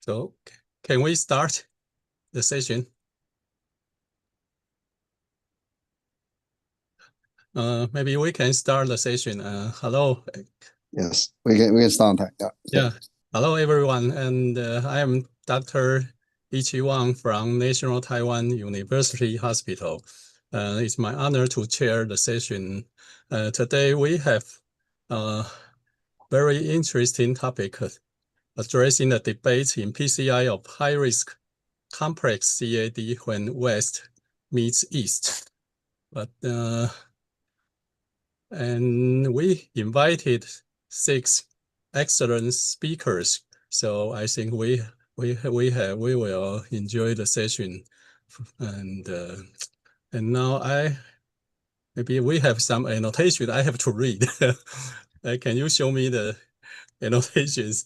So can we start the session? Maybe we can start the session. Hello. Yes, we can start. Yeah. Hello, everyone. And I am Dr. Ichi Wang from National Taiwan University Hospital. It's my honor to chair the session. Today we have a very interesting topic addressing the debate in PCI of high-risk complex CAD when West meets East. And we invited 6 excellent speakers, so I think we will enjoy the session. And now maybe we have some annotation I have to read. Can you show me the annotations?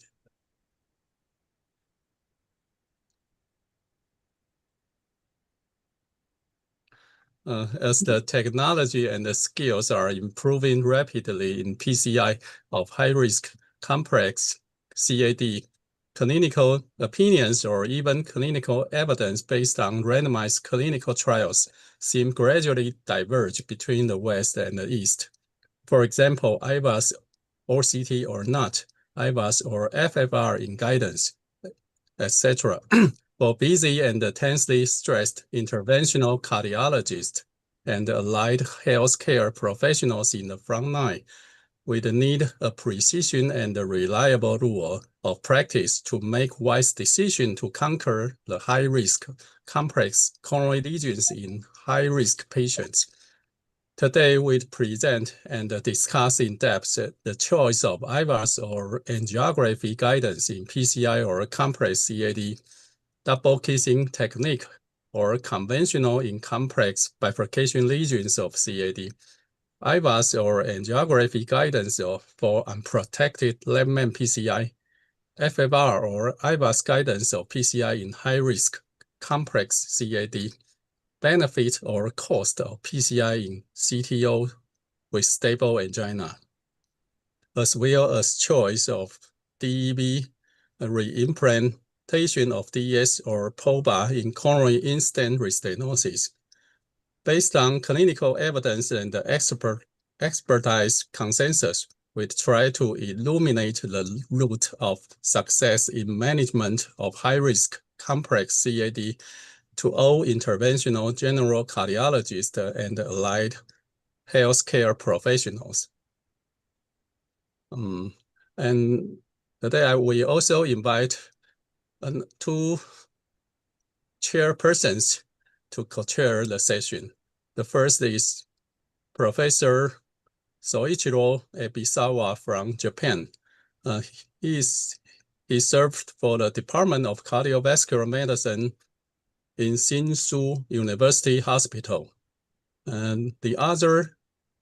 As the technology and the skills are improving rapidly in PCI of high-risk complex CAD, clinical opinions or even clinical evidence based on randomized clinical trials seem gradually diverge between the West and the East. For example, IVUS or CT or not, IVUS or FFR in guidance, etc. For busy and intensely stressed interventional cardiologists and allied healthcare professionals in the front line, we need a precision and a reliable rule of practice to make wise decisions to conquer the high-risk complex coronary lesions in high-risk patients. Today, we present and discuss in depth the choice of IVUS or angiography guidance in PCI or complex CAD, double kissing technique, or conventional in complex bifurcation lesions of CAD, IVUS or angiography guidance for unprotected layman PCI, FFR or IVUS guidance of PCI in high-risk complex CAD, benefit or cost of PCI in CTO with stable angina, as well as choice of DEB reimplantation of DS or POBA in coronary in-stent restenosis. Based on clinical evidence and expertise consensus, we try to illuminate the route of success in management of high-risk complex CAD to all interventional general cardiologists and allied healthcare professionals. And today we also invite 2 chairpersons to co-chair the session. The first is Professor Soichiro Ebisawa from Japan. He served for the Department of Cardiovascular Medicine in Hsinchu University Hospital. And the other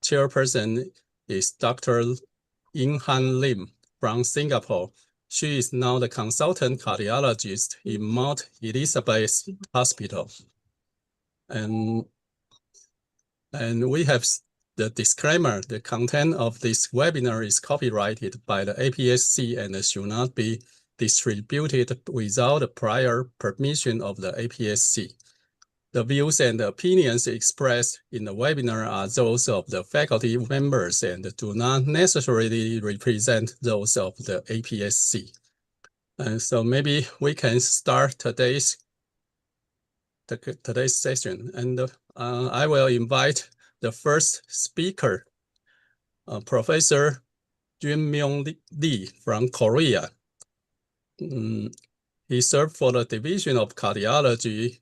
chairperson is Dr. In-Han Lim from Singapore. She is now the consultant cardiologist in Mount Elizabeth Hospital. And we have the disclaimer: the content of this webinar is copyrighted by the APSC and should not be distributed without the prior permission of the APSC. The views and opinions expressed in the webinar are those of the faculty members and do not necessarily represent those of the APSC. And so maybe we can start today's session. And I will invite the first speaker, Professor Junmyung Lee from Korea. He served for the Division of Cardiology,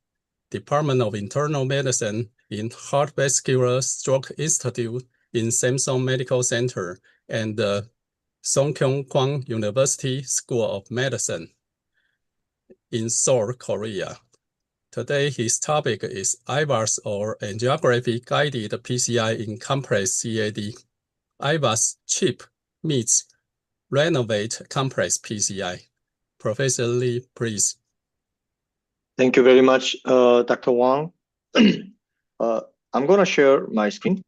Department of Internal Medicine in Heart Vascular Stroke Institute in Samsung Medical Center and the Songkyung University School of Medicine in Seoul, Korea. Today, his topic is IVUS or angiography-guided PCI in complex CAD. IVUS chip meets renovate complex PCI. Professor Lee, please. Thank you very much, Dr. Wang. I'm going to share my screen.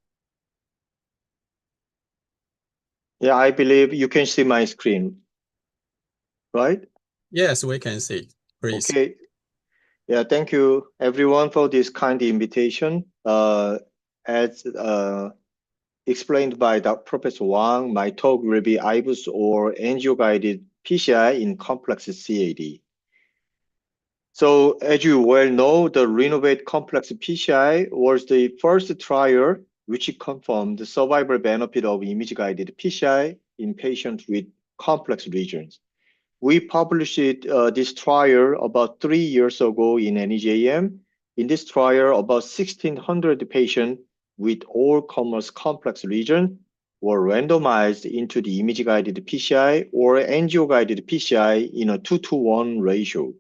Yeah, I believe you can see my screen, right? Yes, we can see. Please. Okay. Yeah, thank you everyone for this kind invitation. As explained by Professor Wang, my talk will be IVUS or angio-guided PCI in complex CAD. So as you well know, the Renovate Complex PCI was the first trial which confirmed the survival benefit of image-guided PCI in patients with complex lesions. We published this trial about 3 years ago in NEJM. In this trial, about 1,600 patients with all-comers complex lesion were randomized into the image-guided PCI or angio-guided PCI in a 2-to-1 ratio.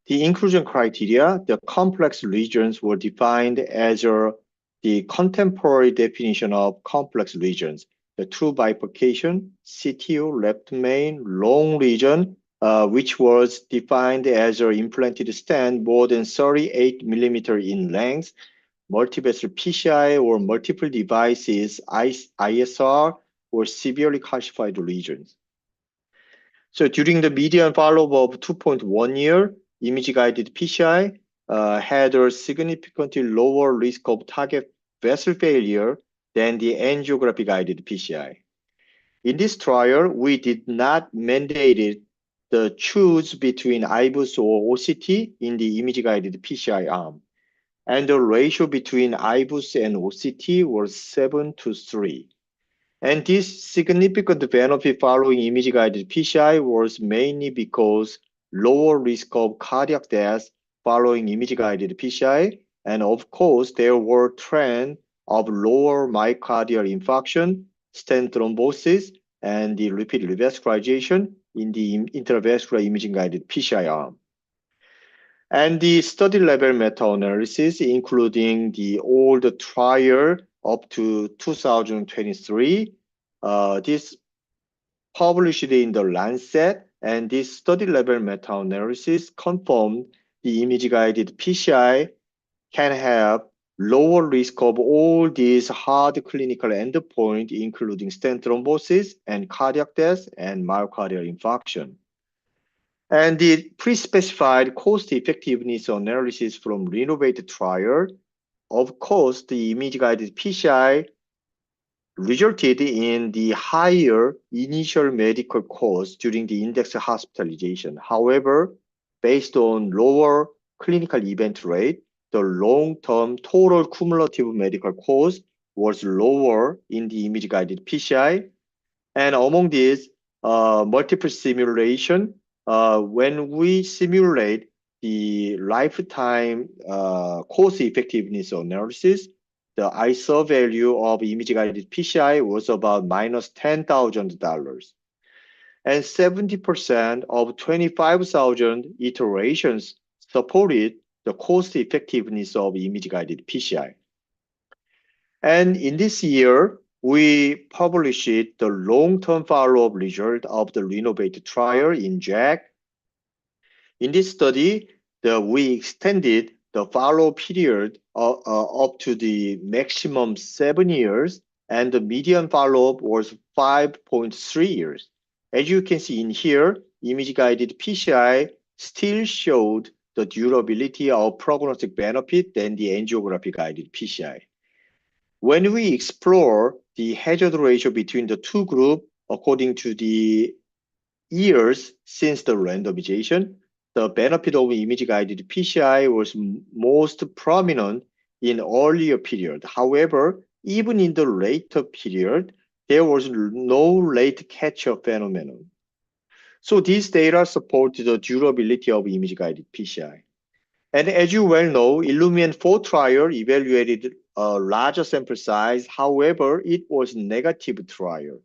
The inclusion criteria, the complex lesions were defined as the contemporary definition of complex lesions. The true bifurcation, CTO, left main, long lesion, which was defined as an implanted stent more than 38 millimeter in length, multivessel PCI or multiple devices, ISR, or severely calcified lesions. So during the median follow-up of 2.1 year, image-guided PCI had a significantly lower risk of target vessel failure than the angiography-guided PCI. In this trial, we did not mandate the choose between IVUS or OCT in the image-guided PCI arm, and the ratio between IVUS and OCT was 7-to-3. And this significant benefit following image-guided PCI was mainly because lower risk of cardiac death following image-guided PCI, and of course, there were trends of lower myocardial infarction, stent thrombosis, and the repeat revascularization in the intravascular imaging-guided PCI arm. And the study level meta-analysis, including the old trial up to 2023, this published in the Lancet, and this study level meta-analysis confirmed the image-guided PCI can have lower risk of all these hard clinical endpoints, including stent thrombosis and cardiac death and myocardial infarction. And the pre-specified cost effectiveness analysis from Renovate trial, of course, the image-guided PCI resulted in the higher initial medical cost during the index hospitalization. However, based on lower clinical event rate, the long-term total cumulative medical cost was lower in the image-guided PCI. And among these, multiple simulation, when we simulate the lifetime cost effectiveness analysis, the ISO value of image-guided PCI was about minus $10,000. And 70% of 25,000 iterations supported the cost effectiveness of image-guided PCI. And in this year, we published the long-term follow-up result of the Renovate trial in JACC. In this study, we extended the follow-up period up to the maximum 7 years, and the median follow-up was 5.3 years. As you can see in here, image-guided PCI still showed the durability of prognostic benefit than the angiography-guided PCI. When we explore the hazard ratio between the two groups according to the years since the randomization, the benefit of image-guided PCI was most prominent in earlier period. However, even in the later period, there was no late catch-up phenomenon. So these data support the durability of image-guided PCI. And as you well know, Illuminate 4 trial evaluated a larger sample size. However, it was negative trial.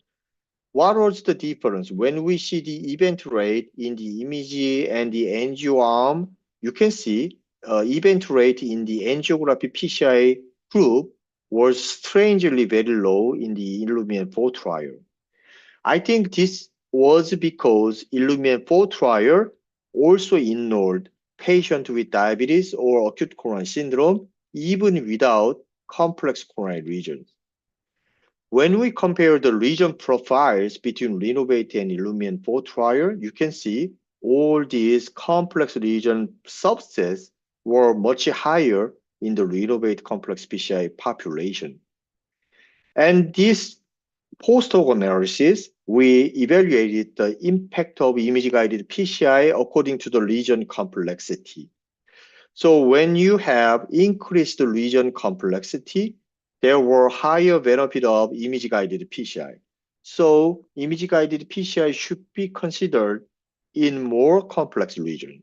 What was the difference? When we see the event rate in the image and the angio arm, you can see event rate in the angiography PCI group was strangely very low in the Illuminate 4 trial. I think this was because Illuminate 4 trial also enrolled patients with diabetes or acute coronary syndrome, even without complex coronary lesions. When we compare the lesion profiles between Renovate and Illuminate 4 trial, you can see all these complex lesion subsets were much higher in the renovate complex PCI population. And this post-hoc analysis, we evaluated the impact of image-guided PCI according to the lesion complexity. So when you have increased lesion complexity, there were higher benefit of image-guided PCI. So image-guided PCI should be considered in more complex lesions.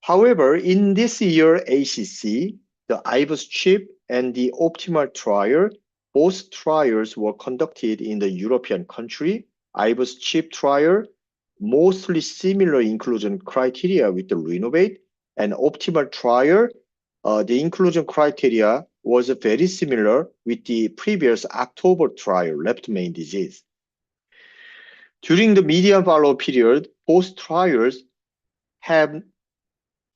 However, in this year ACC, the IVUS chip and the optimal trial, both trials were conducted in the European country. IVUS chip trial, mostly similar inclusion criteria with the renovate, and optimal trial, the inclusion criteria was very similar with the previous October trial, left main disease. During the median follow period, both trials have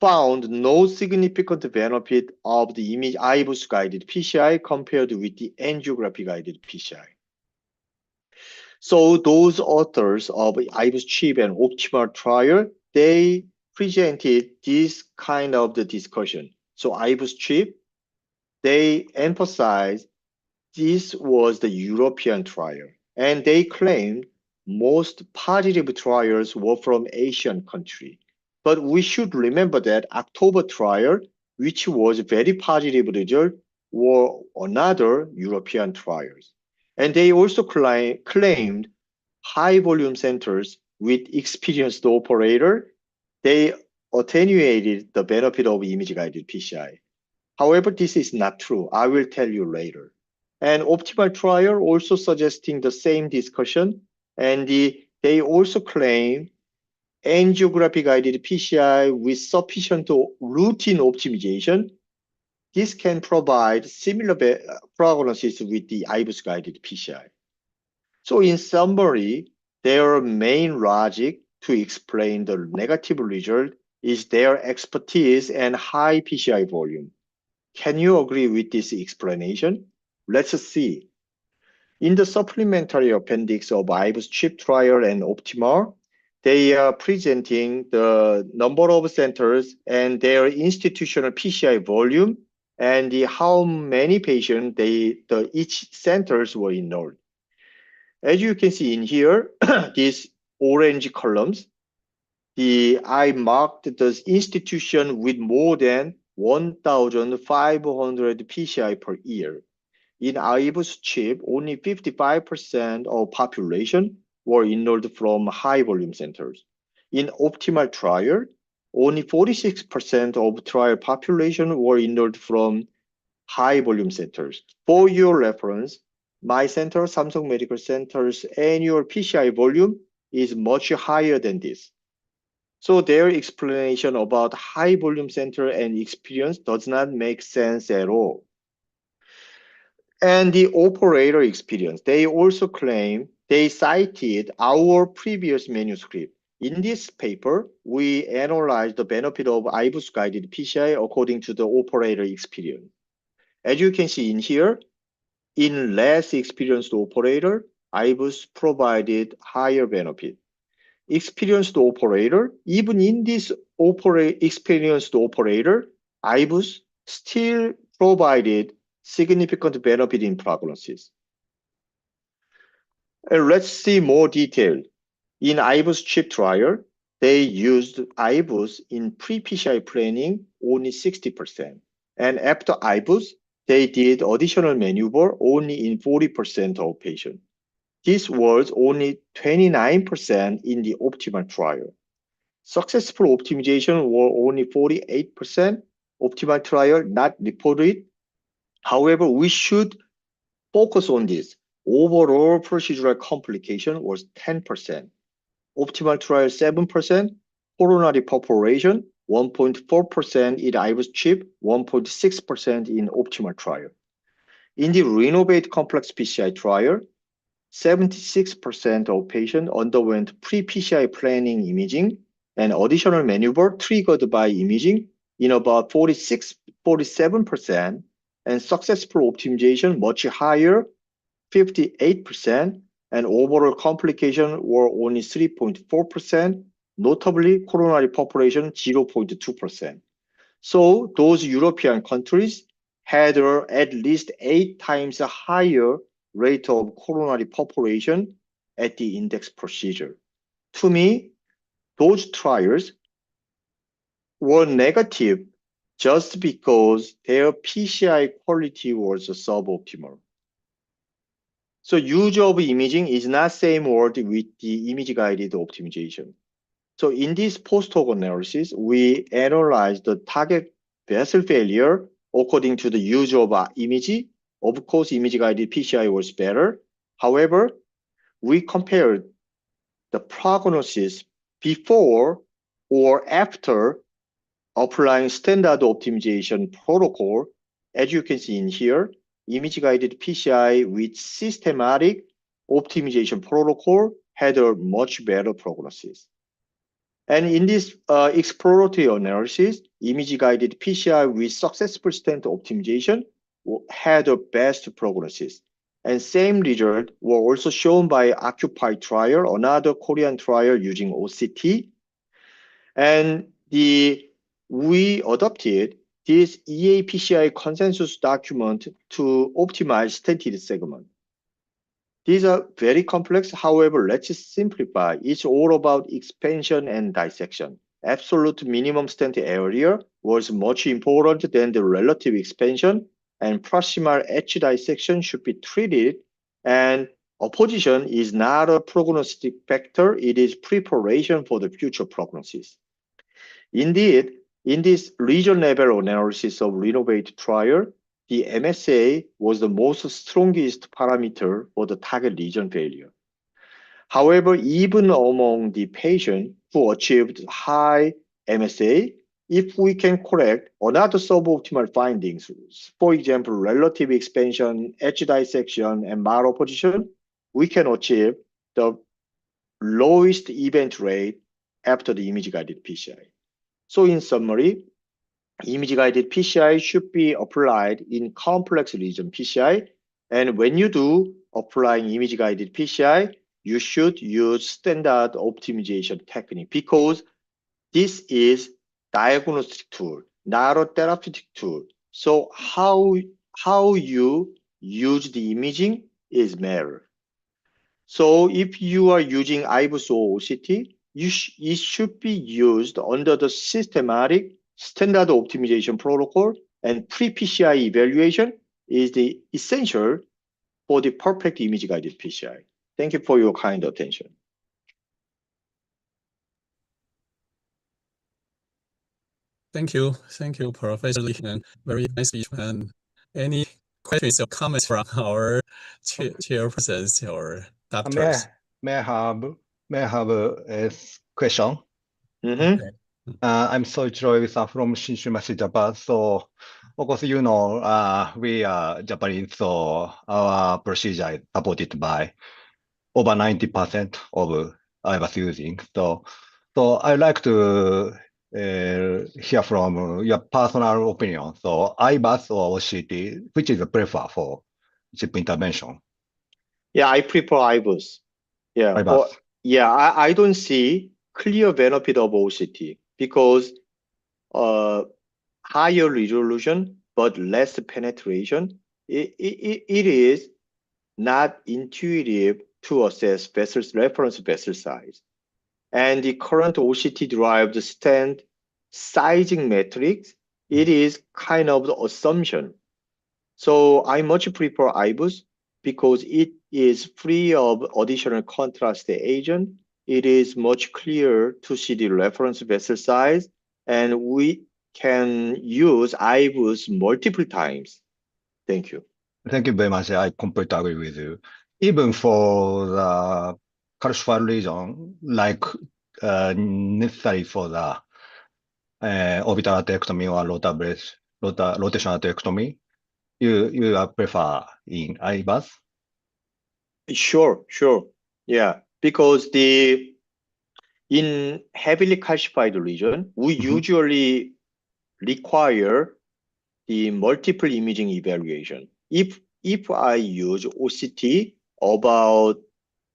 found no significant benefit of the image IVUS guided PCI compared with the angiography guided PCI. So those authors of IVUS chip and optimal trial, they presented this kind of the discussion. So IVUS chip, they emphasized this was the European trial, and they claimed most positive trials were from Asian country. But we should remember that October trial, which was very positive result, were another European trials. And they also claimed high volume centers with experienced operator, they attenuated the benefit of image-guided PCI. However, this is not true. I will tell you later. And optimal trial also suggesting the same discussion, and they also claim angiography-guided PCI with sufficient routine optimization. This can provide similar prognosis with the IVUS-guided PCI. So in summary, their main logic to explain the negative result is their expertise and high PCI volume. Can you agree with this explanation? Let's see. In the supplementary appendix of IVUS chip trial and optimal, they are presenting the number of centers and their institutional PCI volume and how many patients each centers were enrolled. As you can see in here, these orange columns, I marked the institution with more than 1,500 PCI per year. In IVUS chip, only 55% of population were enrolled from high volume centers. In optimal trial, only 46% of trial population were enrolled from high volume centers. For your reference, my center, Samsung Medical Center's annual PCI volume is much higher than this. So their explanation about high volume center and experience does not make sense at all. And the operator experience, they also claim they cited our previous manuscript. In this paper, we analyzed the benefit of IVUS guided PCI according to the operator experience. As you can see in here, in less experienced operator, IVUS provided higher benefit. Experienced operator, even in this experienced operator, IVUS still provided significant benefit in prognosis. And let's see more detail. In IVUS chip trial, they used IVUS in pre-PCI planning only 60%. And after IVUS, they did additional maneuver only in 40% of patients. This was only 29% in the optimal trial. Successful optimization were only 48%. Optimal trial not reported. However, we should focus on this. Overall procedural complication was 10%. Optimal trial 7%. Coronary perforation 1.4% in IVUS chip, 1.6% in optimal trial. In the renovate complex PCI trial, 76% of patients underwent pre-PCI planning imaging and additional maneuver triggered by imaging in about 47%, and successful optimization much higher, 58%, and overall complication were only 3.4%. notably coronary population 0.2%. So those European countries had at least 8 times a higher rate of coronary population at the index procedure. To me, those trials were negative just because their PCI quality was suboptimal. So use of imaging is not same word with the image-guided optimization. So in this post-hoc analysis, we analyzed the target vessel failure according to the use of image. Of course, image-guided PCI was better. However, we compared the prognosis before or after applying standard optimization protocol. As you can see in here, image-guided PCI with systematic optimization protocol had a much better prognosis. And in this exploratory analysis, image-guided PCI with successful stent optimization had a best prognosis. And same result were also shown by Occupy trial, another Korean trial using OCT. And we adopted this EA-PCI consensus document to optimize stented segment. These are very complex. However, let's simplify. It's all about expansion and dissection. Absolute minimum stent area was much important than the relative expansion, and proximal edge dissection should be treated. And opposition is not a prognostic factor. It is preparation for the future prognosis. Indeed, in this region level analysis of Renovate trial, the MSA was the most strongest parameter for the target lesion failure. However, even among the patients who achieved high MSA, if we can correct another suboptimal findings, for example, relative expansion, edge dissection, and malopposition, we can achieve the lowest event rate after the image-guided PCI. So in summary, image-guided PCI should be applied in complex lesion PCI. And when you do applying image-guided PCI, you should use standard optimization technique because this is diagnostic tool, not a therapeutic tool. So how you use the imaging is matter. So if you are using IVUS or OCT, it should be used under the systematic standard optimization protocol, and pre-PCI evaluation is the essential for the perfect image-guided PCI. Thank you for your kind attention. Thank you, Professor Lee, and very nice speech. And any questions or comments from our chairpersons or doctors? May I have a question? Mm-hmm. Okay. I'm Soichiro from Shinshumashi, Japan. So, of course, you know, we are Japanese, so our procedure is supported by over 90% of IVUS using. So I'd like to hear from your personal opinion. So IVUS or OCT, which is the prefer for chip intervention? Yeah, I prefer IVUS. Yeah, IVUS. I don't see clear benefit of OCT because higher resolution but less penetration. It is not intuitive to assess reference vessel size. And the current OCT-derived stent sizing metrics, it is kind of the assumption. So I much prefer IVUS because it is free of additional contrast agent. It is much clearer to see the reference vessel size, and we can use IVUS multiple times. Thank you. Thank you very much. I completely agree with you. Even for the calcified region, like necessary for the orbital atherectomy or rotational atherectomy, you prefer in IVUS? Sure. Yeah, because in heavily calcified region, we usually require the multiple imaging evaluation. If I use OCT about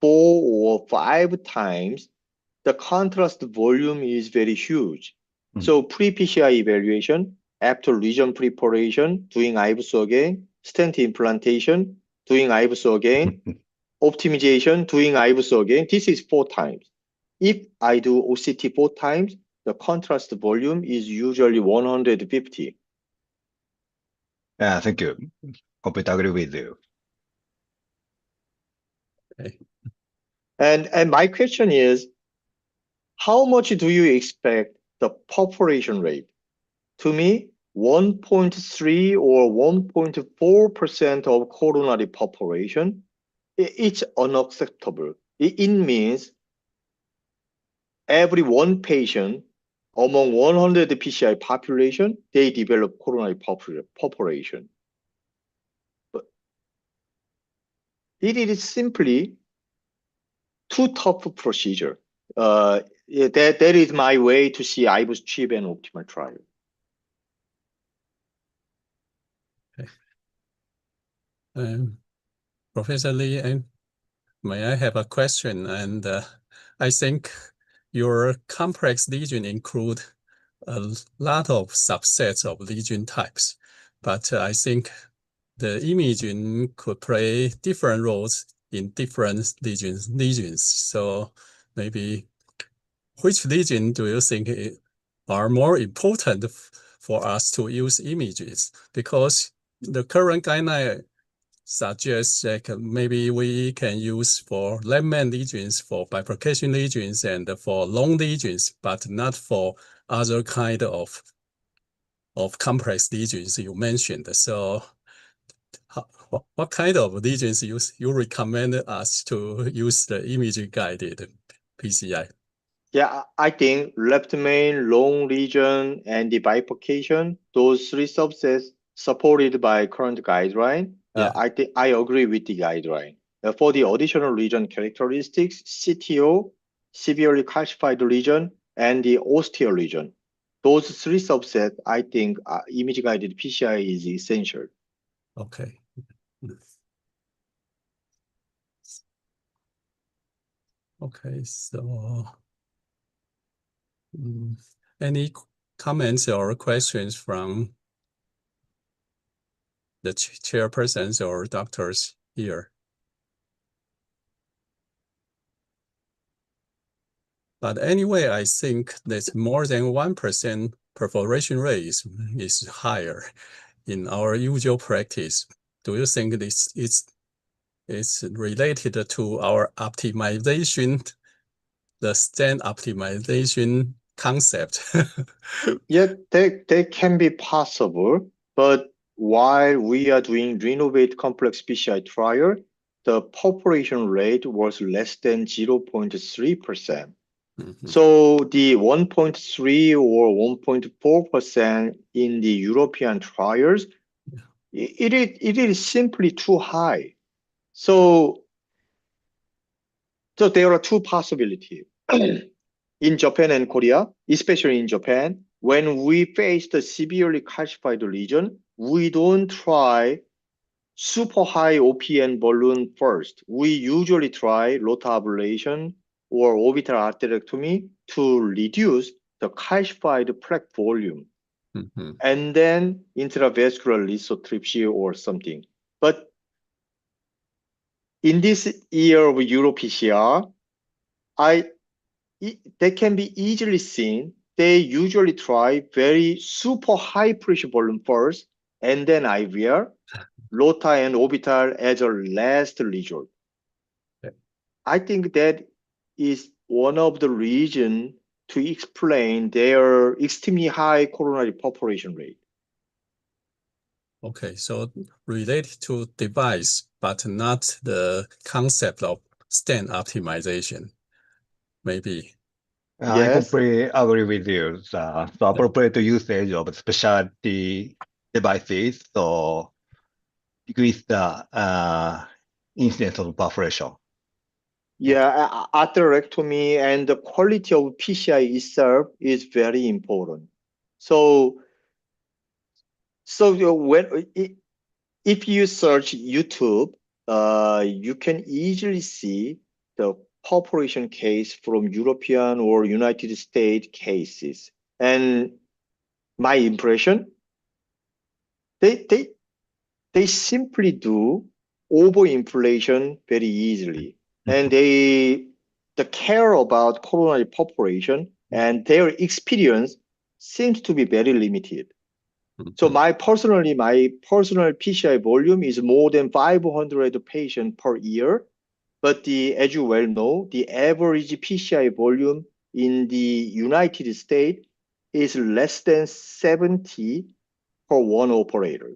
4 or 5 times the contrast volume is very huge. So pre-PCI evaluation, after lesion preparation, doing IVUS again, stent implantation, doing IVUS again, optimization, doing IVUS again. This is 4 times. If I do OCT 4 times, the contrast volume is usually 150. Yeah, thank you. Completely agree with you. Okay. And my question is, how much do you expect the population rate? To me, 1.3 or 1.4% of coronary population, it's unacceptable. It means every 1 patient among 100 PCI population, they develop coronary population. But it is simply too tough procedure. That is my way to see IVUS CHIP and optimal trial. Okay. Professor Lee, may I have a question? And I think your complex lesion include a lot of subsets of lesion types, but I think the imaging could play different roles in different lesions. So maybe which lesion do you think are more important for us to use images? Because the current guideline suggests that maybe we can use for lemon lesions, for bifurcation lesions, and for long lesions, but not for other kind of complex lesions you mentioned. So what kind of lesions you recommend us to use the image-guided PCI? Yeah, I think left main, long lesion, and the bifurcation, those 3 subsets supported by current guideline. Yeah. I think I agree with the guideline. For the additional lesion characteristics, CTO, severely calcified lesion, and the austere lesion. Those 3 subsets, I think image-guided PCI is essential. Okay. Okay, so any comments or questions from the chairpersons or doctors here? But anyway, I think that more than 1% perforation rate is higher in our usual practice. Do you think this is related to our optimization, the stent optimization concept? Yeah, they can be possible, but while we are doing renovate complex PCI trial, the population rate was less than 0.3%. So the 1.3 or 1.4% in the European trials, it is simply too high. So there are 2 possibilities. In Japan and Korea, especially in Japan, when we face the severely calcified lesion, we don't try super high OPN balloon first. We usually try rotor ablation or orbital arterectomy to reduce the calcified plaque volume, and then intravascular lithotripsy or something. But in this year of Euro PCR, they can be easily seen. They usually try very super high pressure volume first, and then IVR, rotor and orbital as a last resort. Okay. I think that is one of the reasons to explain their extremely high coronary population rate. Okay, so related to device, but not the concept of stent optimization, maybe. I Yes. completely agree with you. So appropriate usage of specialty devices so decrease the incidence of perforation. Yeah, arterectomy and the quality of PCI itself is very important. So if you search YouTube, you can easily see the perforation case from European or United States cases. And my impression, they simply do overinflation very easily. And they care about coronary perforation and their experience seems to be very limited. So my personal PCI volume is more than 500 patients per year. But as you well know, the average PCI volume in the United States is less than 70 per one operator.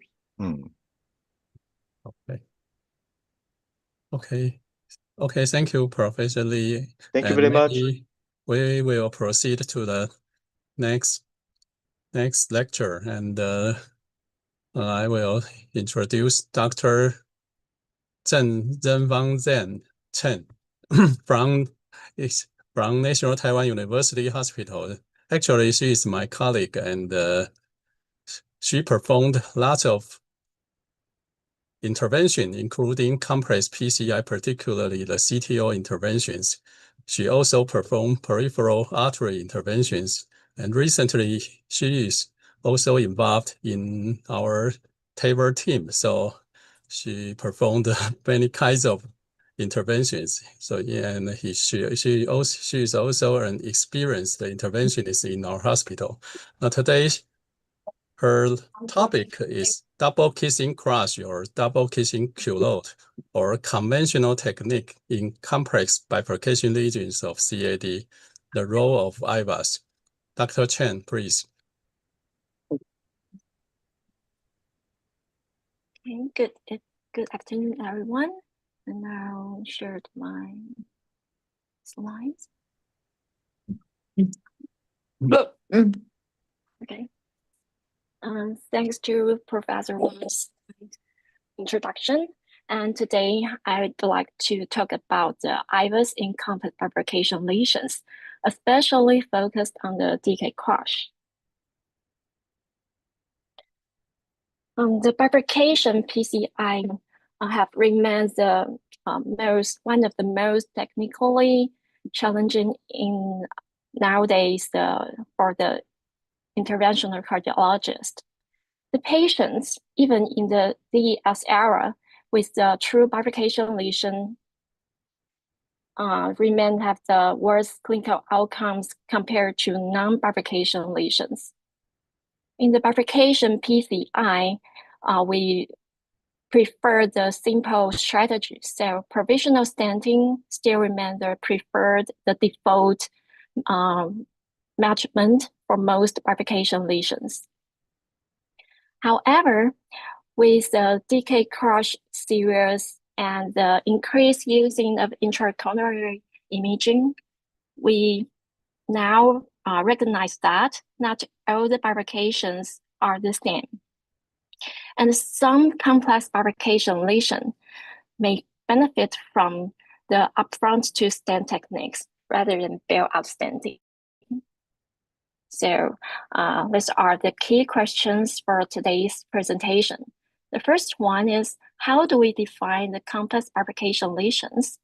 Okay, thank you, Professor Lee. Thank you very much. We will proceed to the next lecture, and I will introduce Dr. Zhenwang Chen from National Taiwan University Hospital. Actually, she is my colleague, and she performed lots of intervention, including complex PCI, particularly the CTO interventions. She also performed peripheral artery interventions, and recently she is also involved in our TAVR team. So she performed many kinds of interventions. So yeah, and she is also an experienced interventionist in our hospital. Today, her topic is double kissing crush or double kissing culotte, or conventional technique in complex bifurcation lesions of CAD, the role of IVUS. Dr. Chen, please. Okay, good afternoon, everyone. And I'll share my slides. Okay. Thanks to Professor Wang's introduction. And today I'd like to talk about the IVUS in complex bifurcation lesions, especially focused on the DK crush. The bifurcation PCI have remained the one of the most technically challenging in nowadays for the interventional cardiologist. The patients, even in the DES era, with the true bifurcation lesion, remain have the worst clinical outcomes compared to non-bifurcation lesions. In the bifurcation PCI, we prefer the simple strategy. So provisional stenting still remains the default management for most bifurcation lesions. However, with the DK crush series and the increased using of intracoronary imaging, we now recognize that not all the bifurcations are the same. And some complex bifurcation lesion may benefit from the upfront to stent techniques rather than bailout stenting. So these are the key questions for today's presentation. The first one is, how do we define the complex bifurcation lesions?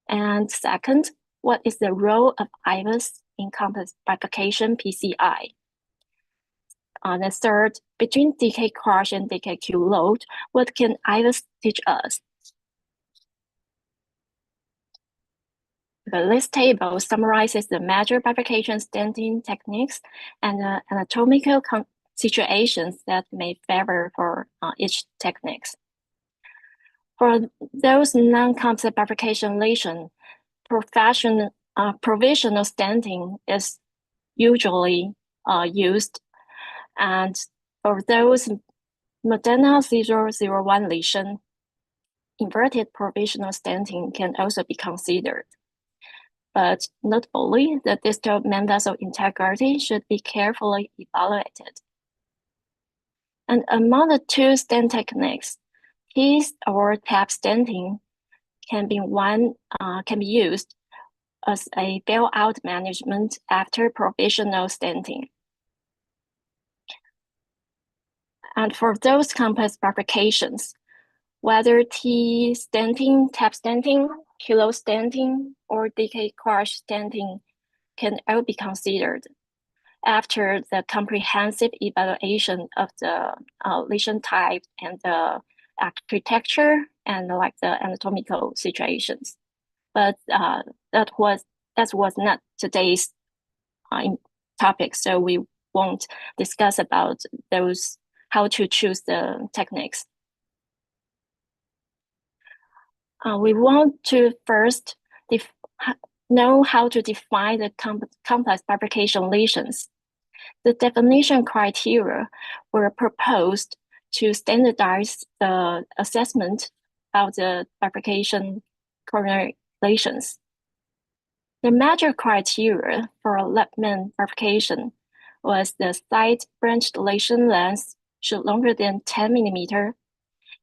And second, what is the role of IVUS in complex bifurcation PCI? The third, between DK crush and DK culotte, what can IVUS teach us? This table summarizes the major bifurcation stenting techniques and anatomical situations that may favor for each techniques. For those non-complex bifurcation lesion, provisional stenting is usually used. And for those Moderna 001 lesion, inverted provisional stenting can also be considered. But notably, the distal main vessel integrity should be carefully evaluated. And among the two stent techniques, teeth or tap stenting can be used as a bailout management after provisional stenting. And for those complex bifurcations, whether T stenting, tap stenting kilo stenting or decay crush stenting can all be considered after the comprehensive evaluation of the lesion type and the architecture and like the anatomical situations. But that was not today's topic, so we won't discuss about those, how to choose the techniques. We want to first know how to define the complex bifurcation lesions. The definition criteria were proposed to standardize the assessment of the bifurcation coronary lesions. The major criteria for Lepman bifurcation was the side branched lesion length should longer than 10 millimeter,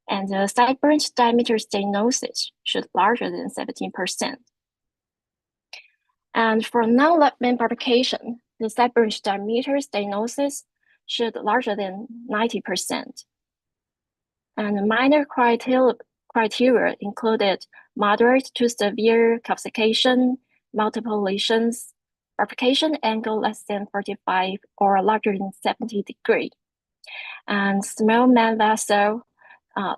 and the side branch diameter stenosis should larger than 17%. And for non-Lepman bifurcation, the side branch diameter stenosis should larger than 90%. And minor criteria included moderate to severe calcification, multiple lesions, bifurcation angle less than 45 or larger than 70 degrees, and small main vessel,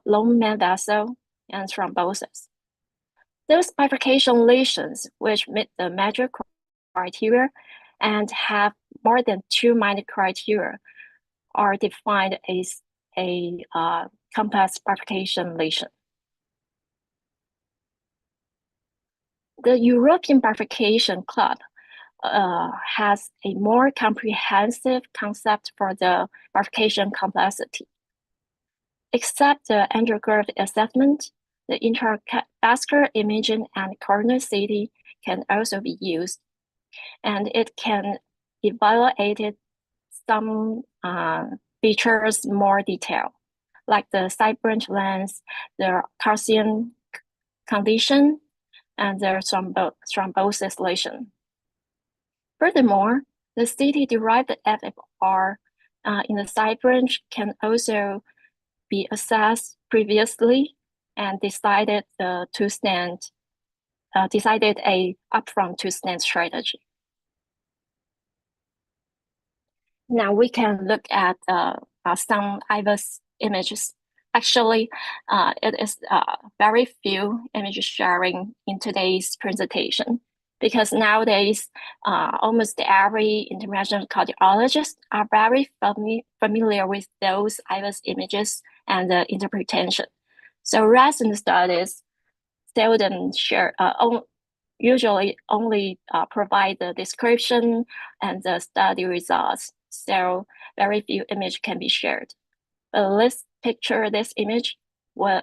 long main vessel, and thrombosis. Those bifurcation lesions which meet the major criteria and have more than 2 minor criteria are defined as a complex bifurcation lesion. The European Bifurcation Club has a more comprehensive concept for the bifurcation complexity. Except the angiography assessment, the intravascular imaging and coronary CT can also be used, and it can evaluate some features more detail, like the side branch length, the calcium condition, and the thrombosis lesion. Furthermore, the CT-derived FFR in the side branch can also be assessed previously and decided a upfront two-stent strategy. Now we can look at some IVUS images. Actually, it is very few image sharing in today's presentation, because nowadays almost every interventional cardiologist are very familiar with those IVUS images and the interpretation. So recent studies seldom share, usually only provide the description and the study results. So very few images can be shared. But let's picture this image was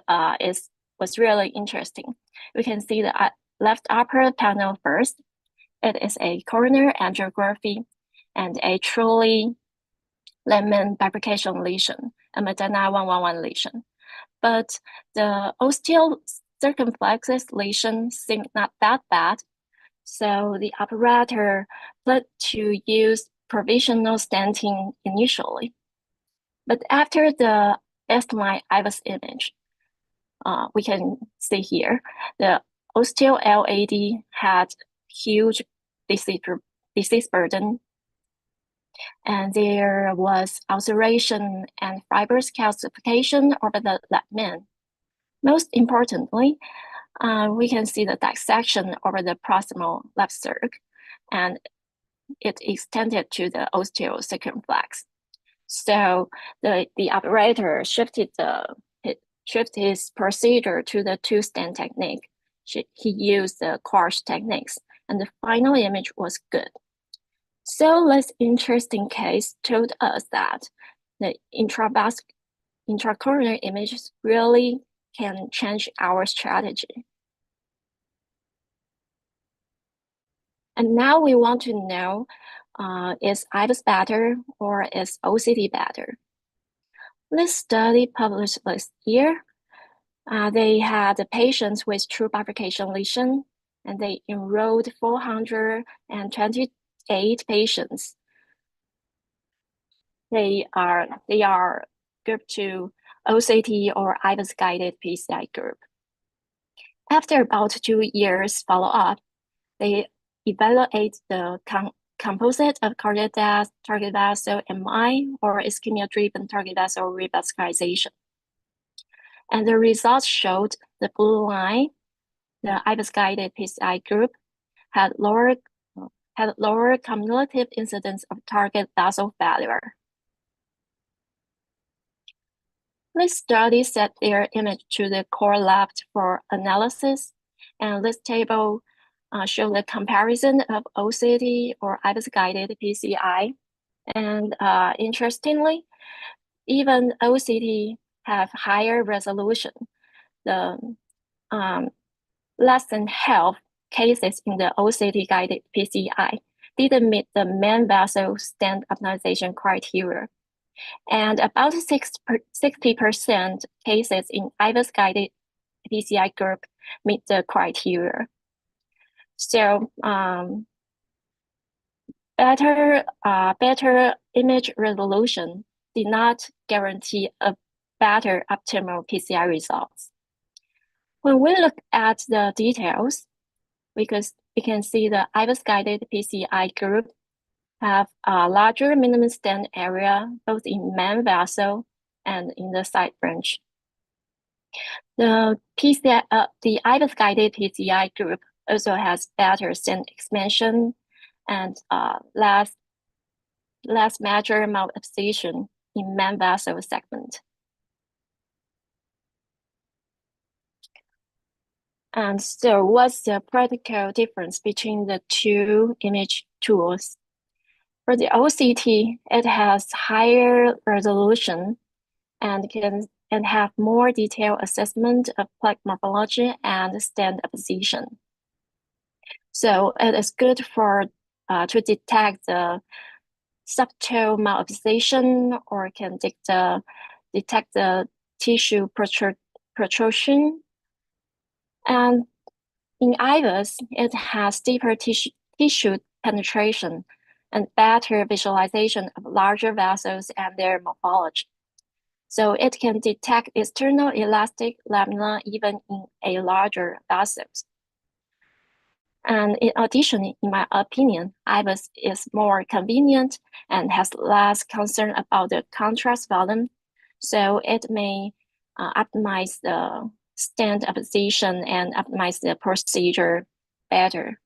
really interesting. We can see the left upper panel first. It is a coronary angiography and a truly Lepman bifurcation lesion, a Medina 111 lesion. But the ostial circumflexus lesion seemed not that bad, so the operator planned to use provisional stenting initially. But after the baseline IVUS image, we can see here, the ostial LAD had huge disease burden, and there was ulceration and fibrous calcification over the Lepman. Most importantly, we can see the dissection over the proximal left circ, and it extended to the ostial circumflex. So the operator shifted his procedure to the two-stent technique. He used the Quarsh techniques, and the final image was good. So this interesting case told us that the intracoronary images really can change our strategy. And now we want to know, is IVUS better or is OCT better? This study published last year, they had patients with true bifurcation lesion, and they enrolled 428 patients. They are grouped to OCT or IVUS guided PCI group. After about 2 years follow-up, they evaluate the composite of cardiac death, target vessel MI, or ischemia-driven target vessel revascularization. And the results showed the blue line, the IVUS-guided PCI group, had lower cumulative incidence of target vessel failure. This study set their image to the core left for analysis, and this table shows the comparison of OCT or IVUS-guided PCI. And interestingly, even OCT have higher resolution. The less than half cases in the OCT-guided PCI didn't meet the main vessel stent optimization criteria. And about 60% cases in IVUS-guided PCI group meet the criteria. So better image resolution did not guarantee a better optimal PCI results. When we look at the details, we can see the IVUS-guided PCI group have a larger minimum stent area, both in main vessel and in the side branch. The IVUS-guided PCI group also has better stent expansion and less major malabsorption in main vessel segment. And so what's the practical difference between the two image tools? For the OCT, it has higher resolution and can have more detailed assessment of plaque morphology and stent position. So it is good for to detect the subtle malabsorption, or can detect the tissue protrusion. And in IVUS, it has deeper tissue penetration and better visualization of larger vessels and their morphology. So it can detect external elastic lamina even in a larger vessels. And in addition, in my opinion, IVUS is more convenient and has less concern about the contrast volume. So it may optimize the stent position and optimize the procedure better.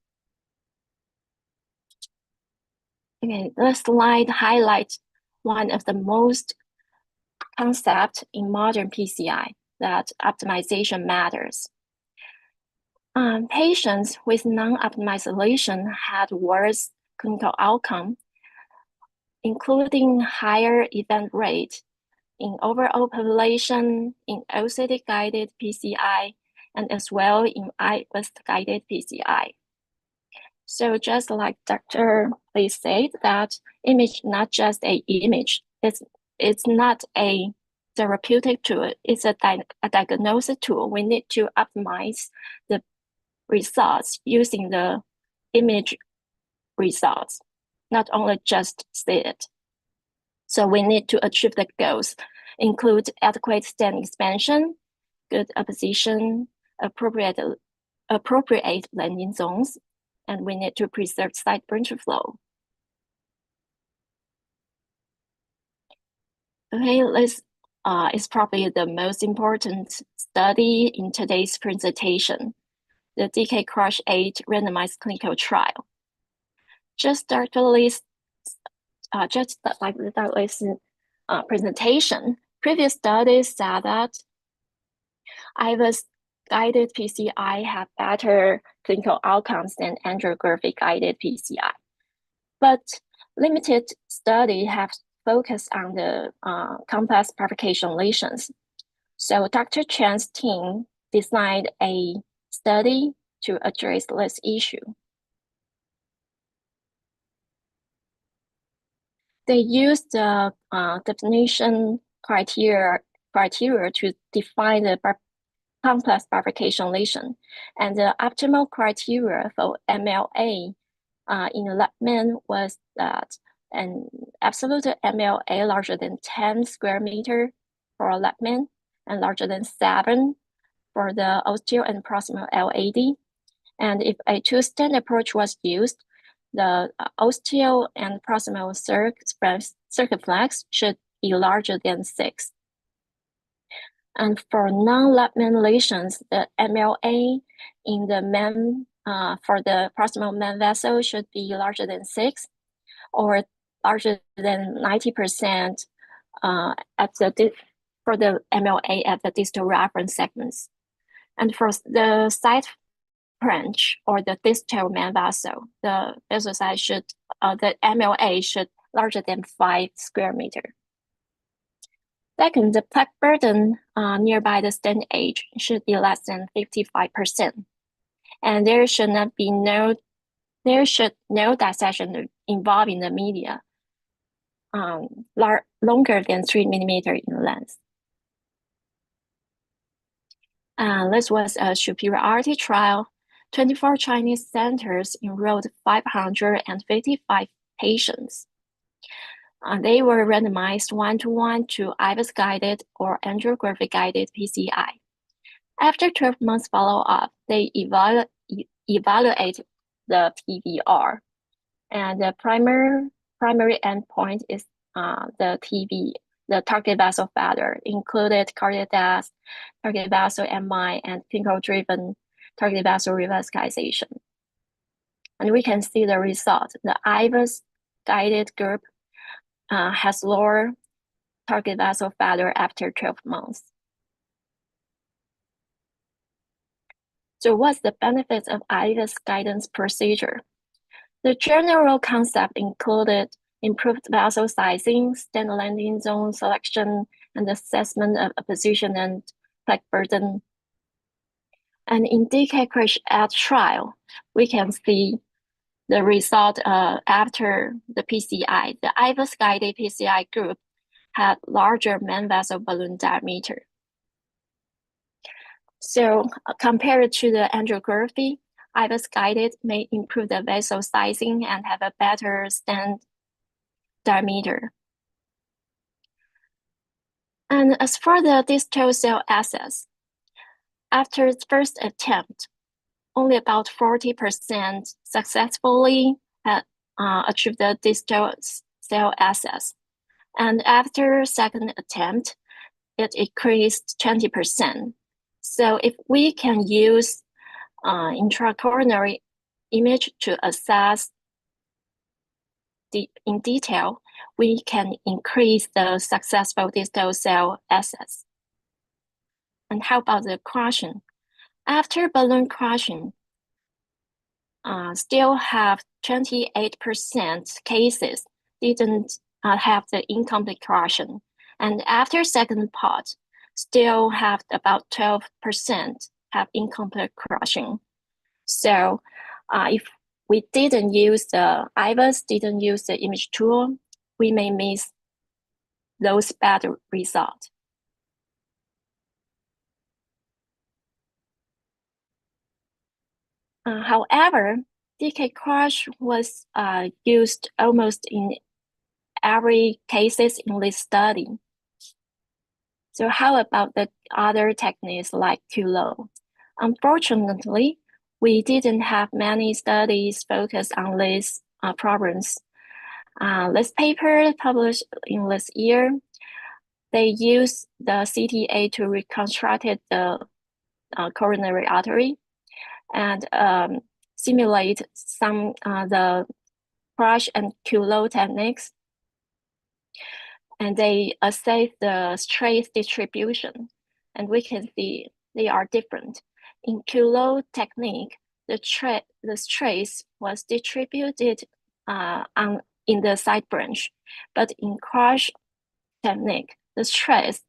Okay, this slide highlights one of the most concept in modern PCI, that optimization matters. Patients with non-optimized lesion had worse clinical outcome, including higher event rate in overall population, in OCT-guided PCI, and as well in IVUS-guided PCI. So just like Dr. Lee said, that image not just an image, it's not a therapeutic tool, it's a diagnostic tool. We need to optimize the results using the image results, not only just see it. So we need to achieve the goals, include adequate stent expansion, good apposition, appropriate landing zones, and we need to preserve side branch flow. Okay, this is probably the most important study in today's presentation, the DK Crush 8 randomized clinical trial. Just like Dr. Lee's presentation, previous studies said that IVUS-guided PCI have better clinical outcomes than angiography-guided PCI. But limited study have focused on the complex bifurcation lesions. So Dr. Chan's team designed a study to address this issue. They used the definition criteria to define the complex bifurcation lesion, and the optimal criteria for MLA in the left main was that an absolute MLA larger than 10 square meter for a left main and larger than 7 for the osteo and proximal LAD. And if a two-stent approach was used, the osteo and proximal circumflex should be larger than 6. And for non-Lapman lesions, the MLA in the for the proximal main vessel should be larger than 6 or larger than 90% for the MLA at the distal reference segments. And for the side branch or the distal main vessel, the vessel size should, the MLA should larger than 5 square meters. Second, the plaque burden nearby the stent edge should be less than 55%. And there should no dissection involving the media longer than 3 millimeters in length. This was a superiority trial. 24 Chinese centers enrolled 555 patients. They were randomized 1-to-1 to IVUS-guided or angiography-guided PCI. After 12 months follow-up, they evaluate the PVR. And the primary endpoint is the TB, the target vessel failure, included cardiac death, target vessel MI, and clinical-driven target vessel revascularization. And we can see the result. The IVUS-guided group has lower target vessel failure after 12 months. So what's the benefits of IVUS guidance procedure? The general concept included improved vessel sizing, stent landing zone selection, and assessment of position and plaque burden. And in DK Crash at trial, we can see the result after the PCI. The IVUS-guided PCI group had larger main vessel balloon diameter. So compared to the angiography, IVUS-guided may improve the vessel sizing and have a better stent diameter. And as for the distal cell access, after its first attempt, only about 40% successfully achieved the distal cell access. And after second attempt, it increased 20%. So if we can use intracoronary image to assess in detail, we can increase the successful distal cell access. And how about the crushing? After balloon crushing, still have 28% cases didn't have the incomplete crushing. And after second part, still have about 12% have incomplete crushing. So if we didn't use the IVUS, didn't use the image tool, we may miss those bad results. However, DK Crush was used almost in every cases in this study. So how about the other techniques like QLO? Unfortunately, we didn't have many studies focused on these problems. This paper published in this year, they used the CTA to reconstruct the coronary artery and simulate some the crush and QLO techniques. And they assess the stress distribution, and we can see they are different. In QLO technique, the stress was distributed in the side branch, but in crush technique, the stress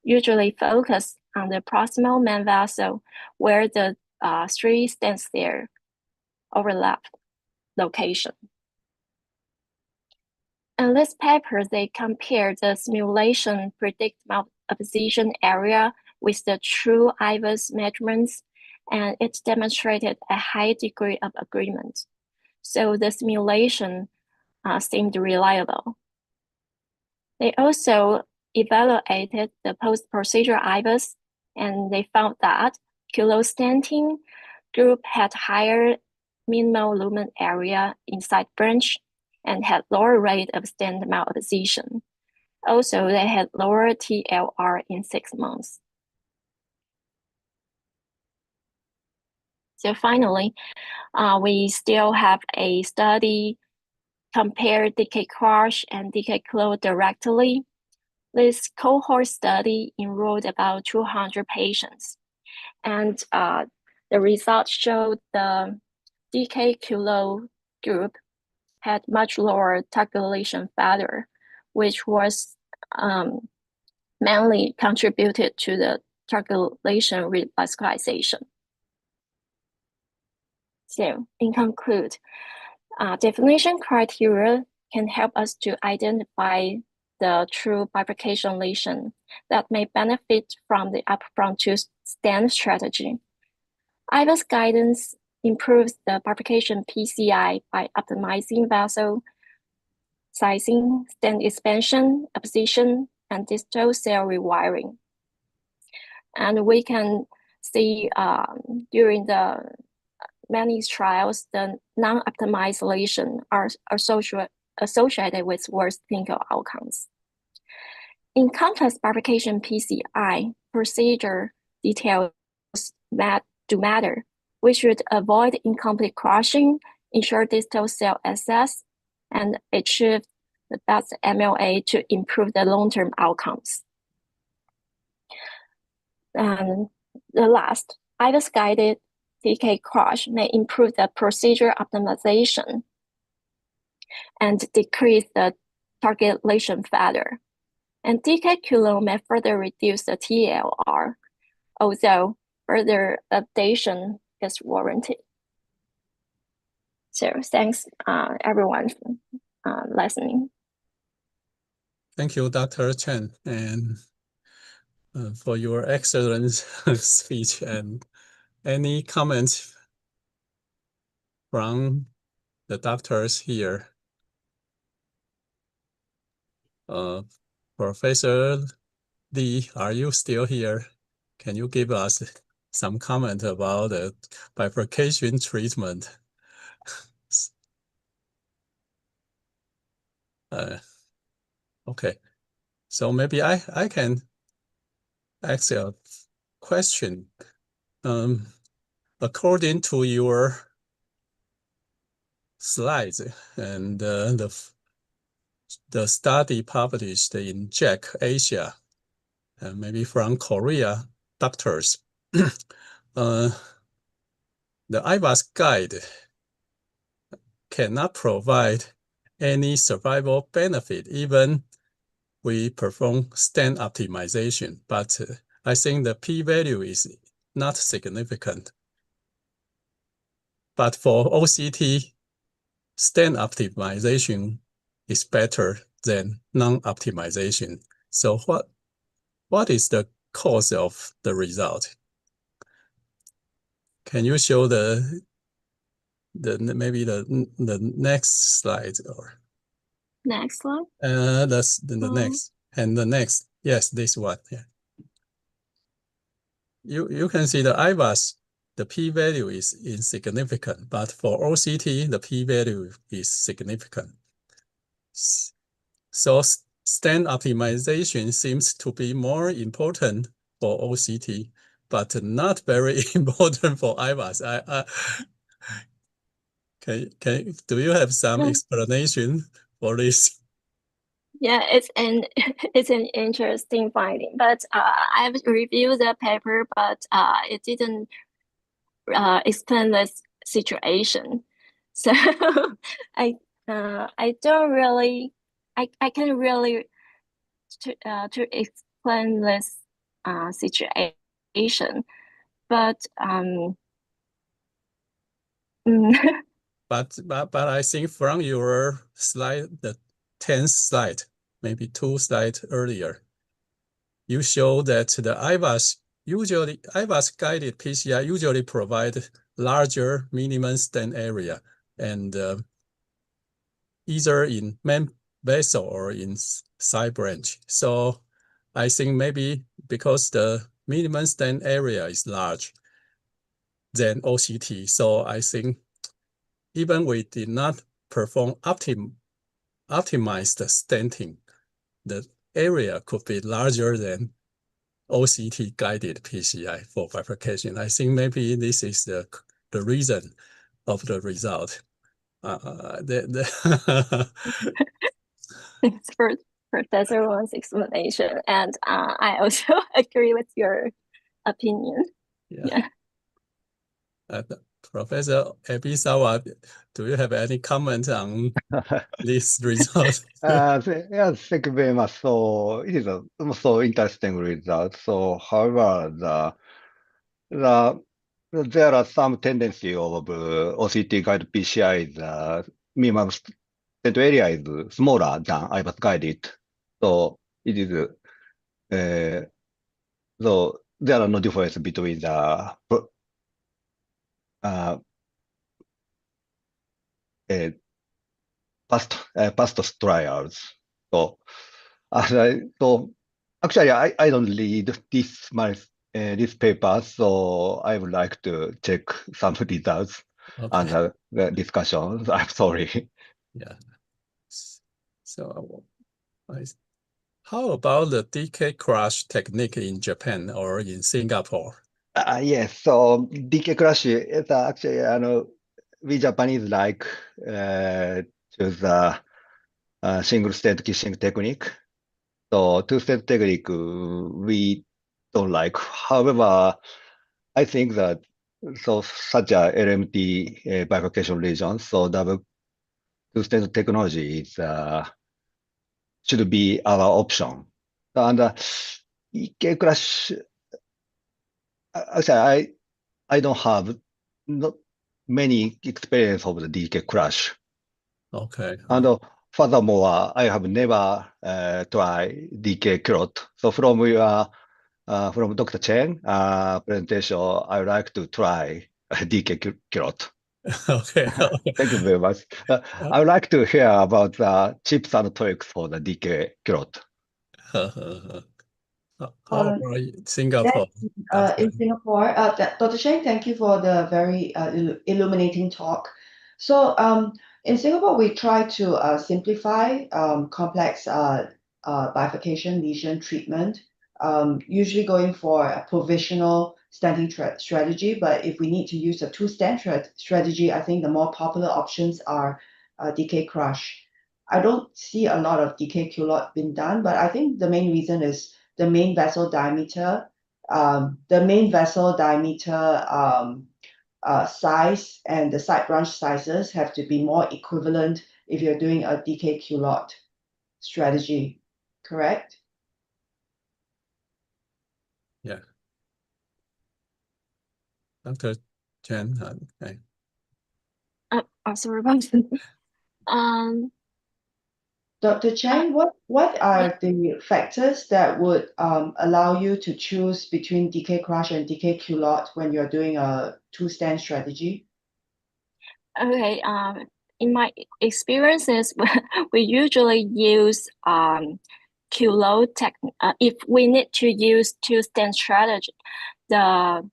usually focus on the proximal main vessel where the 3 stents there overlap location. In this paper, they compared the simulation predict malposition area with the true IVUS measurements, and it demonstrated a high degree of agreement. So the simulation seemed reliable. They also evaluated the post-procedure IVUS and they found that stenting group had higher minimal lumen area inside branch and had lower rate of stent malabsorption. Also, they had lower TLR in 6 months. So finally, we still have a study compare DK crush and DK close directly. This cohort study enrolled about 200 patients, and the results showed the DK kilo group had much lower target lesion failure, which was mainly contributed to the target lesion revascularization. So, in conclude, definition criteria can help us to identify the true bifurcation lesion that may benefit from the upfront to stent strategy. IVUS guidance improves the bifurcation PCI by optimizing vessel sizing, stent expansion, apposition, and distal cell rewiring. And we can see during the many trials, the non-optimized lesions are associated with worse clinical outcomes. In contrast, bifurcation PCI procedure details do matter. We should avoid incomplete crushing, ensure distal cell access, and achieve the best MLA to improve the long-term outcomes. And the last, IVUS-guided DK crush may improve the procedure optimization and decrease the target lesion failure. And DK kilo may further reduce the TLR, although further updation is warranted. So thanks everyone for listening. Thank you, Dr. Chen, and for your excellent speech. And any comments from the doctors here? Professor Lee, are you still here? Can you give us some comment about the bifurcation treatment? Okay, so maybe I can ask a question. According to your slides and the study published in JACC Asia, and maybe from Korea doctors, the IVUS guide cannot provide any survival benefit, even we perform stent optimization, but I think the p-value is not significant. But for OCT, stent optimization is better than non-optimization. So what is the cause of the result? Can you show maybe the next slide or next slide? That's the next and the next. Yes, this one. Yeah. You can see the IVUS, the p-value is insignificant, but for OCT, the p-value is significant. So stent optimization seems to be more important for OCT, but not very important for IVUS. Do you have some explanation for this? Yeah, it's an interesting finding, but I've reviewed the paper, but it didn't explain this situation. So I don't really I can really to explain this situation, but But I think from your slide, the 10th slide, maybe 2 slides earlier, you show that the IVUS guided PCI usually provide larger minimum stent area, and either in main vessel or in side branch. So I think maybe because the minimum stent area is large than OCT. So I think even we did not perform optimized stenting, the area could be larger than OCT guided PCI for bifurcation. I think maybe this is the reason of the result. Thanks for Professor Wang's explanation, and I also agree with your opinion. Yeah. Professor Ebisawa, do you have any comment on this result? Yes, thank you very much. So it is a so interesting result. So however, there are some tendency of OCT guided PCI. The minimum stent area is smaller than IVUS guided. So it is so there are no difference between the past trials. So, so actually, I don't read this paper, so I would like to check some results and the discussions. I'm sorry. Yeah. So, how about the DK crush technique in Japan or in Singapore? Yes, so DK crush is actually, we Japanese like choose the single stent kissing technique. So two-stent technique we don't like. However, I think that such a LMT bifurcation lesion, so double two-stent technology is should be our option. And EK crush, actually, I don't have not many experience of the DK crush. Okay. And furthermore, I have never tried DK curot. So from Dr. Chen presentation, I would like to try DK curot. Okay. Thank you very much. I would like to hear about the tips and tricks for the DK curot. How about Singapore? In Singapore, Dr. Cheng, thank you for the very illuminating talk. So in Singapore, we try to simplify complex bifurcation lesion treatment, usually going for a provisional stenting strategy. But if we need to use a two-stent strategy, I think the more popular options are DK crush. I don't see a lot of DK culotte being done, but I think the main reason is the main vessel diameter, size and the side branch sizes have to be more equivalent if you're doing a DK culotte strategy, correct? Yeah. Dr. Chen, okay. I'm sorry about Dr. Chang, what are the factors that would allow you to choose between DK crush and DK culotte when you're doing a two-stent strategy? Okay, in my experiences, we usually use culotte technique. If we need to use two-stent strategy, the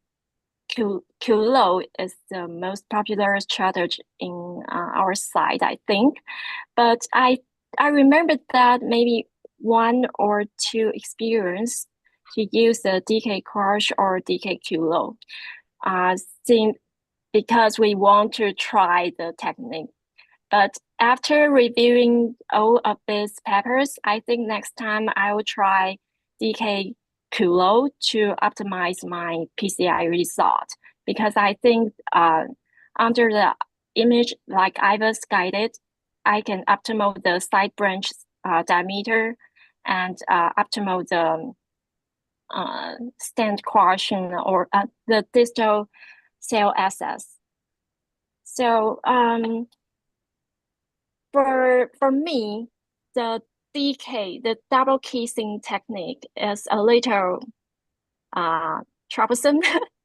culotte is the most popular strategy in our side, I think. But I remember that maybe one or two experience to use the DK crush or DK culotte. Because we want to try the technique. But after reviewing all of these papers, I think next time I will try DK culotte to optimize my PCI result. Because I think under the image like IVUS guided, I can optimize the side branch diameter and optimize the stent quotient or the distal cell access. So for me, the DK, the double kissing technique is a little troublesome.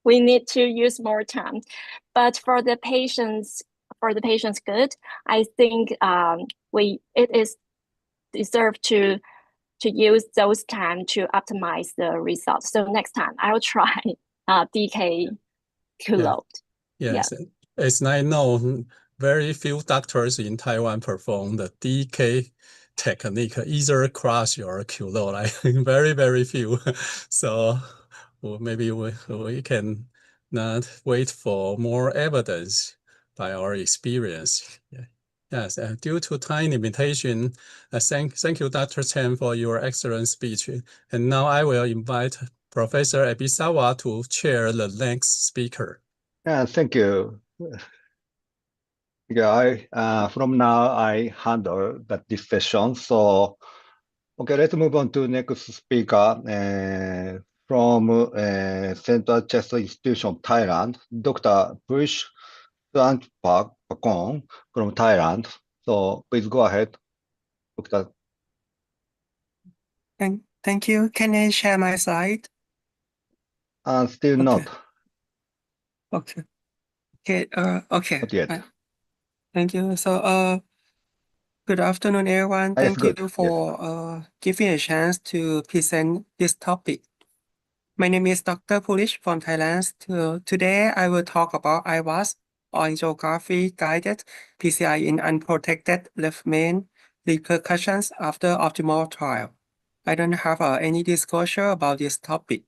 We need to use more time. But for the patient's good, I think it is deserved to to use those time to optimize the results. So next time I'll try DK culotte. Yes, as I know, very few doctors in Taiwan perform the DK technique, either crush or culotte. Very, very few. So maybe we can not wait for more evidence by our experience. Yes, due to time limitation, thank you, Dr. Chen, for your excellent speech. And now I will invite Professor Ebisawa to chair the next speaker. Yeah, thank you. Yeah, from now I handle this session. So, okay, let's move on to next speaker from Central Chest Institution, Thailand, Dr. Push Pakong from Thailand. So please go ahead, Dr. Thank you. Can I share my slide? Still Okay. not. Okay. Okay. Not yet. Thank you. So, good afternoon, everyone. Yes, Thank good. you for giving a chance to present this topic. My name is Dr. Pulish from Thailand. Today, I will talk about IVUS, angiography guided PCI in unprotected left main repercussions after optimal trial. I don't have any disclosure about this topic.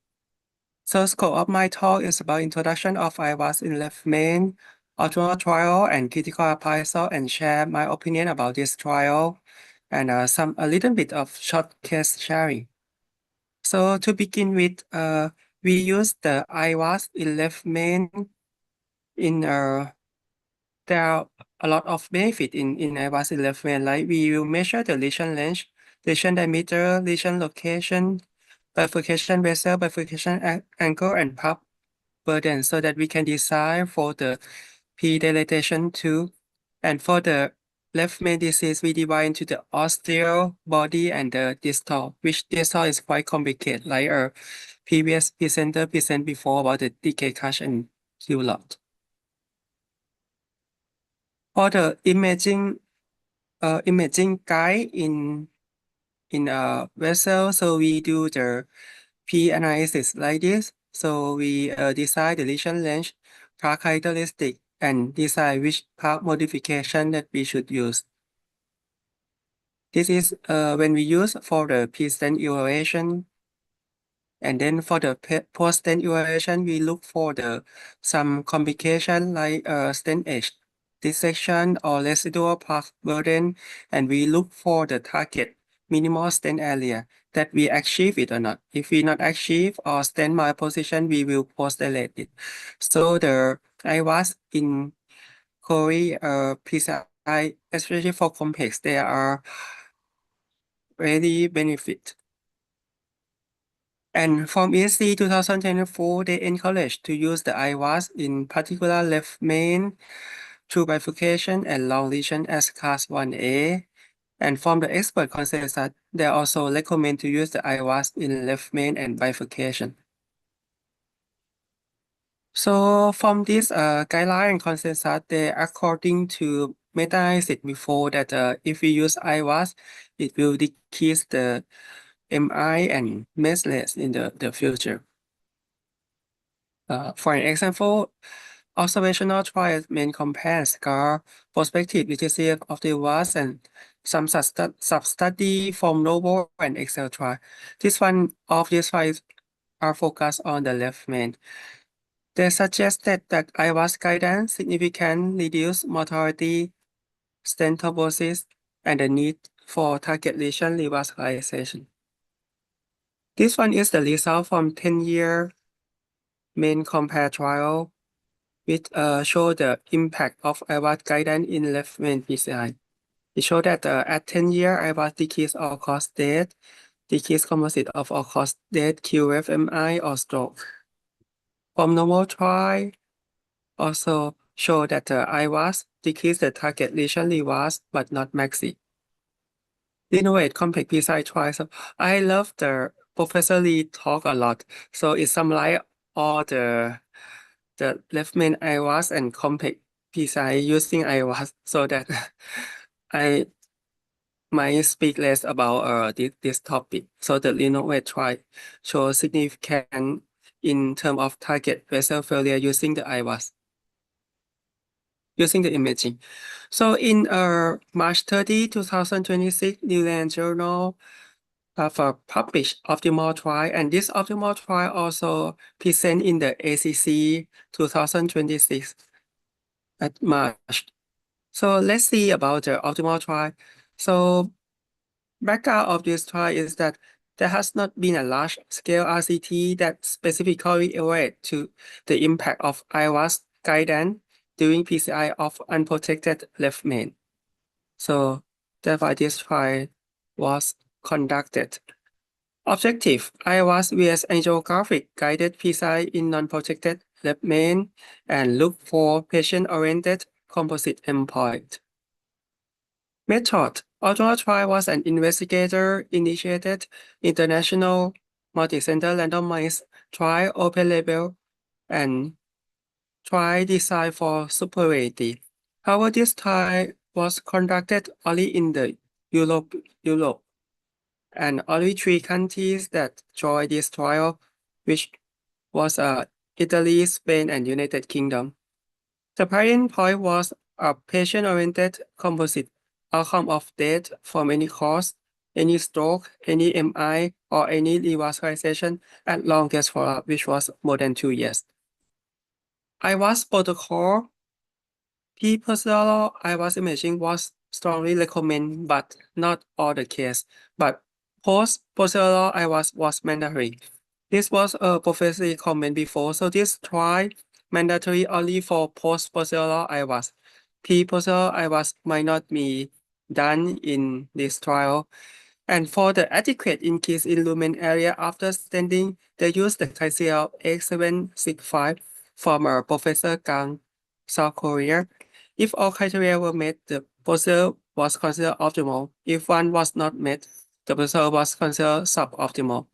So scope of my talk is about introduction of IVUS in left main, optimal trial, and critical appraisal, and share my opinion about this trial, and a little bit of short case sharing. So to begin with, we use the IVUS in left main. There are a lot of benefit in IVUS in left main. Like we will measure the lesion length, lesion diameter, lesion location, bifurcation vessel, bifurcation angle, and pulp burden, so that we can design for the pre-dilatation tube. And for the left main disease, we divide into the ostial body and the distal, which distal is quite complicated, like our previous presenter present before about the DK crush and culotte. For the imaging guide in a vessel, so we do the P-analysis like this. So we decide the lesion length, part characteristic, and decide which part modification that we should use. This is when we use for the pre-stent evaluation. And then for the post-stent evaluation, we look for some complication like stent edge dissection or residual plaque burden, and we look for the target minimal stent area that we achieve it or not. If we not achieve or stent malposition, we will post-dilate it. So the IVUS in Korea PCI, especially for complex, there are really benefit. And from ESC 2024, they encouraged to use the IVUS in particular left main, true bifurcation, and long lesion as class 1A. And from the expert consensus, they also recommend to use the IVUS in left main and bifurcation. So from this guideline and consensus, they according to meta-analysis before that if we use IVUS, it will decrease the MI and messless in the future. For an example, observational trials may compare scar prospective efficacy of the IVUS and some sub-study from Novo and Excel trial. This one of these trials are focused on the left main. They suggested that IVUS guidance significantly reduce mortality, stent thrombosis, and the need for target lesion revascularization. This one is the result from 10-year main compare trial, which show the impact of IVUS guidance in left main PCI. It showed that at 10 years, IVUS decrease all-cause death, decrease composite of all-cause death, QFMI, or stroke. From normal trial, also show that IVUS decrease the target lesion revas, but not maxi. Innovate complex PCI trial. So I love the Professor Lee talk a lot. So it summarize all the left main IVUS and complex PCI using IVUS, so that I might speak less about this topic. So the Lenovate trial shows significant in terms of target vessel failure using the IVUS, using the imaging. So in March 30, 2026, New England Journal have published optimal trial, and this optimal trial also present in the ACC 2026 at March. So let's see about the optimal trial. So background of this trial is that there has not been a large-scale RCT that specifically evaluated to the impact of IVUS guidance during PCI of unprotected left main. So therefore, this trial was conducted. Objective: IVUS vs angiographic guided PCI in non-protected left main and look for patient-oriented composite endpoint. Method: Optimal trial was an investigator-initiated international multi-center randomized trial open label and trial designed for superiority. However, this trial was conducted only in the Europe, and only 3 countries that joined this trial, which was Italy, Spain, and United Kingdom. The primary endpoint was a patient-oriented composite outcome of death from any cause, any stroke, any MI, or any revascularization at longest follow-up, which was more than 2 years. IVUS protocol: pre-procedural IVUS imaging was strongly recommended, but not all the case. But post-procedural IVUS was mandatory. This was a professionally comment before, so this trial mandatory only for post-procedural IVUS. Pre-procedural IVUS might not be done in this trial. And for the adequate increase in lumen area after stenting, they used the criteria X765 from Professor Kang, South Korea. If all criteria were met, the procedure was considered optimal. If one was not met, the procedure was considered suboptimal.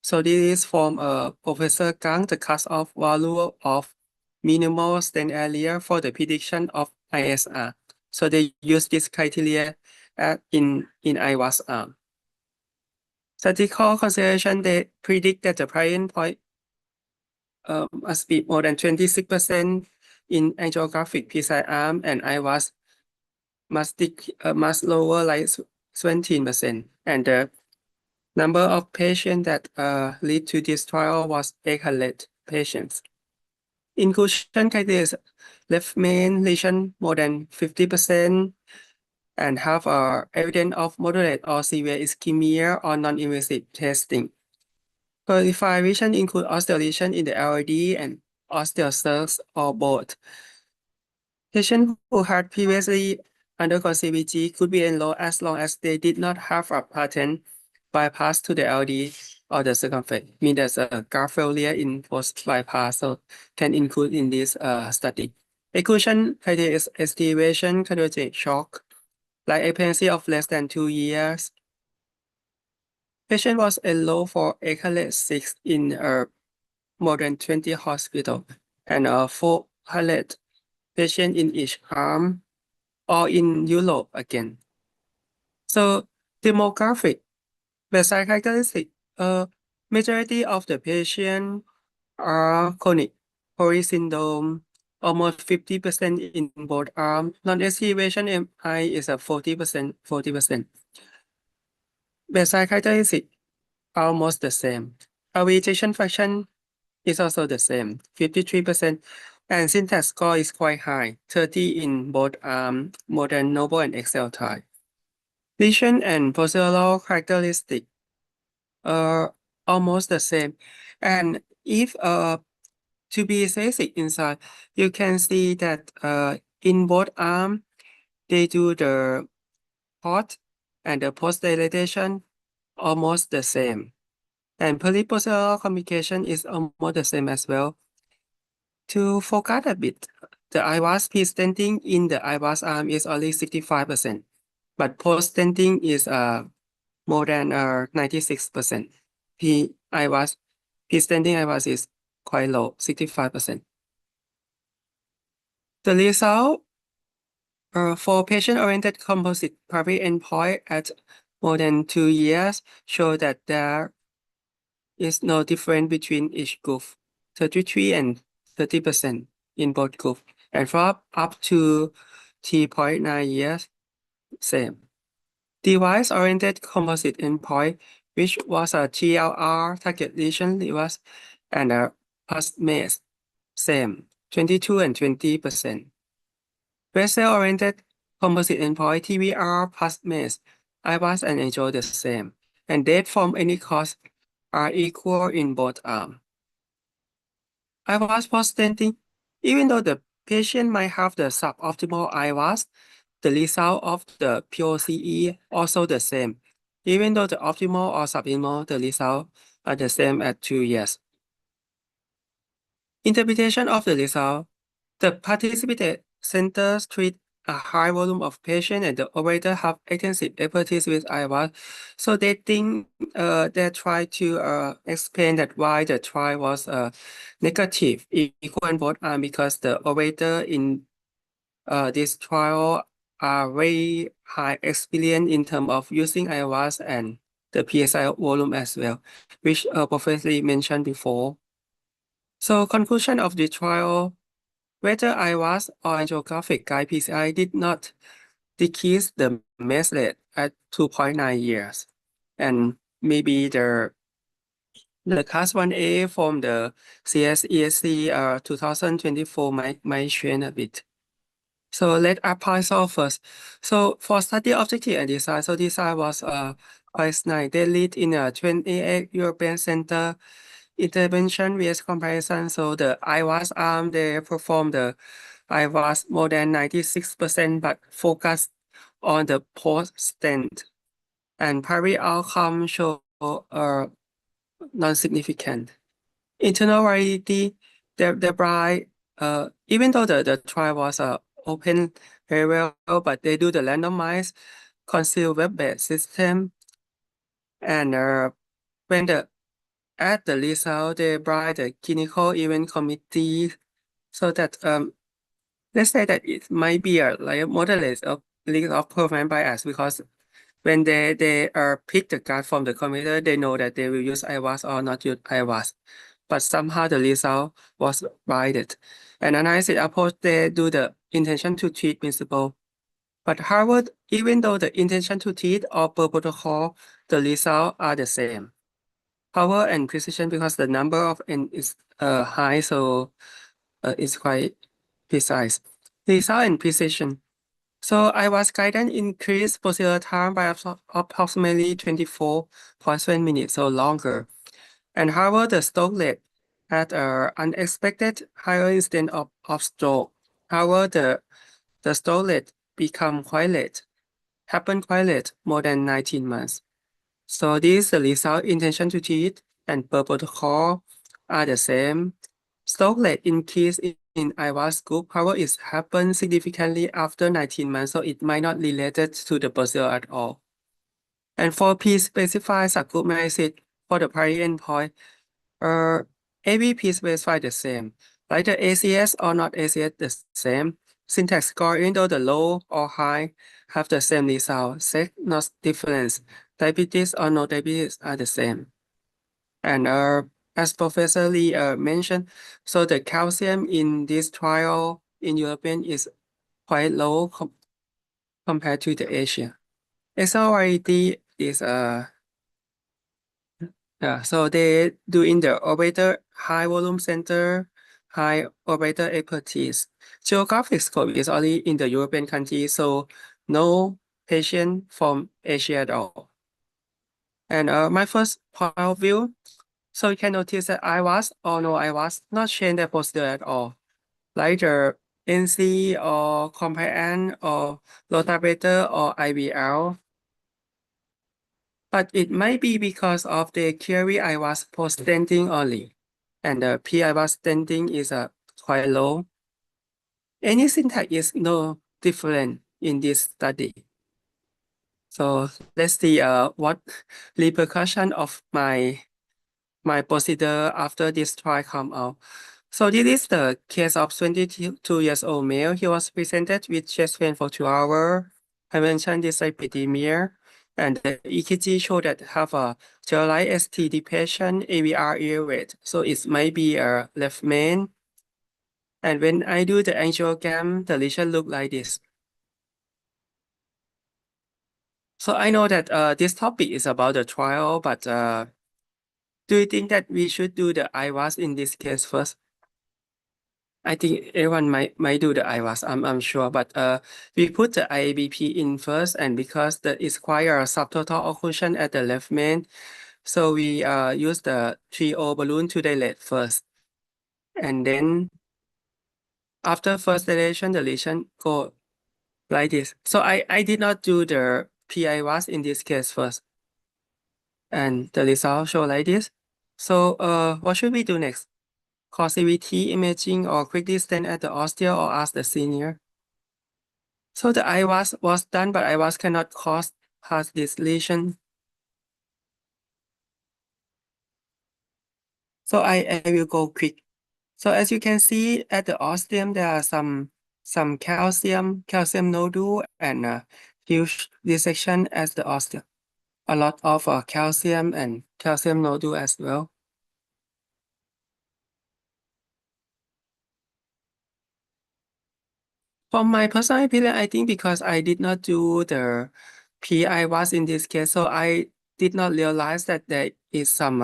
So this is from Professor Kang, the cutoff value of minimal stent area for the prediction of ISR. So they use this criteria in IVUS arm. Statistical consideration, they predict that the primary endpoint must be more than 26% in angiographic PCI arm, and IVUS must lower like 17%. And the number of patients that lead to this trial was 800 patients. Inclusion criteria is left main lesion more than 50%, and have evidence of moderate or severe ischemia or non-invasive testing. Qualified lesion include osteal lesion in the LAD and osteal cells or both. Patients who had previously undergone CBG could be enrolled as long as they did not have a patent bypass to the LAD or the circumference. Means there's a graft failure in post-bypass, so can include in this study. Exclusion criteria is estimation cardiogenic shock, like a pregnancy of less than 2 years. Patient was enrolled for 806 in more than 20 hospitals, and 400 patients in each arm, or in Europe again. So demographic, baseline characteristic, majority of the patients are chronic coronary syndrome, almost 50% in both arms. Non-estimation MI is a 40%. Baseline characteristic almost the same. Our ejection fraction is also the same, 53%. And syntax score is quite high, 30 in both arms, more than noble and excel type. Lesion and procedural characteristic are almost the same. And if to be basic inside, you can see that in both arms, they do the port and the post dilatation almost the same. And periprocedural complication is almost the same as well. To focus a bit, the IVUS pre-stenting in the IVUS arm is only 65%, but post-stenting is more than 96%. Pre-stenting IVUS is quite low, 65%. The result For patient-oriented composite primary endpoint at more than 2 years show that there is no difference between each group, 33 and 30% in both groups, and for up to 3.9 years, same. Device-oriented composite endpoint, which was a TLR, target lesion reverse, and a plus maze, same, 22 and 20%. Vessel-oriented composite endpoint, TVR plus maze, IVUS and angio the same, and death from any cause are equal in both arms. IVUS post-stenting, even though the patient might have the suboptimal IVUS, the result of the POCE also the same. Even though the optimal or suboptimal, the result are the same at 2 years. Interpretation of the result. The participated centers treat a high volume of patients and the operator have extensive expertise with IVUS. So they think they try to explain that why the trial was negative equal in both arms because the operator in this trial are very high experience in terms of using IVUS and the PCI volume as well, which Professor Lee mentioned before. So conclusion of the trial, whether IVUS or angiographic guide PCI did not decrease the mass rate at 2.9 years. And maybe the class 1A from the CSESC 2024 might change a bit. So let's apply solve first. So for study objective and design, so design was quite nice. They lead in a 28 European center intervention with comparison. So the IVUS arm, they perform the IVUS more than 96%, but focus on the post-stent. And primary outcome show non-significant. Internal variety, thereby, even though the trial was open very well, but they do the randomized concealed web-based system. And when at the result, they bribe the clinical event committee so that let's say that it might be a moderate of risk of performance bias because when they pick the guide from the computer, they know that they will use IVUS or not use IVUS. But somehow the result was biased. And analysis approach, they do the intention to treat principle. But Harvard, even though the intention to treat or per protocol, the results are the same. Power and precision because the number of n is high, so it's quite precise. Result and precision. So IVUS guidance increased procedure time by approximately 24.7 minutes, so longer. And however, the stroke rate had an unexpected higher incidence of stroke. However, the stroke rate become quite late, happened quite late, more than 19 months. So this is the result intention to treat and per protocol are the same. Stroke rate increase in IVUS group, however, it happened significantly after 19 months, so it might not related to the procedure at all. And for P-specified subgroup analysis for the primary endpoint, AVP specify the same, like the ACS or not ACS the same. Syntax score, even though the low or high have the same result, sex not difference. Diabetes or no diabetes are the same. And as Professor Lee mentioned, so the calcium in this trial in European is quite low compared to the Asia. XLRD is so they do in the operator high volume center, high operator expertise. Geographic scope is only in the European countries, so no patient from Asia at all. And my first point of view, so you can notice that IVUS or no IVUS not change the procedure at all. Like the NC or compliant or rotator or IVL. But it might be because of the query IVUS post-stenting only. And the P-IVUS stenting is quite low. Any syntax is no different in this study. So let's see what repercussion of my procedure after this trial come out. So this is the case of 22 years old male. He was presented with chest pain for 2 hours. I mentioned dyslipidemia, and the EKG showed that have a generalized ST depression, AVR elevate. So it might be a left main. And when I do the angiogram, the lesion look like this. So I know that this topic is about the trial, but do you think that we should do the IVUS in this case first? I think everyone might do the IVUS, I'm sure, but we put the IABP in first, and because that is quite a subtotal occlusion at the left main, so we use the 3O balloon to dilate first, and then after first dilation, the lesion go like this. So I did not do the PIVUS in this case first, and the result show like this. So what should we do next? Call CVT imaging or quickly stand at the osteo or ask the senior. So the IVUS was done, but IVUS cannot cause this lesion. So I will go quick. So as you can see at the ostium, there are some calcium nodule and huge dissection as the ostium. A lot of calcium and calcium nodule as well. From my personal opinion, I think because I did not do the PIVUS in this case, so I did not realize that there is some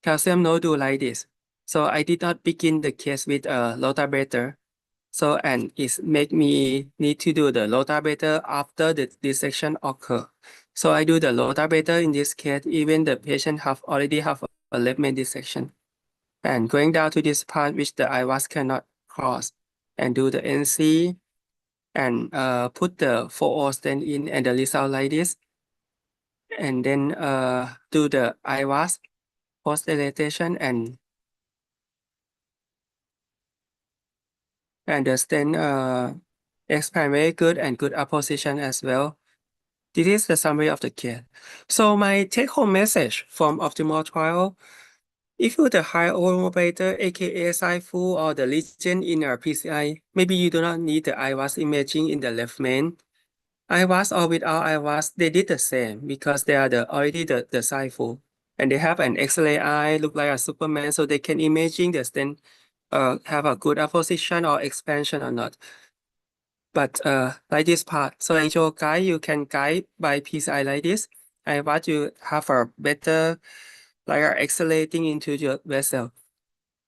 calcium nodule like this. So I did not begin the case with a rotabrator. So, and it make me need to do the rotabrator after the dissection occur. So I do the rotabrator in this case, even the patient already have a left main dissection. And going down to this part, which the IVUS cannot cross, and do the NC, and put the 4O stent in and the result like this. And then do the IVUS post-dilatation and the stent expand very good and good apposition as well. This is the summary of the case. So my take-home message from optimal trial, if you're the high volume operator, aka SIFU or the lesion in a PCI, maybe you do not need the IVUS imaging in the left main. IVUS or without IVUS, they did the same because they are already the SIFU. And they have an X-ray eye, look like a Superman, so they can imaging the stent have a good apposition or expansion or not. But like this part, so angio guide, you can guide by PCI like this. IVUS, you have a better like accelerating into your vessel.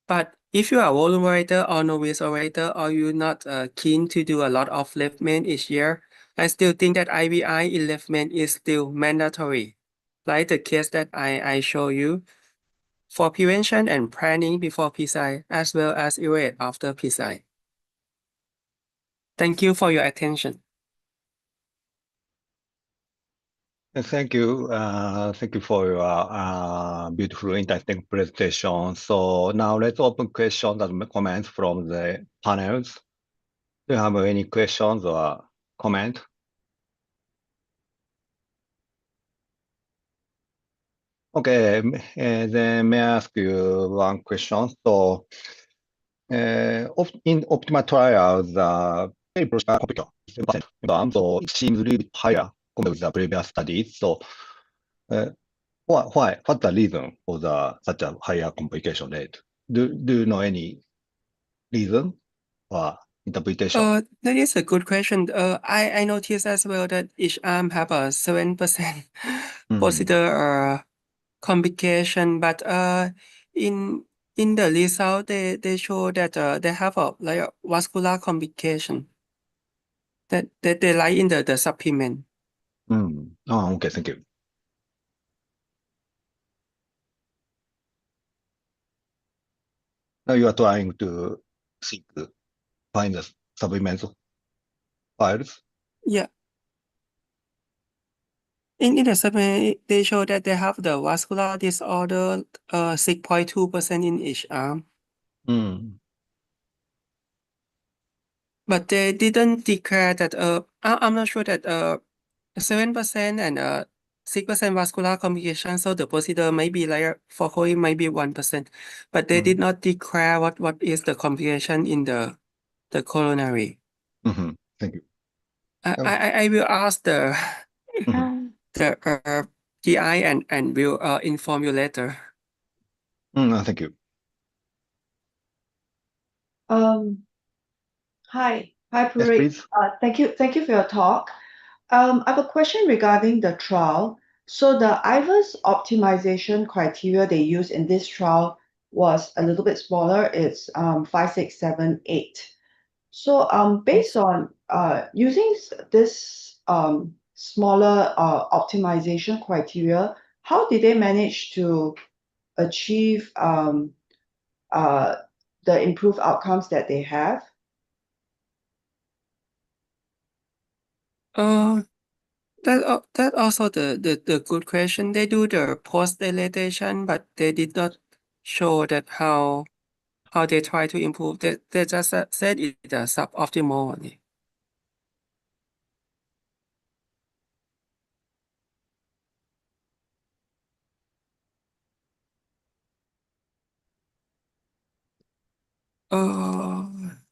But if you are volume operator or novice operator, or you're not keen to do a lot of left main each year, I still think that IVI in left main is still mandatory. Like the case that I show you for prevention and planning before PCI, as well as evaluate after PCI. Thank you for your attention. Thank you. Thank you for your beautiful, interesting presentation. So now let's open questions and comments from the panels. Do you have any questions or comment? Okay, then may I ask you one question? So, in optimal trials, the very prosperous complication 7%, so it seems a little bit higher compared with the previous studies. So, what's the reason for such a higher complication rate? Do you know any reason or interpretation? That is a good question. I noticed as well that each arm have a 7% consider complication, but in the result they show that they have a like a vascular complication that they lie in the supplement. Oh, okay, thank you. Now you are trying to find the supplemental files. Yeah. In the supplement, they show that they have the vascular disorder 6.2% in each arm. But they didn't declare that I'm not sure that 7% and 6% vascular complication, so the procedure might be like for COE might be 1%, but they did not declare what is the complication in the coronary. Thank you. I will ask the GI and will inform you later. Thank you. Hi, Yes, Purik. please. Thank you for your talk. I have a question regarding the trial. So the IVUS optimization criteria they used in this trial was a little bit smaller. It's 5, 6, 7, 8. So based on using this smaller optimization criteria, how did they manage to achieve the improved outcomes that they have? That also the good question. They do the post-dilatation, but they did not show that how they try to improve. They just said it's a suboptimal only.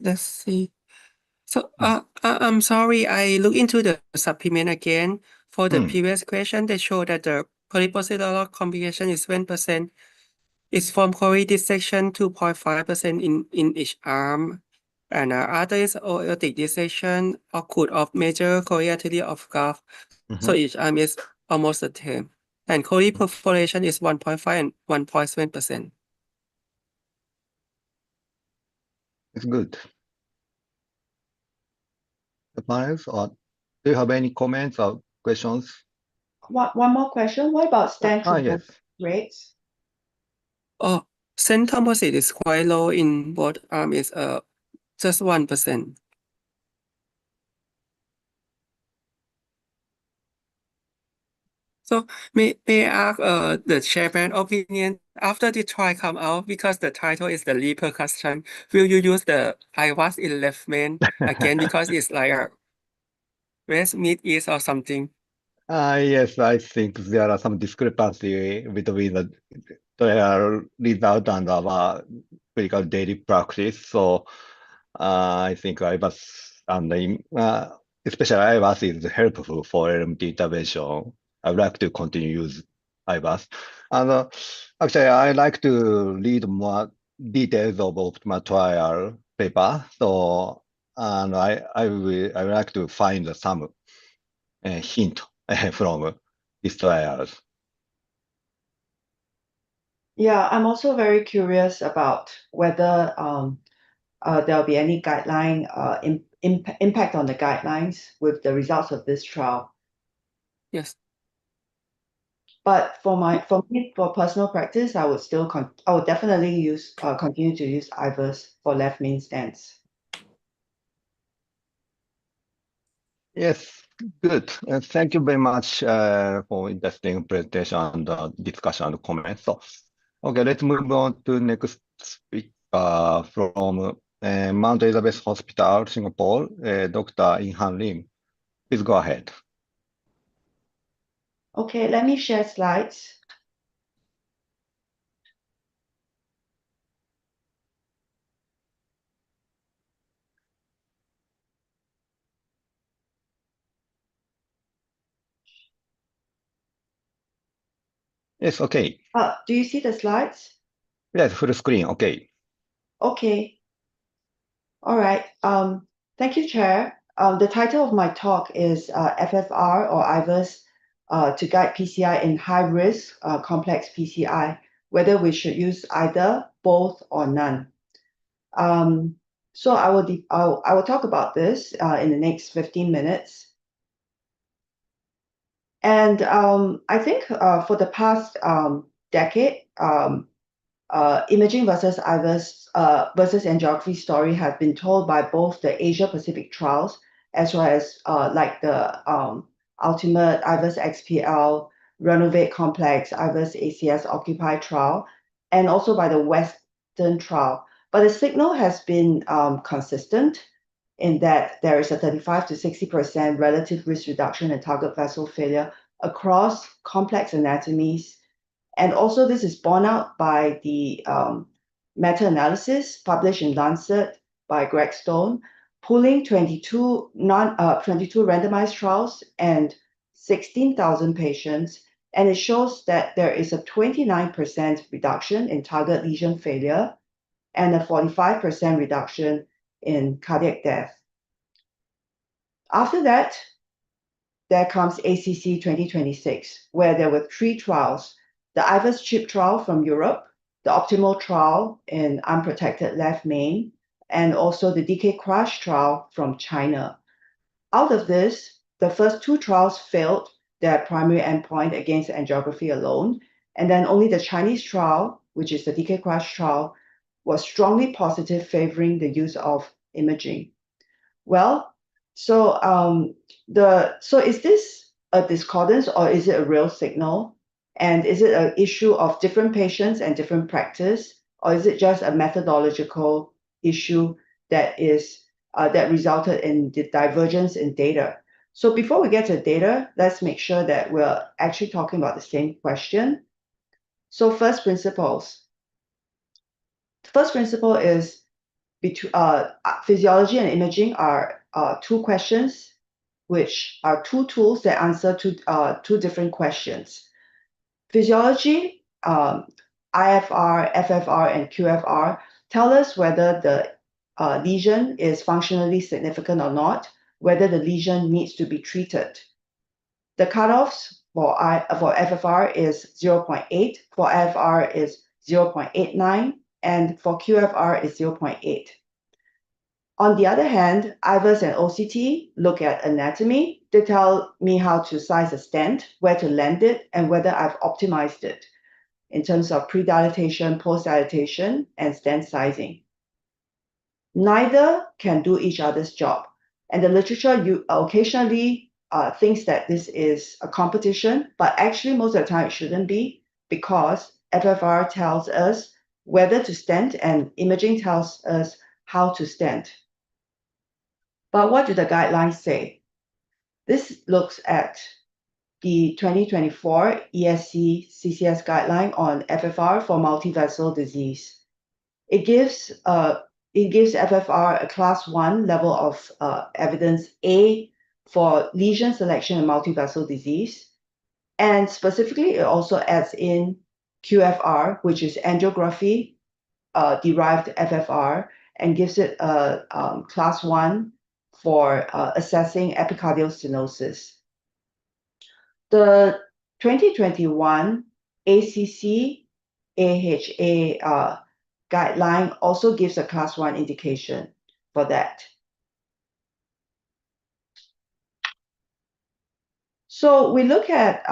Let's see. So I'm sorry, I look into the supplement again. For the previous question, they show that the periprocedural complication is 1%. It's from coronary dissection 2.5% in each arm. And others aortic dissection occurred of major coronary artery of graft. So each arm is almost the same. And coronary perforation is 1.5 and 1.7%. It's good. The panels, or do you have any comments or questions? One more question. What about stent Yes. rates? Stent composite is quite low in both arms. Is just 1%. So may I ask the chairman opinion after the trial come out, because the title is the repercussion, will you use the IVUS in left main again because it's like a West Mid East or something? Yes, I think there are some discrepancy between the trial result and our clinical daily practice. So I think IVUS and especially IVUS is helpful for LMT intervention. I would like to continue use IVUS. And actually, I like to read more details of optimal trial paper. So and I would like to find some hint from these trials. Yeah, I'm also very curious about whether there'll be any guideline impact on the guidelines with the results of this trial. Yes. But for me, for personal practice, I would definitely continue to use IVUS for left main stents. Yes, good. Thank you very much for interesting presentation and discussion and comments. So, okay, let's move on to next speaker from Mount Elizabeth Hospital, Singapore, Dr. In-Han Lim. Please go ahead. Okay, let me share slides. Yes, okay. Do you see the slides? Yes, full screen, okay. Okay. All right. Thank you, Chair. The title of my talk is FFR or IVUS to guide PCI in high risk complex PCI, whether we should use either, both, or none. So I will talk about this in the next 15 minutes. And I think for the past decade, imaging versus IVUS versus angiography story has been told by both the Asia Pacific trials as well as like the Ultimate IVUS XPL, Renovate Complex, IVUS ACS Occupy trial, and also by the Western trial. But the signal has been consistent in that there is a 35 to 60% relative risk reduction in target vessel failure across complex anatomies. And also this is borne out by the meta-analysis published in Lancet by Greg Stone, pooling 22 randomized trials and 16,000 patients, and it shows that there is a 29% reduction in target lesion failure and a 45% reduction in cardiac death. After that, there comes ACC 2026, where there were 3 trials: the IVUS CHIP trial from Europe, the optimal trial in unprotected left main, and also the DK crush trial from China. Out of this, the first 2 trials failed their primary endpoint against angiography alone, and then only the Chinese trial, which is the DK crush trial, was strongly positive, favoring the use of imaging. Well, so is this a discordance or is it a real signal? And is it an issue of different patients and different practice, or is it just a methodological issue that resulted in the divergence in data? So before we get to data, let's make sure that we're actually talking about the same question. So first principles. First principle is physiology and imaging are 2 questions, which are 2 tools that answer 2 different questions. Physiology, IFR, FFR, and QFR tell us whether the lesion is functionally significant or not, whether the lesion needs to be treated. The cutoffs for FFR is 0.8, for IFR is 0.89, and for QFR is 0.8. On the other hand, IVUS and OCT look at anatomy. They tell me how to size a stent, where to land it, and whether I've optimized it in terms of pre-dilatation, post-dilatation, and stent sizing. Neither can do each other's job. And the literature occasionally thinks that this is a competition, but actually most of the time it shouldn't be, because FFR tells us whether to stent and imaging tells us how to stent. But what do the guidelines say? This looks at the 2024 ESC CCS guideline on FFR for multivessel disease. It gives FFR a class 1 level of evidence A for lesion selection in multivessel disease. And specifically, it also adds in QFR, which is angiography derived FFR, and gives it a class 1 for assessing epicardial stenosis. The 2021 ACC AHA guideline also gives a class 1 indication for that. So we look at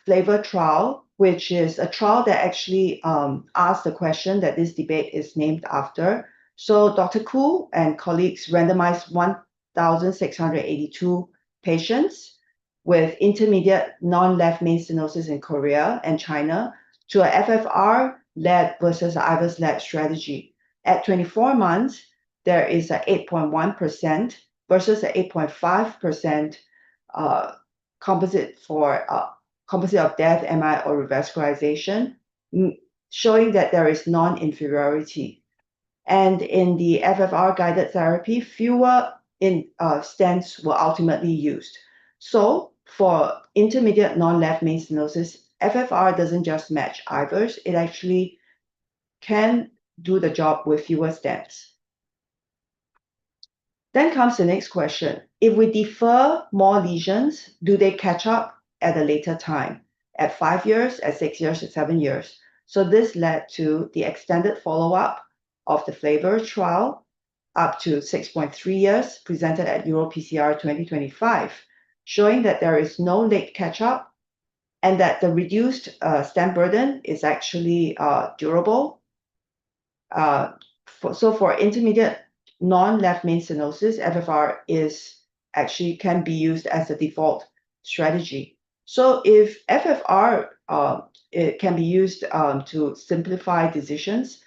flavor trial, which is a trial that actually asks the question that this debate is named after. So Dr. Koo and colleagues randomized 1,682 patients with intermediate non-left main stenosis in Korea and China to a FFR-led versus an IVUS-led strategy. At 24 months, there is a 8.1% versus a 8.5% composite of death, MI, or revascularization, showing that there is non-inferiority. And in the FFR-guided therapy, fewer stents were ultimately used. So for intermediate non-left main stenosis, FFR doesn't just match IVUS, it actually can do the job with fewer stents. Then comes the next question. If we defer more lesions, do they catch up at a later time, at 5 years, at 6 years, at 7 years? So this led to the extended follow-up of the flavor trial up to 6.3 years, presented at EuroPCR 2025, showing that there is no late catch-up and that the reduced stent burden is actually durable. So for intermediate non-left main stenosis, FFR can be used as a default strategy. So if FFR it can be used to simplify decisions,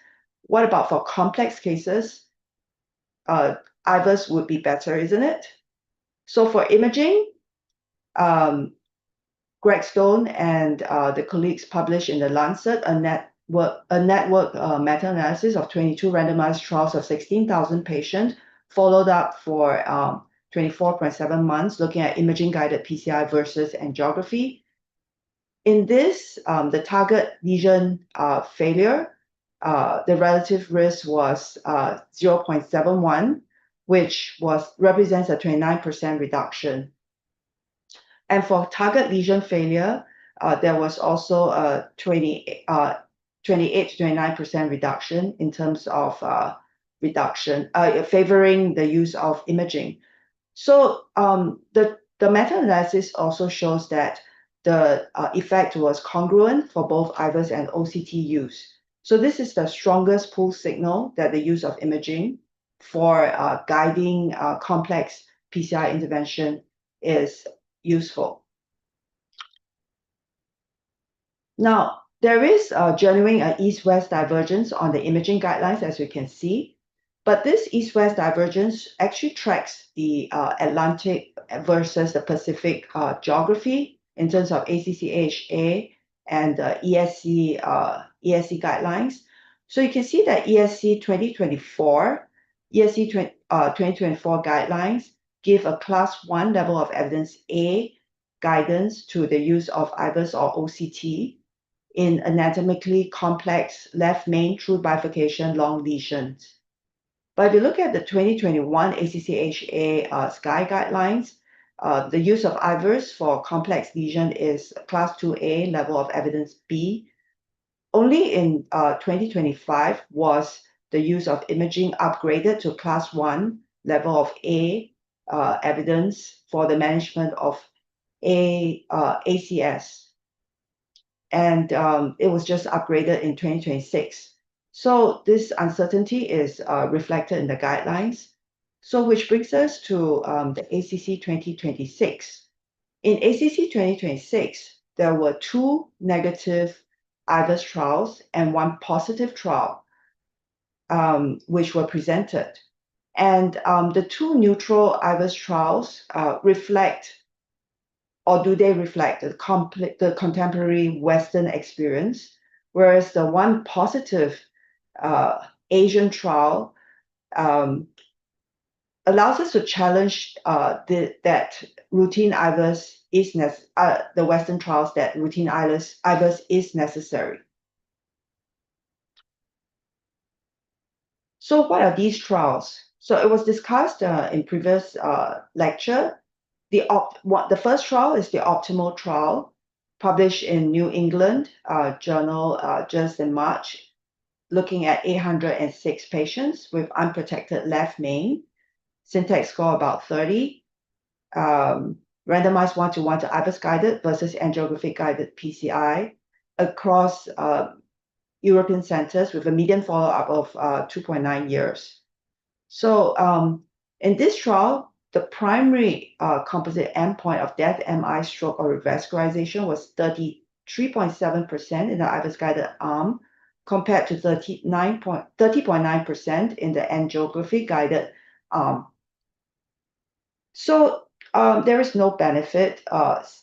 what about for complex cases? IVUS would be better, isn't it? So for imaging, Greg Stone and the colleagues published in the Lancet a network meta-analysis of 22 randomized trials of 16,000 patients, followed up for 24.7 months, looking at imaging-guided PCI versus angiography. In this, the target lesion failure, the relative risk was 0.71, which represents a 29% reduction. And for target lesion failure, there was also a 28 to 29% reduction in terms of favoring the use of imaging. So the meta-analysis also shows that the effect was congruent for both IVUS and OCT use. So this is the strongest pull signal that the use of imaging for guiding complex PCI intervention is useful. Now, there is genuine east-west divergence on the imaging guidelines, as we can see. But this east-west divergence actually tracks the Atlantic versus the Pacific geography in terms of ACC/AHA and ESC guidelines. So you can see that ESC 2024 guidelines give a class 1 level of evidence A guidance to the use of IVUS or OCT in anatomically complex left main through bifurcation long lesions. But if you look at the 2021 ACC/AHA SKY guidelines, the use of IVUS for complex lesion is class 2A, level of evidence B. Only in 2025 was the use of imaging upgraded to class 1, level of A evidence for the management of ACS. And it was just upgraded in 2026. So this uncertainty is reflected in the guidelines. So which brings us to the ACC 2026. In ACC 2026, there were 2 negative IVUS trials and 1 positive trial, which were presented. And the 2 neutral IVUS trials reflect, or do they reflect the contemporary Western experience, whereas the 1 positive Asian trial allows us to challenge that routine IVUS is the Western trials that routine IVUS is necessary. So what are these trials? So it was discussed in previous lecture. The first trial is the optimal trial, published in New England Journal just in March, looking at 806 patients with unprotected left main, syntax score about 30, randomized 1:1 to IVUS guided versus angiographic guided PCI across European centers with a median follow-up of 2.9 years. So in this trial, the primary composite endpoint of death, MI, stroke, or revascularization was 33.7% in the IVUS guided arm, compared to 30.9% in the angiography guided arm. So there is no benefit, as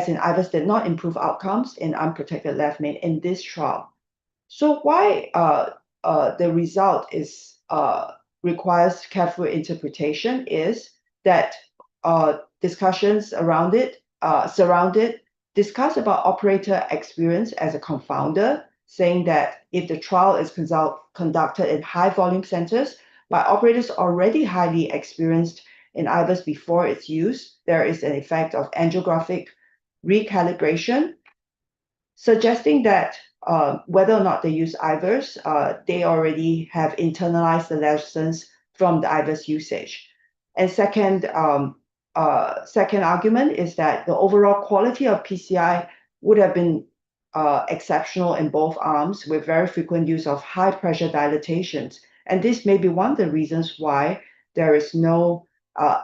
in IVUS did not improve outcomes in unprotected left main in this trial. So why the result is requires careful interpretation is that discussions around it, discuss about operator experience as a confounder, saying that if the trial is conducted in high volume centers by operators already highly experienced in IVUS before its use, there is an effect of angiographic recalibration, suggesting that whether or not they use IVUS, they already have internalized the lessons from the IVUS usage. And second argument is that the overall quality of PCI would have been exceptional in both arms, with very frequent use of high pressure dilatations. And this may be one of the reasons why there is no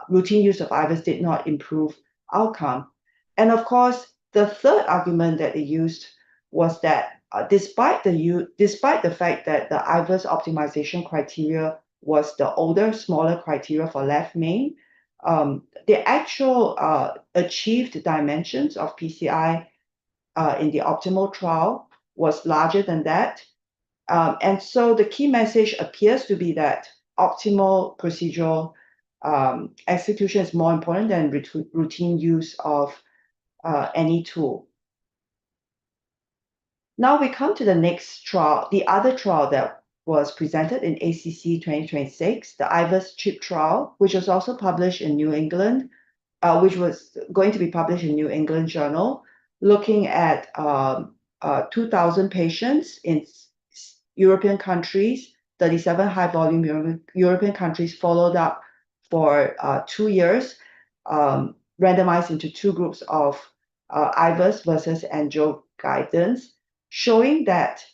routine use of IVUS did not improve outcome. And of course, the third argument that they used was that despite the fact that the IVUS optimization criteria was the older, smaller criteria for left main, the actual achieved dimensions of PCI in the optimal trial was larger than that. And so the key message appears to be that optimal procedural execution is more important than routine use of any tool. Now we come to the next trial, the other trial that was presented in ACC 2026, the IVUS CHIP trial, which was also published in New England, which was going to be published in New England Journal, looking at 2,000 patients in European countries, 37 high-volume European countries, followed up for 2 years, randomized into 2 groups of IVUS versus angio guidance, showing that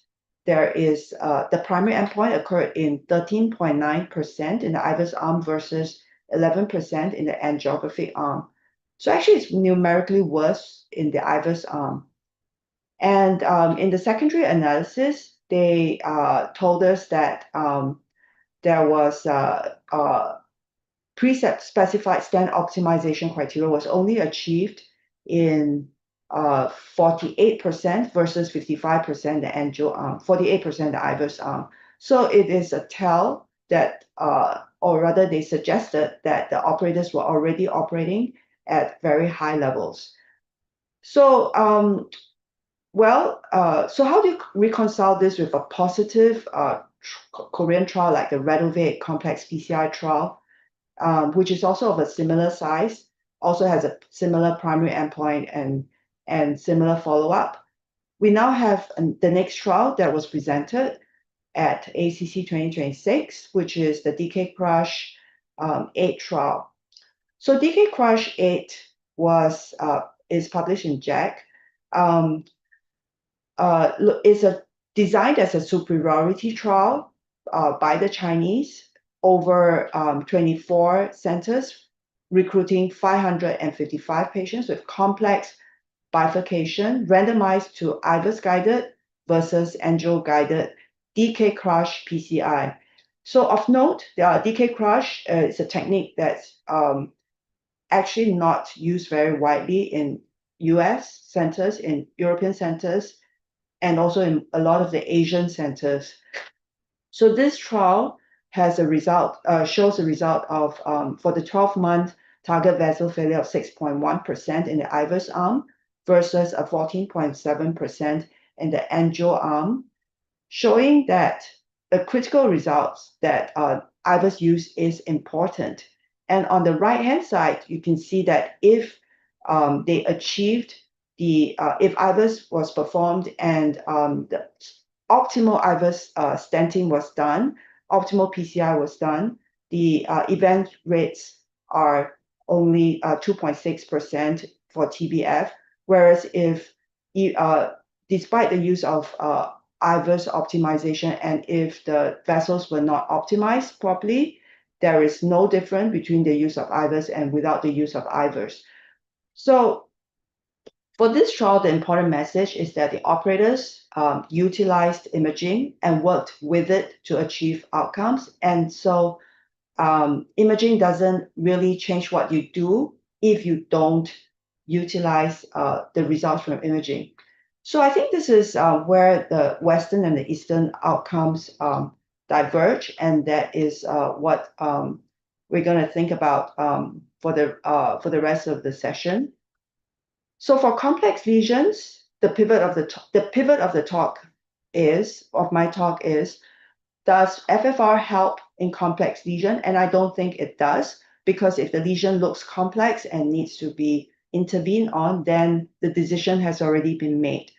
there is the primary endpoint occurred in 13.9% in the IVUS arm versus 11% in the angiography arm. So actually, it's numerically worse in the IVUS arm. And in the secondary analysis, they told us that there was pre-specified stent optimization criteria was only achieved in 48% versus 55% the angio arm, 48% the IVUS arm. So it is a tell that, or rather they suggested that the operators were already operating at very high levels. So, so how do you reconcile this with a positive Korean trial like the Renovate complex PCI trial, which is also of a similar size, also has a similar primary endpoint and similar follow-up? We now have the next trial that was presented at ACC 2026, which is the DK Crush 8 trial. So DK Crush 8 is published in JACC. Is designed as a superiority trial by the Chinese over 24 centers, recruiting 555 patients with complex bifurcation, randomized to IVUS guided versus angio guided DK Crush PCI. So of note, the DK Crush is a technique that's actually not used very widely in US centers, in European centers, and also in a lot of the Asian centers. So this trial has a result, shows a result of, for the 12-month target vessel failure of 6.1% in the IVUS arm versus a 14.7% in the angio arm, showing that the critical results that IVUS use is important. And on the right-hand side, you can see that if they achieved if IVUS was performed and the optimal IVUS stenting was done, optimal PCI was done, the event rates are only 2.6% for TBF, whereas if despite the use of IVUS optimization and if the vessels were not optimized properly, there is no difference between the use of IVUS and without the use of IVUS. So for this trial, the important message is that the operators utilized imaging and worked with it to achieve outcomes. And so imaging doesn't really change what you do if you don't utilize the results from imaging. So I think this is where the Western and the Eastern outcomes diverge, and that is what we're going to think about for the rest of the session. So for complex lesions, the pivot of the talk of my talk is, does FFR help in complex lesion? And I don't think it does, because if the lesion looks complex and needs to be intervened on, then the decision has already been made.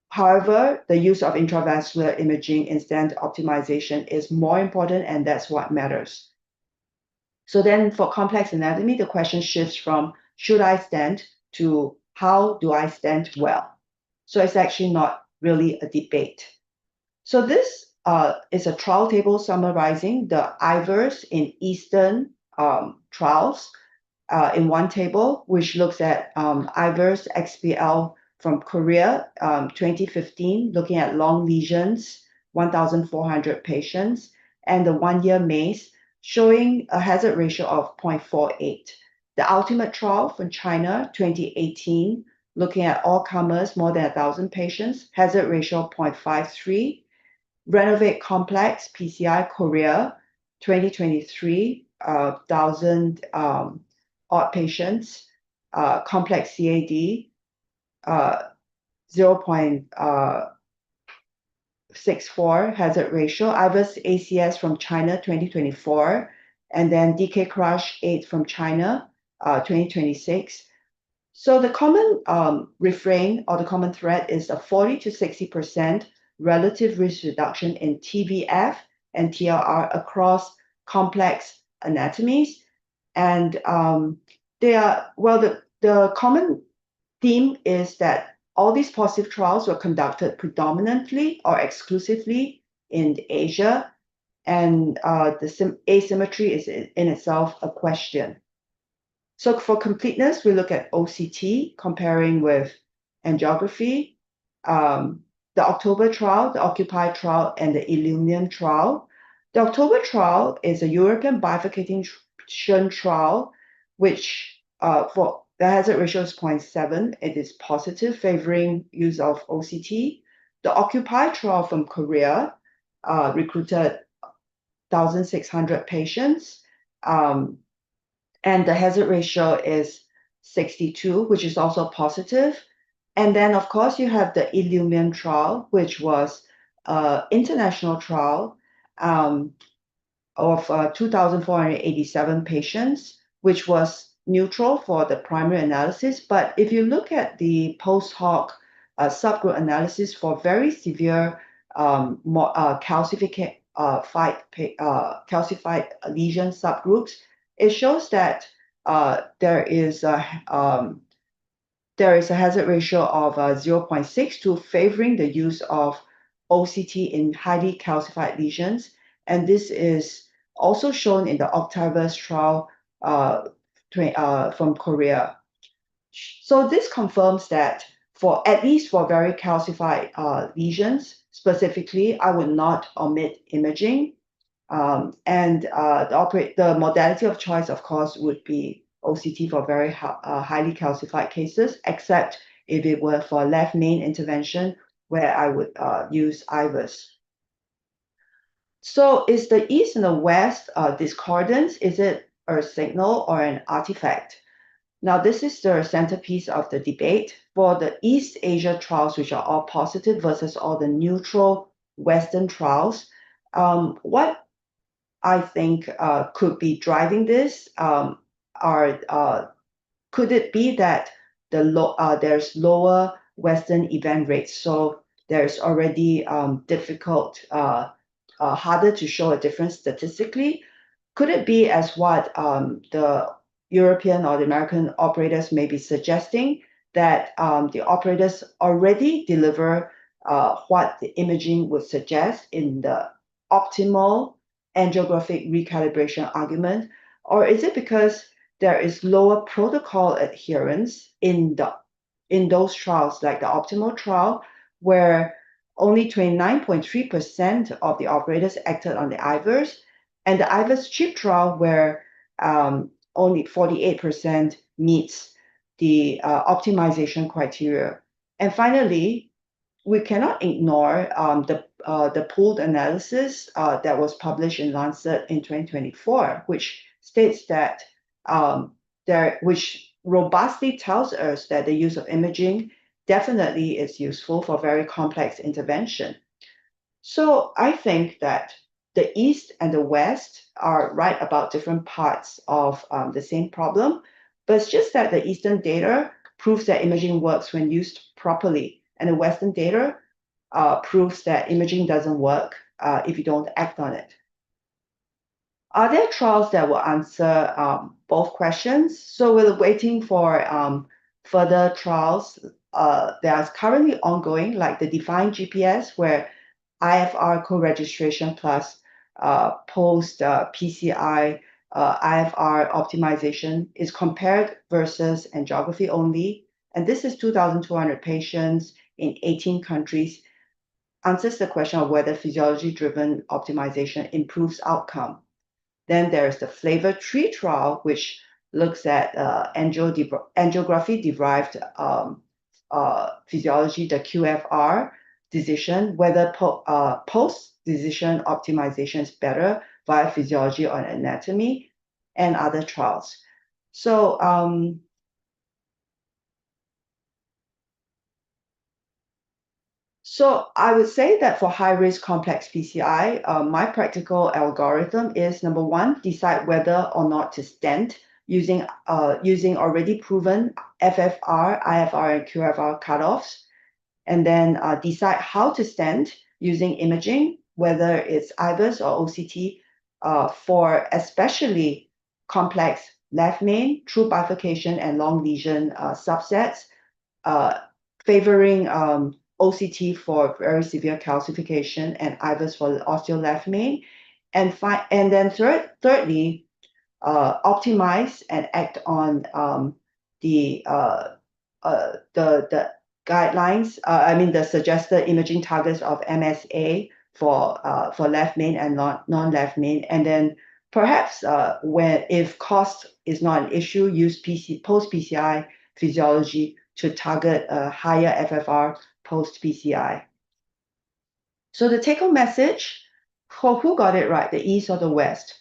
However, the use of intravascular imaging in stent optimization is more important, and that's what matters. So then for complex anatomy, the question shifts from should I stent to how do I stent well? So it's actually not really a debate. So this is a trial table summarizing the IVUS in Eastern trials in one table, which looks at IVUS XPL from Korea, 2015, looking at long lesions, 1,400 patients, and the 1-year MACE showing a hazard ratio of 0.48. The ultimate trial from China, 2018, looking at all comers, more than 1,000 patients, hazard ratio 0.53. Renovate Complex, PCI, Korea, 2023, 1,000 odd patients, complex CAD, 0.64 hazard ratio. IVUS ACS from China, 2024, and then DK Crush 8 from China, 2026. So the common refrain or the common thread is a 40 to 60% relative risk reduction in TVF and TLR across complex anatomies. And the common theme is that all these positive trials were conducted predominantly or exclusively in Asia, and the asymmetry is in itself a question. So for completeness, we look at OCT comparing with angiography, the October trial, the Occupy trial, and the Illuminate trial. The October trial is a European bifurcation trial, which for the hazard ratio is 0.7. It is positive, favoring use of OCT. The Occupy trial from Korea recruited 1,600 patients. And the hazard ratio is 62, which is also positive. And then, of course, you have the Illuminate trial, which was an international trial of 2,487 patients, which was neutral for the primary analysis. But if you look at the post hoc subgroup analysis for very severe calcified lesion subgroups, it shows that there is a hazard ratio of 0.62 favoring the use of OCT in highly calcified lesions, and this is also shown in the Octavius trial from Korea. So this confirms that at least for very calcified lesions specifically, I would not omit imaging. The modality of choice, of course, would be OCT for very highly calcified cases, except if it were for left main intervention, where I would use IVUS. So is the East and the West discordance? Is it a signal or an artifact? Now, this is the centerpiece of the debate. For the East Asia trials, which are all positive versus all the neutral Western trials, what I think could be driving this could it be that there's lower Western event rates, so there's already harder to show a difference statistically? Could it be as what the European or the American operators may be suggesting, that the operators already deliver what the imaging would suggest in the optimal angiographic recalibration argument? Or is it because there is lower protocol adherence in those trials, like the optimal trial, where only 29.3% of the operators acted on the IVUS, and the IVUS CHIP trial, where only 48% meets the optimization criteria? And finally, we cannot ignore the pooled analysis that was published in Lancet in 2024, which states that which robustly tells us that the use of imaging definitely is useful for very complex intervention. So I think that the East and the West are right about different parts of the same problem, but it's just that the Eastern data proves that imaging works when used properly, and the Western data proves that imaging doesn't work if you don't act on it. Are there trials that will answer both questions? So we're waiting for further trials that are currently ongoing, like the Define GPS, where IFR co-registration plus post PCI IFR optimization is compared versus angiography only. And this is 2,200 patients in 18 countries, answers the question of whether physiology-driven optimization improves outcome. Then there's the flavor tree trial, which looks at angiography-derived physiology, the QFR decision, whether post-decision optimization is better via physiology or anatomy, and other trials. So So I would say that for high-risk complex PCI, my practical algorithm is, number one, decide whether or not to stent using already proven FFR, IFR, and QFR cutoffs, and then decide how to stent using imaging, whether it's IVUS or OCT, for especially complex left main, true bifurcation, and long lesion subsets, favoring OCT for very severe calcification and IVUS for osteo left main, and then thirdly, optimize and act on the guidelines. The suggested imaging targets of MSA for left main and non-left main, and then perhaps if cost is not an issue, use post PCI physiology to target a higher FFR post PCI. So the take-home message, who got it right, the East or the West?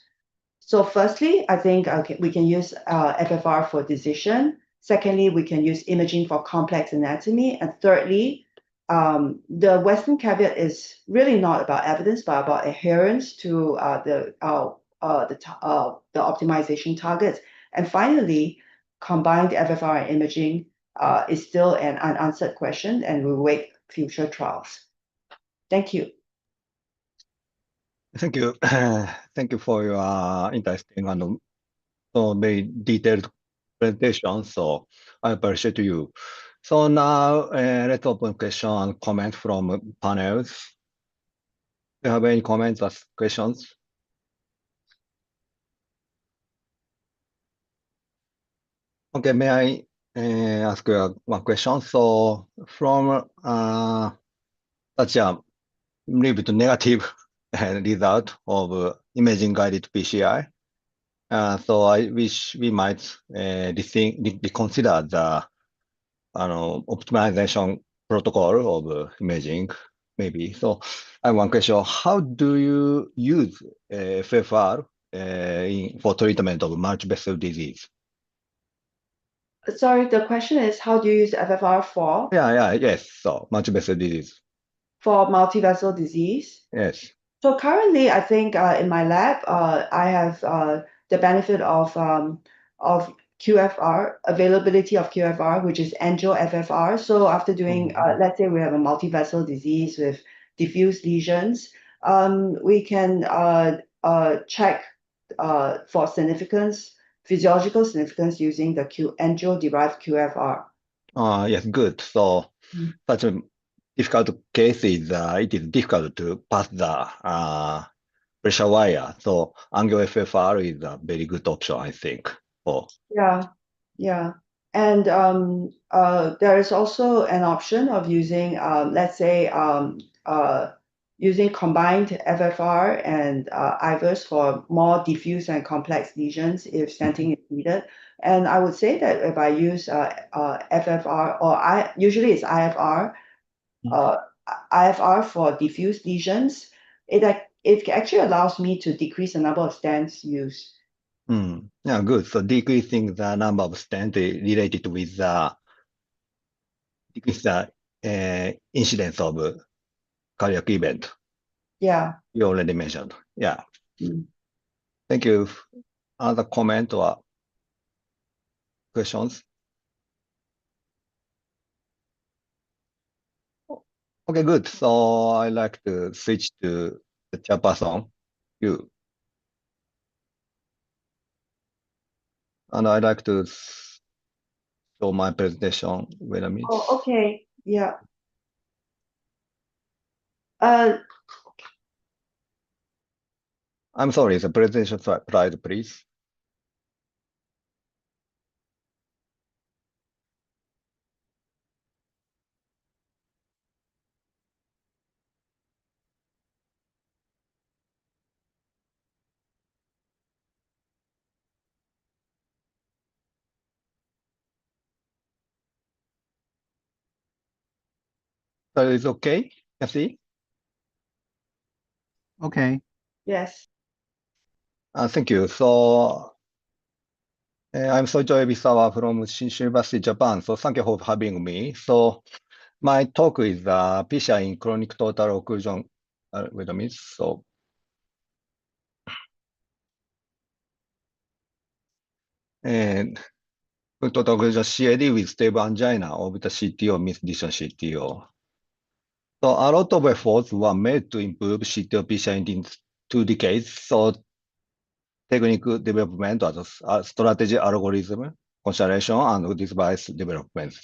So firstly, I think we can use FFR for decision. Secondly, we can use imaging for complex anatomy. And thirdly, the Western caveat is really not about evidence, but about adherence to the optimization targets. And finally, combined FFR and imaging is still an unanswered question, and we wait future trials. Thank you. Thank you. Thank you for your interesting and very detailed presentation. So I appreciate you. So now let's open question and comment from panels. Do you have any comments or questions? Okay, may I ask you one question? So from such a little bit negative result of imaging guided PCI, so I wish we might reconsider the optimization protocol of imaging, maybe. So I have one question: how do you use FFR for treatment of multivessel disease? Sorry, the question is, how do you use FFR for? Yes. So multivessel disease. For multivessel disease? Yes. So currently, I think in my lab, I have the benefit of QFR, availability of QFR, which is angio FFR. So after doing, let's say we have a multivessel disease with diffuse lesions, we can check for significance, physiological significance using the angio-derived QFR. Yes, good. So such a difficult case is it is difficult to pass the pressure wire. So angio FFR is a very good option, I think. Yeah. And there is also an option of using, let's say, using combined FFR and IVUS for more diffuse and complex lesions if stenting is needed. And I would say that if I use FFR, or usually it's IFR, IFR for diffuse lesions, it actually allows me to decrease the number of stents used. Yeah, good. So decreasing the number of stents related with decrease the incidence of cardiac event. Yeah. You already mentioned. Yeah. Thank you. Other comment or questions? Okay, good. So I like to switch to the chairperson, you. And I'd like to show my presentation. Wait a minute. Oh, okay. Yeah. I'm sorry, the presentation slide, please. That is okay? Kathy? Okay. Yes. Thank you. So, I'm Soichiro Ebisawa from Shinshu University, Japan. So, thank you for having me. So, my talk is PCI in chronic total occlusion. Wait a minute. So, and total occlusion CAD with stable angina of the CTO, mid-distance CTO. So, a lot of efforts were made to improve CTO PCI in 2 decades. So, technical development as strategy, algorithm, consideration, and device development.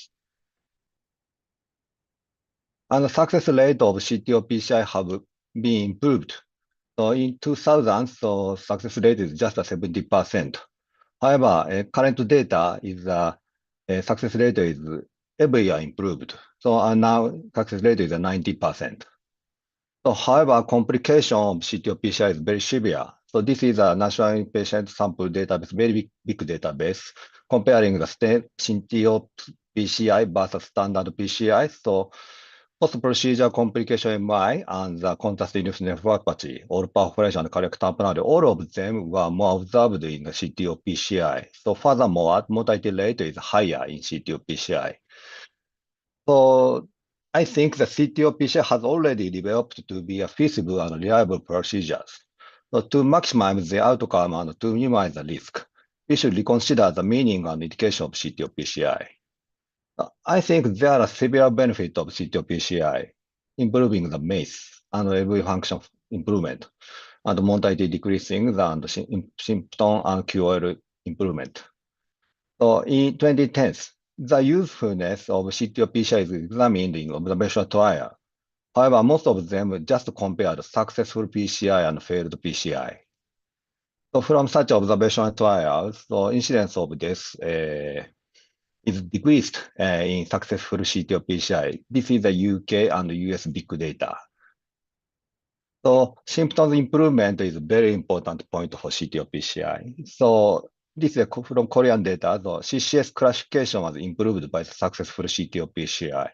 And the success rate of CTO PCI have been improved. So in 2000, so success rate is just 70%. However, current data is success rate is every year improved. So now success rate is 90%. So however, complication of CTO PCI is very severe. So this is a national patient sample database, very big database, comparing the CTO PCI versus standard PCI. So post-procedure complication MI and the contrast-induced nephropathy, or perforation and cardiac tamponade, all of them were more observed in the CTO PCI. So furthermore, mortality rate is higher in CTO PCI. So I think the CTO PCI has already developed to be a feasible and reliable procedures. So to maximize the outcome and to minimize the risk, we should reconsider the meaning and indication of CTO PCI. I think there are several benefits of CTO PCI, improving the MACE and every function improvement, and mortality decreasing and symptom and QOL improvement. So in 2010, the usefulness of CTO PCI is examined in observational trial. However, most of them just compared successful PCI and failed PCI. So from such observational trials, the incidence of death is decreased in successful CTO PCI. This is the UK and US big data. So symptoms improvement is a very important point for CTO PCI. So this is from Korean data. The CCS classification was improved by the successful CTO PCI.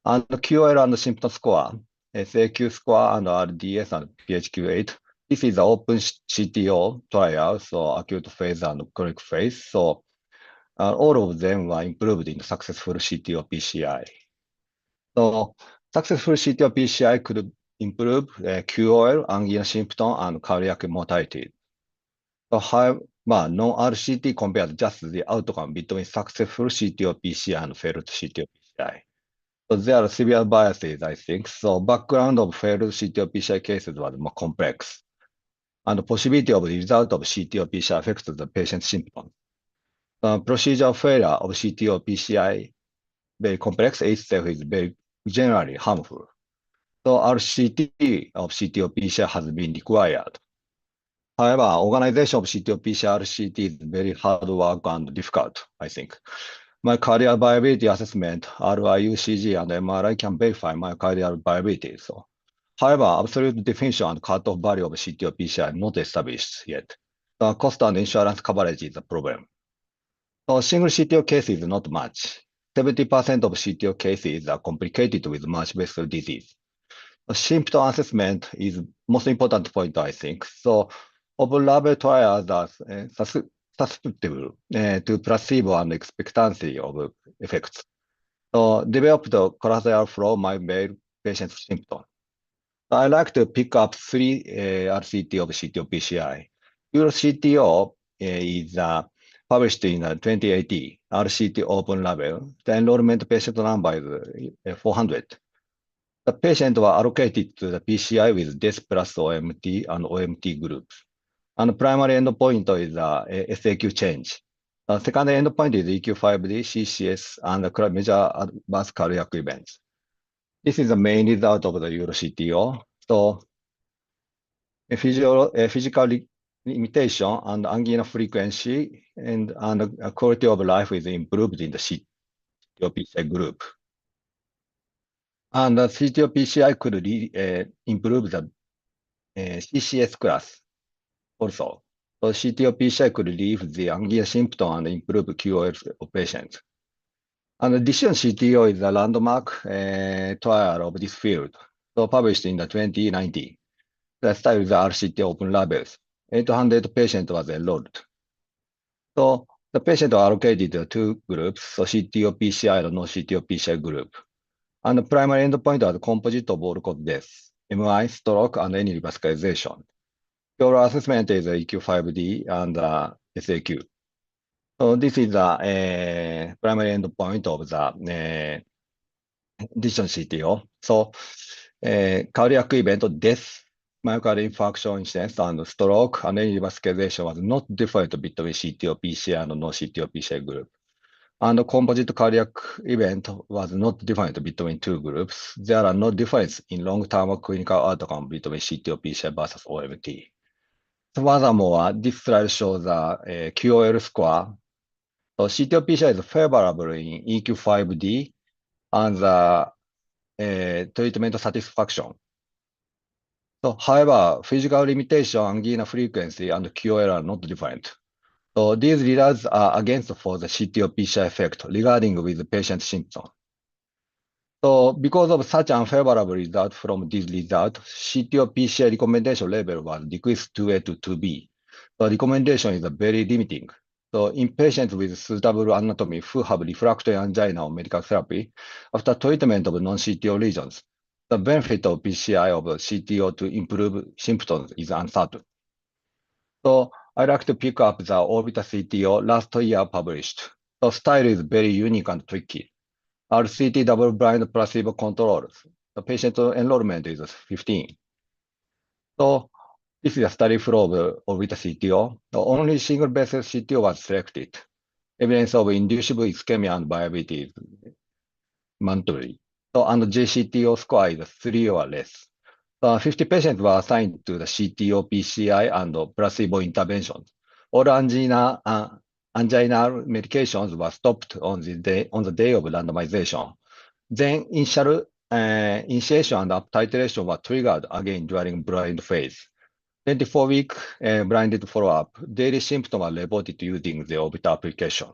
And the QOL and the symptom score, SAQ score and RDS and PHQ-8. This is the open CTO trial, so acute phase and chronic phase. So all of them were improved in successful CTO PCI. So successful CTO PCI could improve QOL, angina symptom, and cardiac mortality. So however, non-RCT compares just the outcome between successful CTO PCI and failed CTO PCI. So there are severe biases, I think. So background of failed CTO PCI cases was more complex. And the possibility of the result of CTO PCI affects the patient's symptoms. Procedural failure of CTO PCI, very complex itself, is very generally harmful. So RCT of CTO PCI has been required. However, organization of CTO PCI RCT is very hard work and difficult, I think. Myocardial viability assessment, RIUCG and MRI can verify myocardial viability. So, however, absolute definition and cutoff value of CTO PCI are not established yet. The cost and insurance coverage is a problem. So single CTO case is not much. 70% of CTO cases are complicated with much vessel disease. Symptom assessment is most important point, I think. So open label trials are susceptible to placebo and expectancy of effects. So develop the collateral flow might make patient's symptom. I like to pick up 3 RCT of CTO PCI. Euro CTO is published in 2018, RCT open label. The enrollment patient number is 400. The patients were allocated to the PCI with death plus OMT and OMT groups. And the primary endpoint is SAQ change. The second endpoint is EQ5D, CCS, and measure advanced cardiac events. This is the main result of the EuroCTO. So physical limitation and angina frequency and quality of life is improved in the CTO PCI group. And the CTO PCI could improve the CCS class also. So CTO PCI could relieve the angina symptom and improve QOL of patients. And the decision CTO is a landmark trial of this field, so published in the 2019. The study is RCT open labels. 800 patients was enrolled. So the patients are allocated to two groups, so CTO PCI and non-CTO PCI group. And the primary endpoint are the composite of all-cause death, MI, stroke, and any revascularization. Your assessment is EQ5D and SAQ. So this is the primary endpoint of the decision CTO. So cardiac event, death, myocardial infarction incidence, and stroke, and any revascularization was not different between CTO PCI and non-CTO PCI group. And the composite cardiac event was not different between two groups. There are no difference in long-term clinical outcome between CTO PCI versus OMT. Furthermore, this slide shows the QOL score. So CTO PCI is favorable in EQ5D and the treatment satisfaction. So, however, physical limitation, angina frequency, and QOL are not different. So these results are against for the CTO PCI effect regarding with the patient symptom. So because of such unfavorable result from this result, CTO PCI recommendation level was decreased 2A to 2B. The recommendation is very limiting. So in patients with suitable anatomy who have refractory angina or medical therapy, after treatment of non-CTO lesions, the benefit of PCI of CTO to improve symptoms is uncertain. So I like to pick up the Orbita CTO last year published. The style is very unique and tricky. RCT double-blind placebo controls. The patient enrollment is 15. So this is a study flow of Orbita CTO. The only single basis CTO was selected. Evidence of inducible ischemia and viability is mandatory. So and the JCTO score is 3 or less. 50 patients were assigned to the CTO, PCI, and placebo interventions. All angina medications were stopped on the day of randomization. Then initiation and up titration were triggered again during blind phase. 24-week blinded follow-up. Daily symptoms are reported using the Orbita application.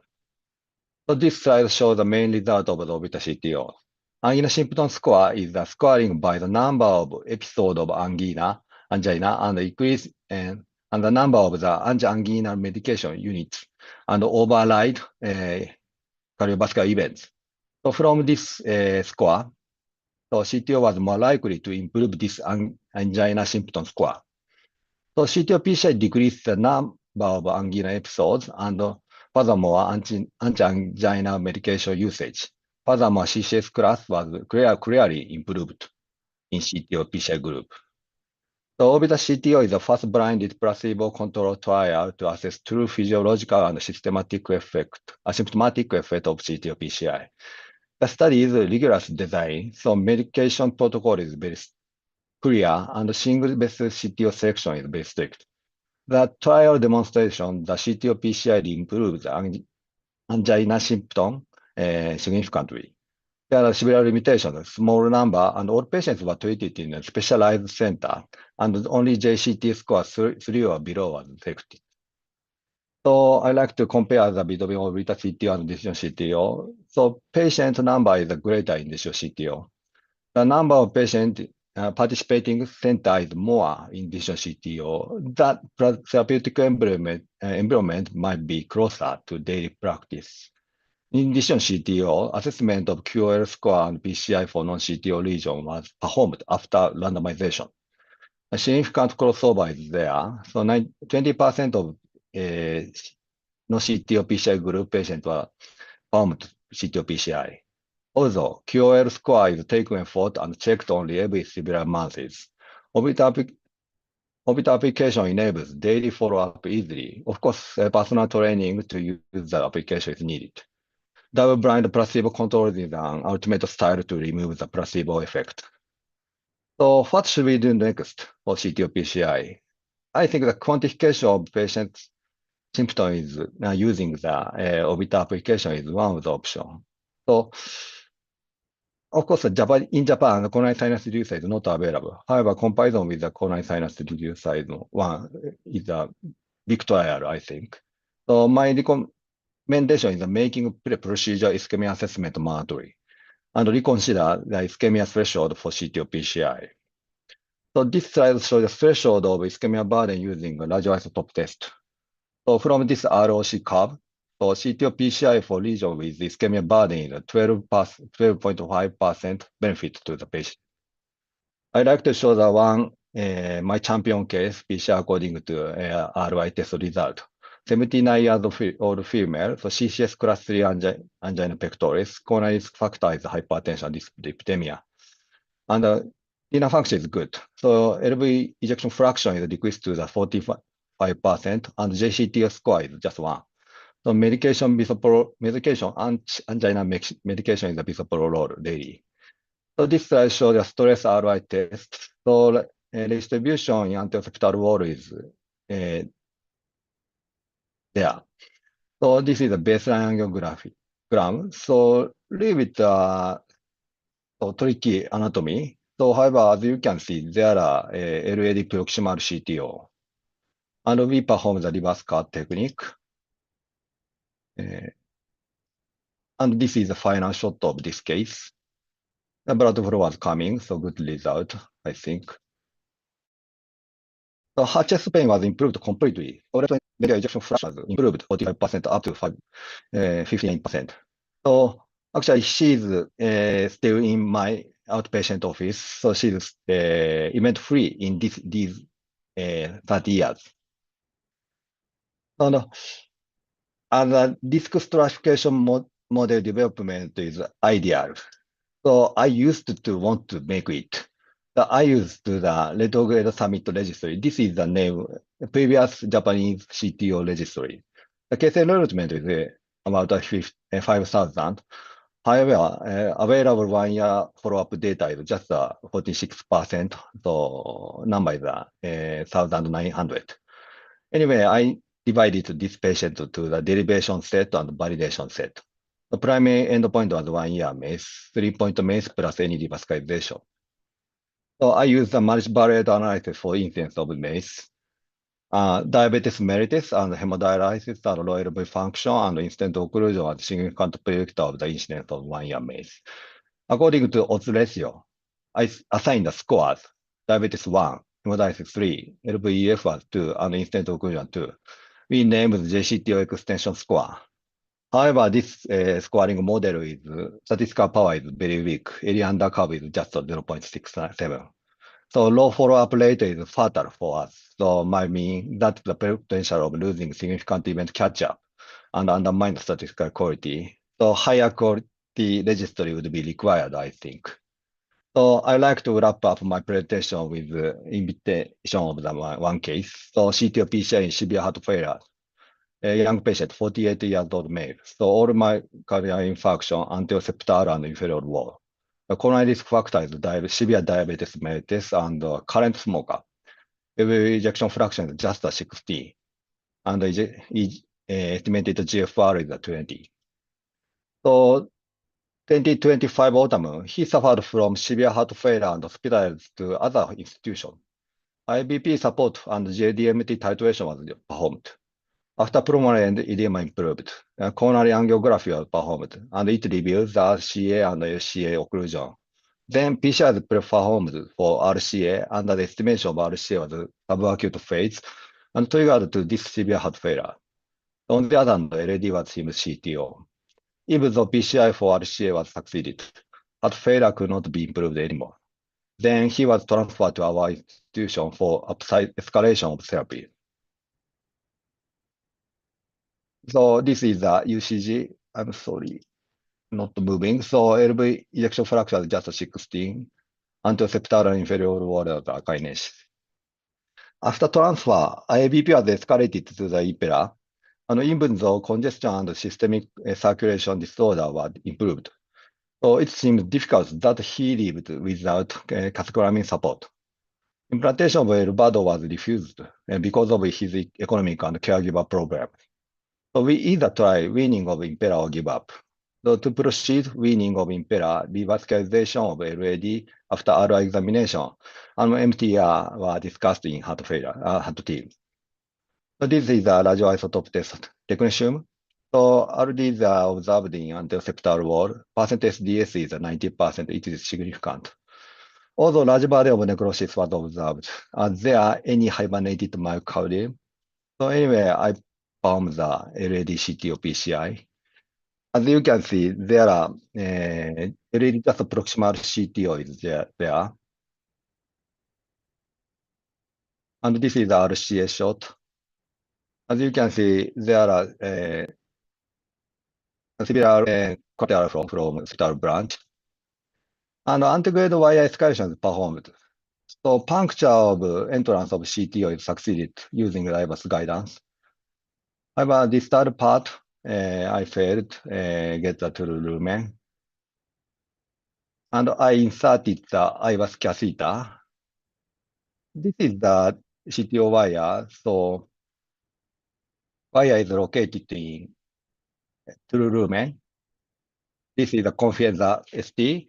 So this slide shows the main result of the Orbita CTO. Angina symptom score is the scoring by the number of episodes of angina, and the increase and the number of the anti-angina medication units and override cardiovascular events. So from this score, so CTO was more likely to improve this angina symptom score. So CTO PCI decreased the number of angina episodes and furthermore anti-angina medication usage. Furthermore, CCS class was clearly improved in CTO PCI group. The Orbita CTO is the first blinded placebo-controlled trial to assess true physiological and symptomatic effect of CTO PCI. The study is a rigorous design, so medication protocol is very clear and single basis CTO selection is very strict. The trial demonstration, the CTO PCI improves angina symptom significantly. There are several limitations, small number, and all patients were treated in a specialized center, and only JCT score 3 or below was selected. So I like to compare the between Orbita CTO and decision CTO. So patient number is greater in decision CTO. The number of patients participating center is more in decision CTO. That therapeutic environment might be closer to daily practice. In addition, CTO, assessment of QOL score and PCI for non-CTO lesion was performed after randomization. A significant crossover is there. So 20% of non-CTO PCI group patients were performed CTO PCI. Although QOL score is taken forth and checked only every several months, Orbita application enables daily follow-up easily. Of course, personal training to use the application is needed. Double-blind placebo control is an ultimate style to remove the placebo effect. So what should we do next for CTO PCI? I think the quantification of patients' symptoms using the Orbita application is one of the options. So, of course, in Japan, the coronary sinus reducer is not available. However, comparison with the coronary sinus reducer is a big trial, I think. So my recommendation is making pre-procedure ischemia assessment mandatory and reconsider the ischemia threshold for CTO PCI. So this slide shows the threshold of ischemia burden using a radioisotope test. So from this ROC curve, so CTO PCI for lesion with ischemia burden is a 12.5% benefit to the patient. I'd like to show the one, my champion case, PCI according to RI test result. 79 years old female, so CCS class 3 angina pectoris, coronary risk factor is hypertension, dyslipidemia. And renal function is good. So LV ejection fraction is decreased to the 45%, and JCT score is just 1. So medication, angina medication is a bisoprolol daily. So this slide shows the stress RI test. So distribution in anterior wall is there. So this is a baseline angiography. So a little bit so tricky anatomy. So however, as you can see, there are LAD proximal CTO. And we perform the reverse CAD technique. And this is the final shot of this case. The blood flow was coming, so good result, I think. The her chest pain was improved completely. Already the ejection fraction was improved 45% up to 58%. So actually she's still in my outpatient office. So she's event-free in these 30 years. And the disc stratification model development is ideal. So I used to want to make it. So I used the retrograde summit registry. This is the name, previous Japanese CTO registry. The case enrollment is about 5,000. However, available 1 year follow-up data is just 46%. So number is 1,900. Anyway, I divided this patient to the derivation set and validation set. The primary endpoint was 1 year MACE, 3-point MACE plus any revascularization. So I use the multivariate analysis for incidence of MACE, diabetes mellitus and hemodialysis and low LV function and in-stent occlusion are significant predictor of the incidence of 1 year MACE. According to odds ratio, I assigned the scores, diabetes 1, hemodialysis 3, LVEF was 2, and in-stent occlusion 2. We named the JCTO extension score. However, this scoring model is statistical power is very weak. Area under curve is just 0.67. So low follow-up rate is fatal for us. So might mean that the potential of losing significant event catch-up and undermine the statistical quality. So higher quality registry would be required, I think. So I like to wrap up my presentation with the invitation of the one case. So CTO PCI in severe heart failure. A young patient, 48 years old male. So all my coronary infarction, anterior and inferior wall. The coronary risk factor is severe diabetes mellitus and current smoker. Every ejection fraction is just 16. And estimated GFR is 20. So 2025 autumn, he suffered from severe heart failure and hospitalized to other institutions. IBP support and JDMT titration was performed. After pulmonary and edema improved, coronary angiography was performed, and it reveals the RCA and LCA occlusion. Then PCI is performed for RCA, and the estimation of RCA was subacute phase, and triggered to this severe heart failure. On the other hand, LAD was him CTO. Even though PCI for RCA was succeeded, heart failure could not be improved anymore. Then he was transferred to our institution for upside escalation of therapy. So this is the UCG. I'm sorry, not moving. So LV ejection fraction is just 16. Anteroseptal inferior wall of the kinase. After transfer, IVP was escalated to the Impera, and even though congestion and systemic circulation disorder were improved, so it seems difficult that he lived without catecholamine support. Implantation of Elvado was refused because of his economic and caregiver problems. So we either try weaning of Impera or give up. So to proceed weaning of Impera, revascularization of LAD after RI examination and MTR were discussed in heart failure, heart team. So this is a radioisotope test technetium. So RDs are observed in anteroseptal wall. Percentage DS is 90%. It is significant. Although large body of necrosis was observed, there are any hibernated myocardium. So anyway, I found the LAD CT or PCI. As you can see, there are LAD just proximal CTO is there. And this is the RCA shot. As you can see, there are severe collateral from septal branch. And antegrade wire escalation is performed. So puncture of entrance of CTO is succeeded using IVUS guidance. However, this third part, I failed, get the true lumen. And I inserted the IVUS catheter. This is the CTO wire. So wire is located in true lumen. This is the confianza ST.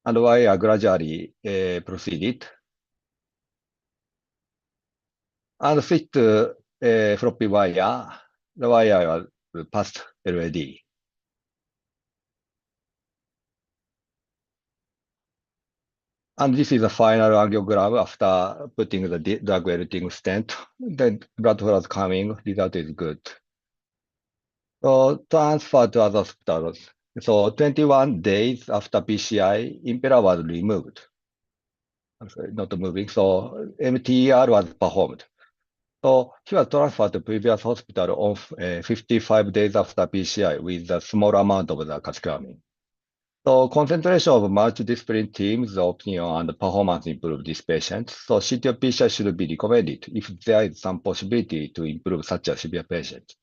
And wire gradually proceeded. And switch to floppy wire. The wire was past LAD. And this is the final angiogram after putting the drug eluting stent. Then blood flow is coming, result is good. So transfer to other hospitals. So 21 days after PCI, impella was removed. I'm sorry, not moving. So MTER was performed. So he was transferred to previous hospital on 55 days after PCI with a small amount of the casclamine. So concentration of multidisciplinary teams, opinion and performance improve this patient. So CT PCI should be recommended if there is some possibility to improve such a severe patient.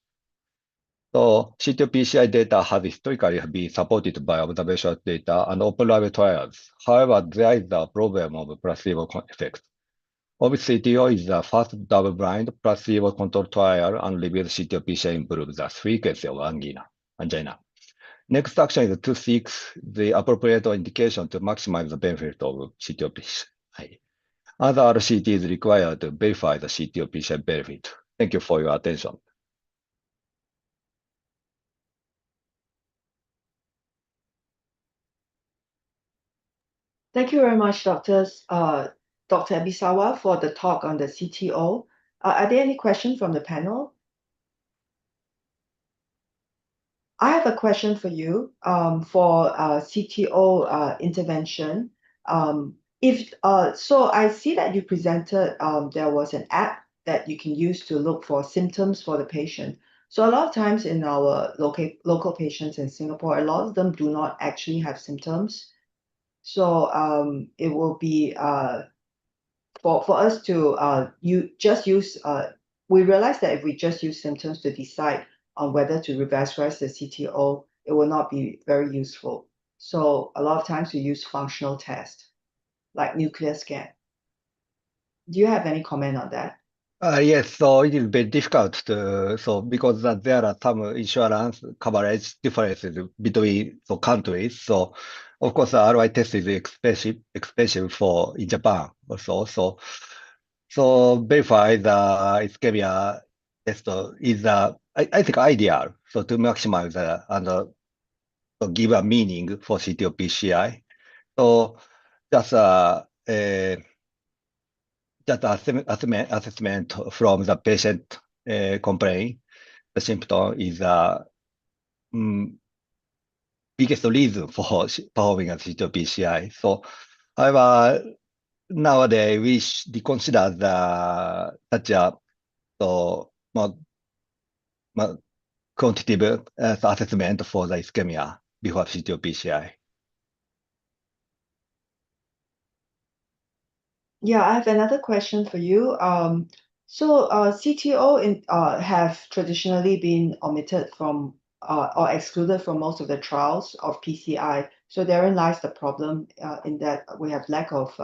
So CT PCI data has historically been supported by observational data and open label trials. However, there is a problem of placebo effect. OBCTO is the first double-blind placebo-controlled trial and revealed CT PCI improves the frequency of angina. Next action is to seek the appropriate indication to maximize the benefit of CTOPC. Other RCT is required to verify the CTOPC benefit. Thank you for your attention. Thank you very much, Dr. Ebisawa, for the talk on the CTO. Are there any questions from the panel? I have a question for you for CTO intervention. So I see that you presented there was an app that you can use to look for symptoms for the patient. So a lot of times in our local patients in Singapore, a lot of them do not actually have symptoms. So it will be for us to we realize that if we just use symptoms to decide on whether to revascularize the CTO, it will not be very useful. So a lot of times we use functional tests like nuclear scan. Do you have any comment on that? Yes, so it is very difficult because there are some insurance coverage differences between countries. So of course, the ROI test is expensive in Japan also. So verify the ischemia test is I think ideal. So to maximize and to give a meaning for CT or PCI. So just assessment from the patient complaint. The symptom is the biggest reason for performing a CT or PCI. So, however, nowadays we reconsider such a quantitative assessment for the ischemia before CT or PCI. Yeah, I have another question for you. So CTO have traditionally been omitted from or excluded from most of the trials of PCI. So therein lies the problem in that we have lack of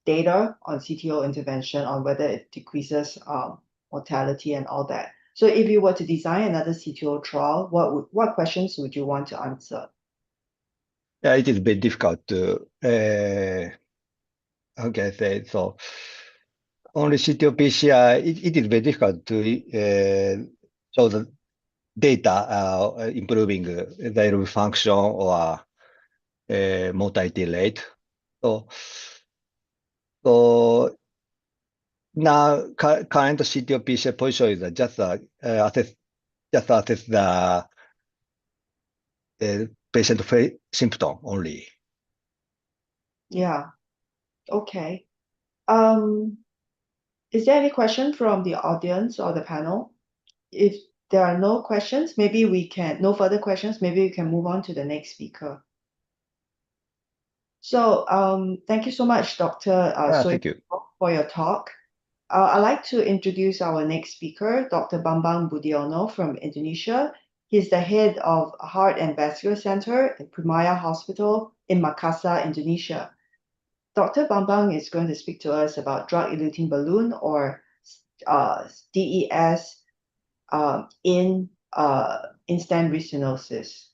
data on CTO intervention on whether it decreases mortality and all that. So if you were to design another CTO trial, what questions would you want to answer? Yeah, it is very difficult to how can I say so. Only CTO PCI, it is very difficult to show the data improving the aerobic function or mortality rate. So now current CT of PCI position is just assess the patient symptom only. Yeah. Okay. Is there any question from the audience or the panel? If there are no questions, no further questions, maybe we can move on to the next speaker. So thank you so much, Dr. Thank you. for your talk. I'd like to introduce our next speaker, Dr. Bambang Budiono from Indonesia. He's the head of Heart and Vascular Center at Primaya Hospital in Makassar, Indonesia. Dr. Bambang is going to speak to us about drug-eluting balloon or DES in in-stent restenosis.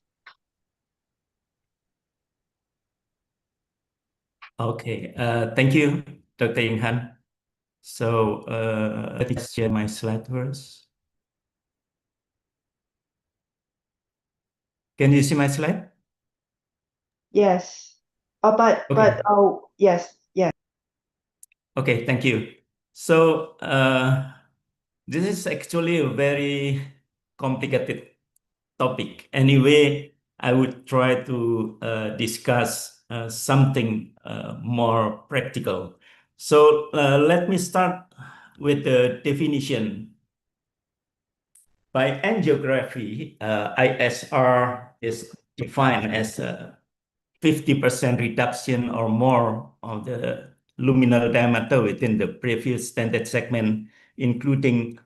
Okay, thank you, Dr. Inghan. So let me share my slide first. Can you see my slide? Yes. Yes. Okay, thank you. So this is actually a very complicated topic. Anyway, I would try to discuss something more practical. So let me start with the definition. By angiography, ISR is defined as a 50% reduction or more of the luminal diameter within the previous standard segment, including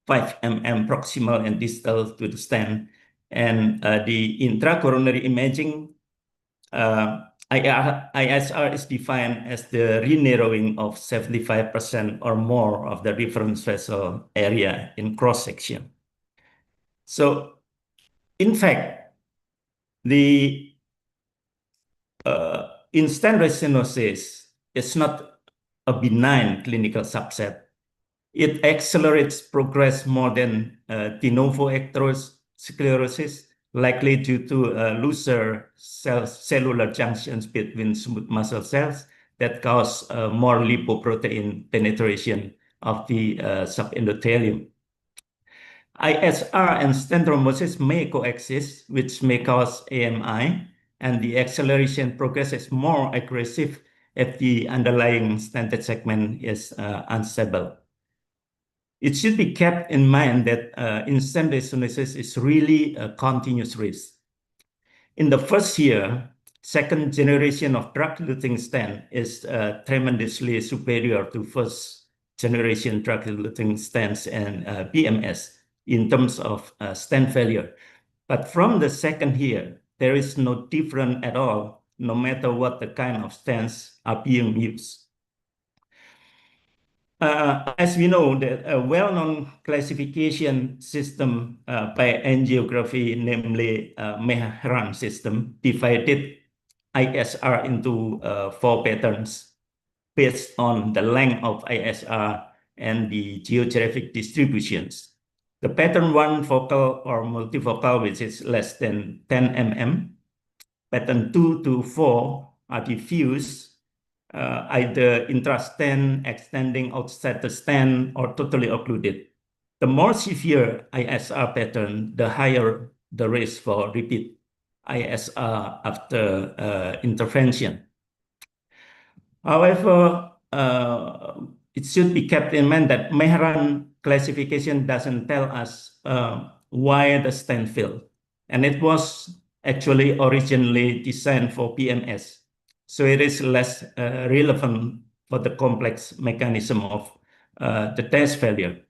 5 mm proximal and distal to the stent. And the intracoronary imaging, ISR is defined as the re-narrowing of 75% or more of the reference vessel area in cross-section. So, in fact, the in-stent restenosis is not a benign clinical subset. It accelerates progress more than de novo atherosclerosis, likely due to looser cellular junctions between smooth muscle cells that cause more lipoprotein penetration of the subendothelium. ISR and stent thrombosis may coexist, which may cause AMI, and the acceleration progress is more aggressive if the underlying stented segment is unstable. It should be kept in mind that in-stent restenosis is really a continuous risk. In the first year, second generation of drug-eluting stent is tremendously superior to first generation drug-eluting stents and BMS in terms of stent failure. But from the second year, there is no difference at all, no matter what the kind of stents are being used. As we know, a well-known classification system by angiography, namely Mehran system, divided ISR into 4 patterns based on the length of ISR and the geographic distributions. The pattern 1 focal or multifocal, which is less than 10 mm. Pattern 2 to 4 are diffuse, either intra-stent, extending outside the stent, or totally occluded. The more severe ISR pattern, the higher the risk for repeat ISR after intervention. However, it should be kept in mind that Mehran classification doesn't tell us why the stent failed. And it was actually originally designed for PMS. So it is less relevant for the complex mechanism of the test failure.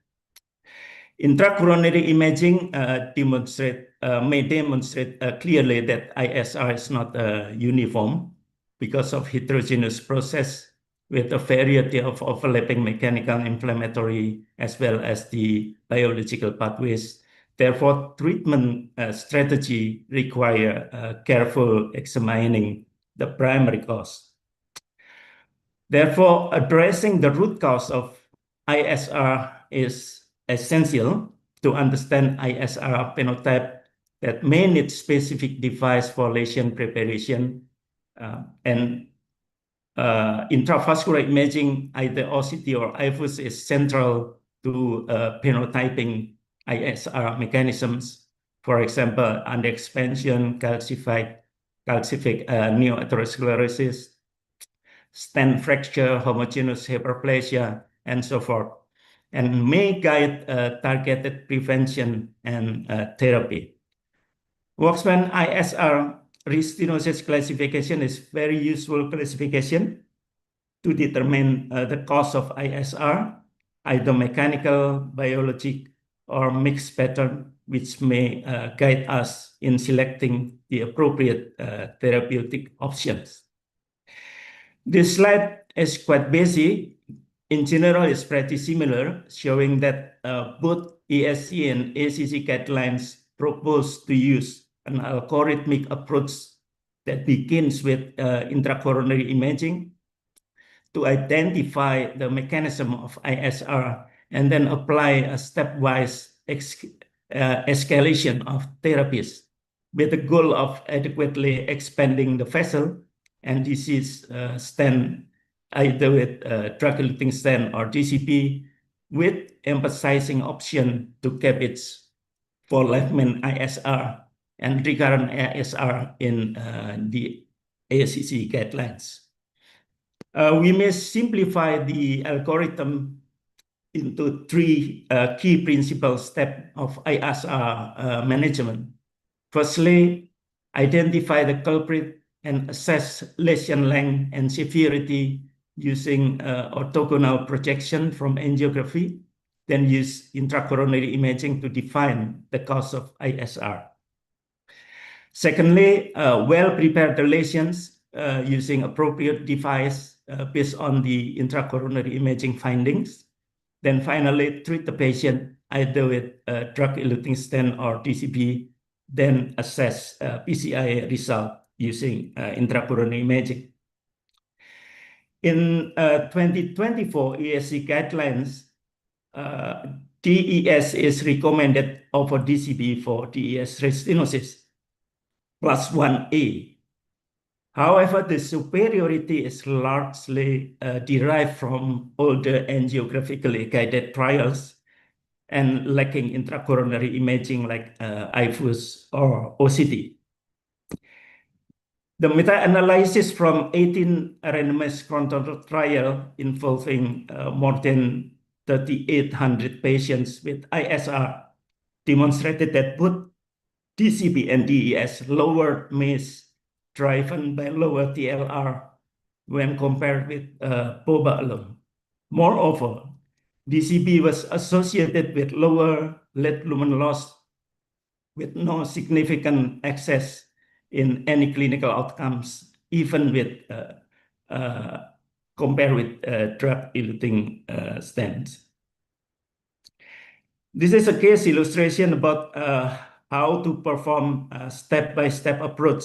Intracoronary imaging may demonstrate clearly that ISR is not uniform because of heterogeneous process with a variety of overlapping mechanical, inflammatory, as well as the biological pathways. Therefore, treatment strategy require careful examining the primary cause. Therefore, addressing the root cause of ISR is essential. to understand ISR phenotype that may need specific device for lesion preparation, and intravascular imaging, either OCT or IVUS, is central to phenotyping ISR mechanisms. For example, underexpansion, calcified neoatherosclerosis, stent fracture, homogeneous hyperplasia, and so forth, and may guide targeted prevention and therapy. Waxman ISR restenosis classification is very useful classification to determine the cause of ISR, either mechanical, biologic, or mixed pattern, which may guide us in selecting the appropriate therapeutic options. This slide is quite basic. In general, it's pretty similar, showing that both ESC and ACC guidelines propose to use an algorithmic approach that begins with intracoronary imaging to identify the mechanism of ISR and then apply a stepwise escalation of therapies with the goal of adequately expanding the vessel and disease stent, either with drug-eluting stent or DCB, with emphasizing option to CABG for left-main ISR and recurrent ISR in the ACC guidelines. We may simplify the algorithm into three key principal steps of ISR management. Firstly, identify the culprit and assess lesion length and severity using orthogonal projection from angiography, then use intracoronary imaging to define the cause of ISR. Secondly, well-prepare the lesions using appropriate device based on the intracoronary imaging findings. Then finally, treat the patient either with drug-eluting stent or DCB, then assess PCI result using intracoronary imaging. In 2024 ESC guidelines, DES is recommended over DCB for DES restenosis class 1A. However, the superiority is largely derived from older angiographically guided trials and lacking intracoronary imaging like IVUS or OCT. The meta-analysis from 18 randomized controlled trial involving more than 3,800 patients with ISR demonstrated that both DCB and DES lowered MACE driven by lower TLR when compared with POBA alone. Moreover, DCB was associated with lower lead lumen loss with no significant excess in any clinical outcomes, even with compared with drug-eluting stents. This is a case illustration about how to perform a step-by-step approach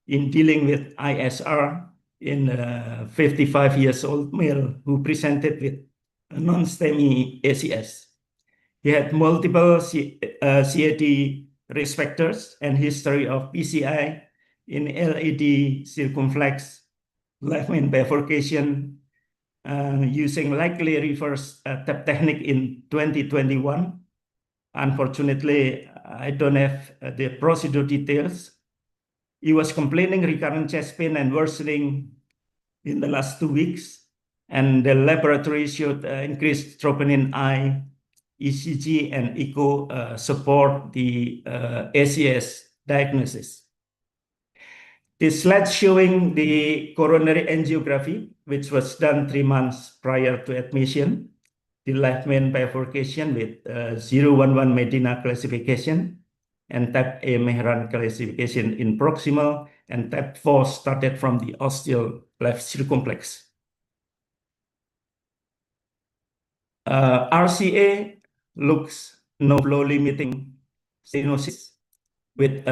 in dealing with ISR in a 55-year-old male who presented with a non-STEMI ACS. He had multiple CAD risk factors and history of PCI in LAD circumflex, left main bifurcation, using likely reverse tap technique in 2021. Unfortunately, I don't have the procedure details. He was complaining recurrent chest pain and worsening in the last 2 weeks, and the laboratory showed increased troponin I, ECG, and echo support the ACS diagnosis. This slide showing the coronary angiography, which was done 3 months prior to admission, the left main bifurcation with 011 Medina classification, and type A Mehran classification in proximal, and type 4 started from the ostial left circumflex. RCA looks no flow limiting stenosis with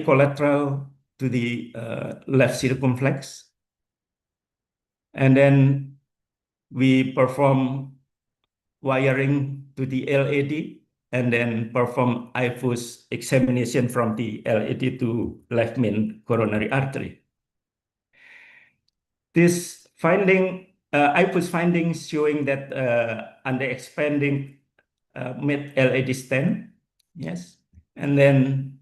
collateral to the left circumflex. And then we perform wiring to the LAD and then perform IVUS examination from the LAD to left main coronary artery. This finding, IVUS findings showing that under expanding mid-LAD stent, yes, and then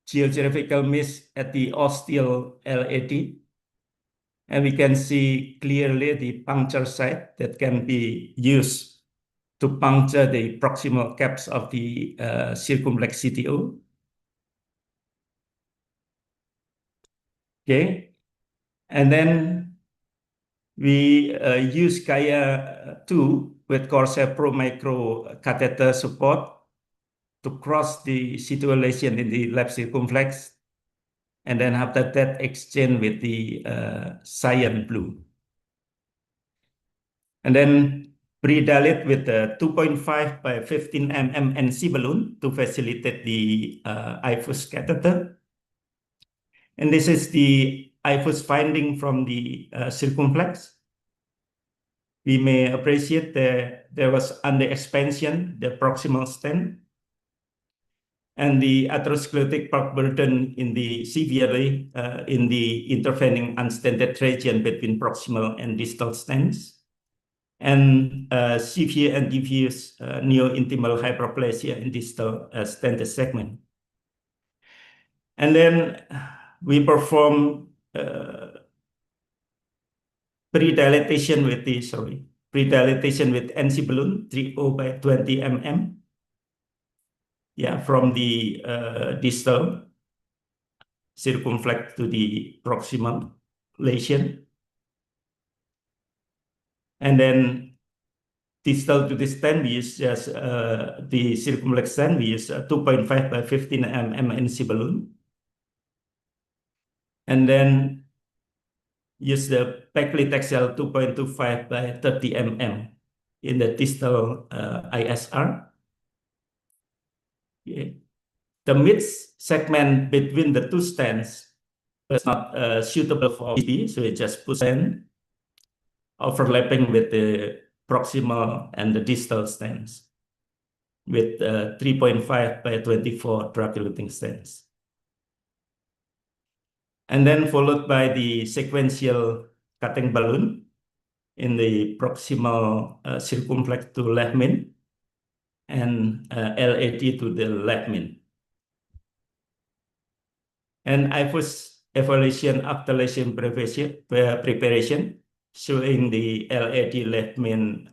geographical miss at the ostial LAD, and we can see clearly the puncture site that can be used to puncture the proximal caps of the circumflex CTO. Okay, and then we use Gaia 2 with Corsair Pro Micro catheter support to cross the CTO lesion in the left circumflex, and then after that exchange with the cyan blue. And then pre-dilate with a 2.5 by 15 mm NC balloon to facilitate the IVUS catheter. And this is the IVUS finding from the circumflex. We may appreciate that there was under expansion the proximal stent, and the atherosclerotic plaque burden in the severely in the intervening unstented region between proximal and distal stents, and severe and diffuse neo-intimal hyperplasia in distal stented segment. And then we perform pre-dilatation with NC balloon 3.0 by 20 mm. Yeah, from the distal circumflex to the proximal lesion. And then distal to the stent, we use just the circumflex stent, we use 2.5 by 15 mm NC balloon. And then use the paclitaxel 2.25 by 30 mm in the distal ISR. Okay. The mid segment between the two stents was not suitable for OCP, so it just put stent overlapping with the proximal and the distal stents with 3.5 by 24 drug-eluting stents. And then followed by the sequential cutting balloon in the proximal circumflex to left main and LAD to the left main. And IVUS evaluation after lesion preparation showing the LAD left main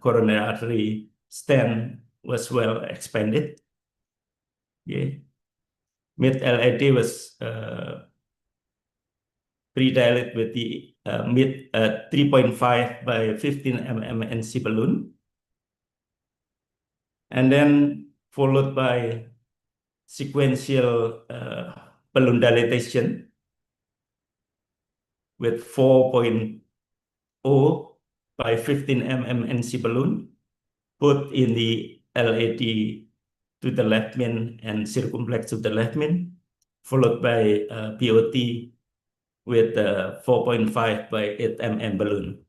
coronary artery stent was well expanded. Okay. Mid-LAD was pre-dilate with the mid 3.5 by 15 mm NC balloon, and then followed by sequential balloon dilatation with 4.0 by 15 mm NC balloon, put in the LAD to the left main and circumflex to the left main, followed by POT with 4.5 by 8 mm balloon.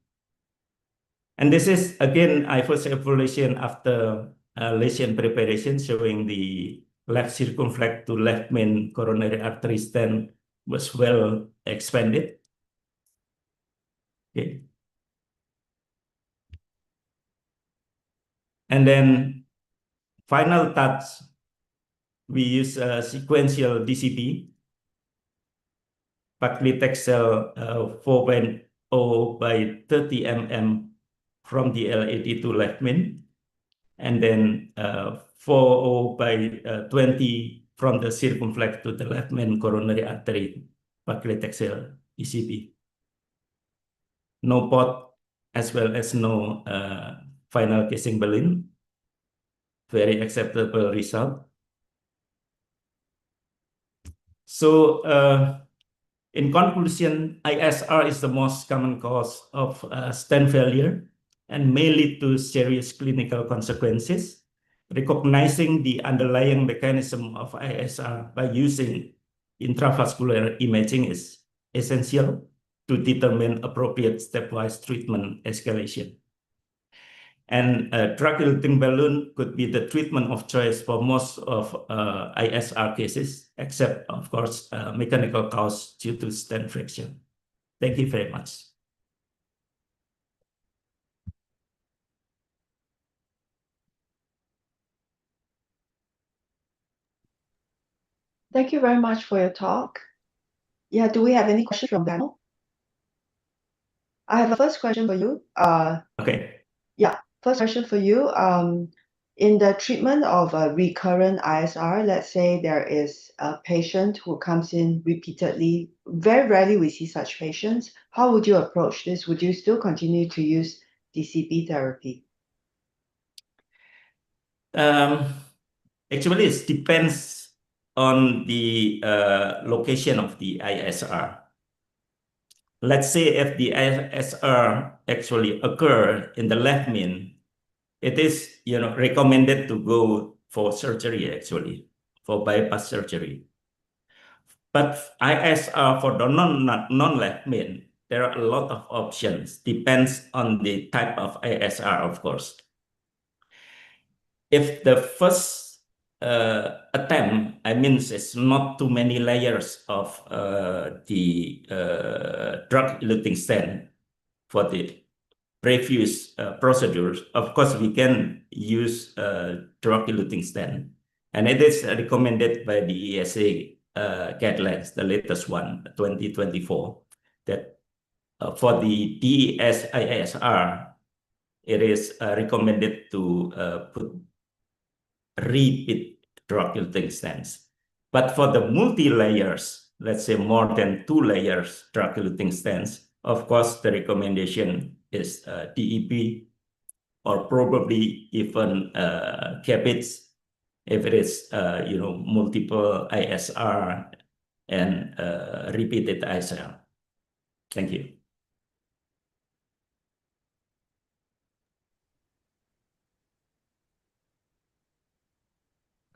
And this is again IVUS evaluation after lesion preparation, showing the left circumflex to left main coronary artery stent was well expanded. Okay. And then final touch, we use a sequential DCB, paclitaxel 4.0 by 30 mm from the LAD to left main, and then 4.0 by 20 from the circumflex to the left main coronary artery, paclitaxel DCB. No pot as well as no final casing balloon. Very acceptable result. So in conclusion, ISR is the most common cause of stent failure and may lead to serious clinical consequences. Recognizing the underlying mechanism of ISR by using intravascular imaging is essential to determine appropriate stepwise treatment escalation. And drug-eluting balloon could be the treatment of choice for most of ISR cases, except, of course, mechanical cause due to stent friction. Thank you very much. Thank you very much for your talk. Yeah, do we have any questions from panel? I have a first question for you. Okay. Yeah, first question for you. In the treatment of a recurrent ISR, let's say there is a patient who comes in repeatedly. Very rarely we see such patients. How would you approach this? Would you still continue to use DCB therapy? Actually, it depends on the location of the ISR. Let's say if the ISR actually occur in the left main, it is recommended to go for surgery, actually, for bypass surgery. But ISR for the non-left main, there are a lot of options, depends on the type of ISR, of course. If the first attempt, I mean, it's not too many layers of the drug-eluting stent for the previous procedures, of course, we can use drug-eluting stent. And it is recommended by the ESA guidelines, the latest one, 2024, that for the DES ISR, it is recommended to put repeat drug-eluting stents. But for the multi-layers, let's say more than 2 layers drug-eluting stents, of course, the recommendation is DEP or probably even CABITS if it is multiple ISR and repeated ISR. Thank you.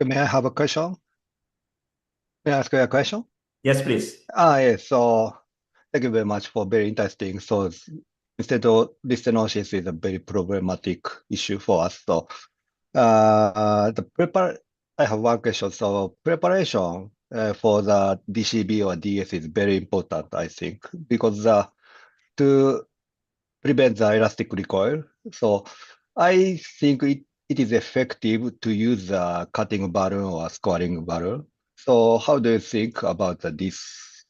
May I have a question? May I ask you a question? Yes, please. Yes. So thank you very much for very interesting. So instead of restenosis is a very problematic issue for us. So I have one question. So preparation for the DCB or DS is very important, I think, because to prevent the elastic recoil. So I think it is effective to use a cutting balloon or scoring balloon. So how do you think about this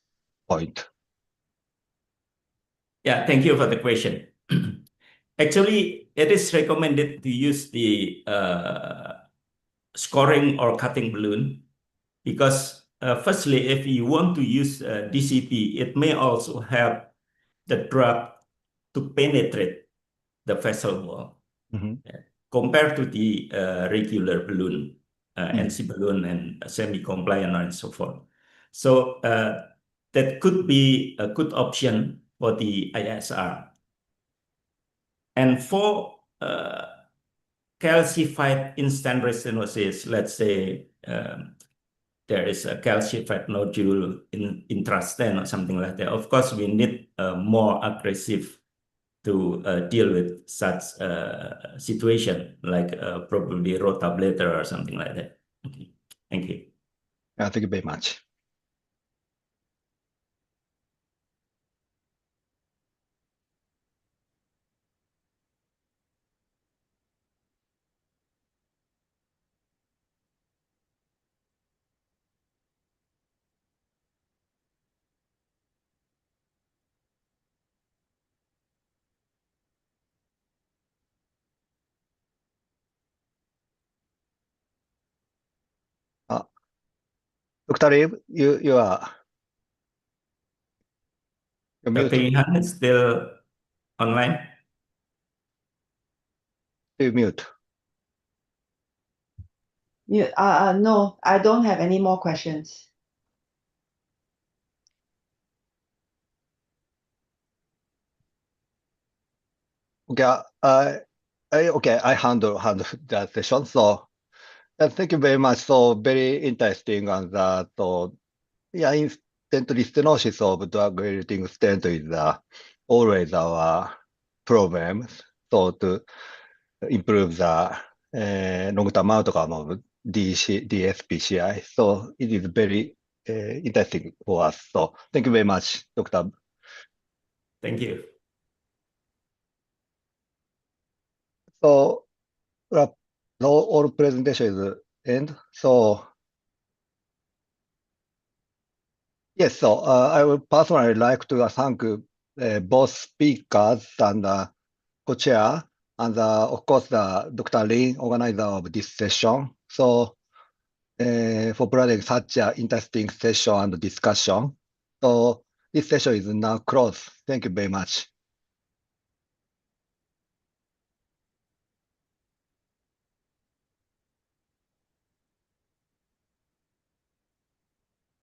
point? Yeah, thank you for the question. Actually, it is recommended to use the scoring or cutting balloon because firstly, if you want to use DCP, it may also help the drug to penetrate the vessel wall compared to the regular balloon, NC balloon and semi-compliant and so forth. So that could be a good option for the ISR. And for calcified in-stent restenosis, let's say there is a calcified nodule in intrastent or something like that. Of course, we need more aggressive to deal with such situation, like probably rotablator or something like that. Okay. Thank you. Thank you very much. Dr. Lee, you are Dr. Ihan is still online. You mute. No, I don't have any more questions. Okay, I handle that session. So thank you very much. So very interesting on that. So yeah, in-stent restenosis of drug-eluting stent is always our problem. So improve the long-term outcome of DSPCI. So it is very interesting for us. So thank you very much, Dr. Thank you. So all presentation is end. So yes, so I would personally like to thank both speakers and co-chair, and of course the Dr. Lin, organizer of this session. So for providing such an interesting session and discussion. So this session is now closed. Thank you very much.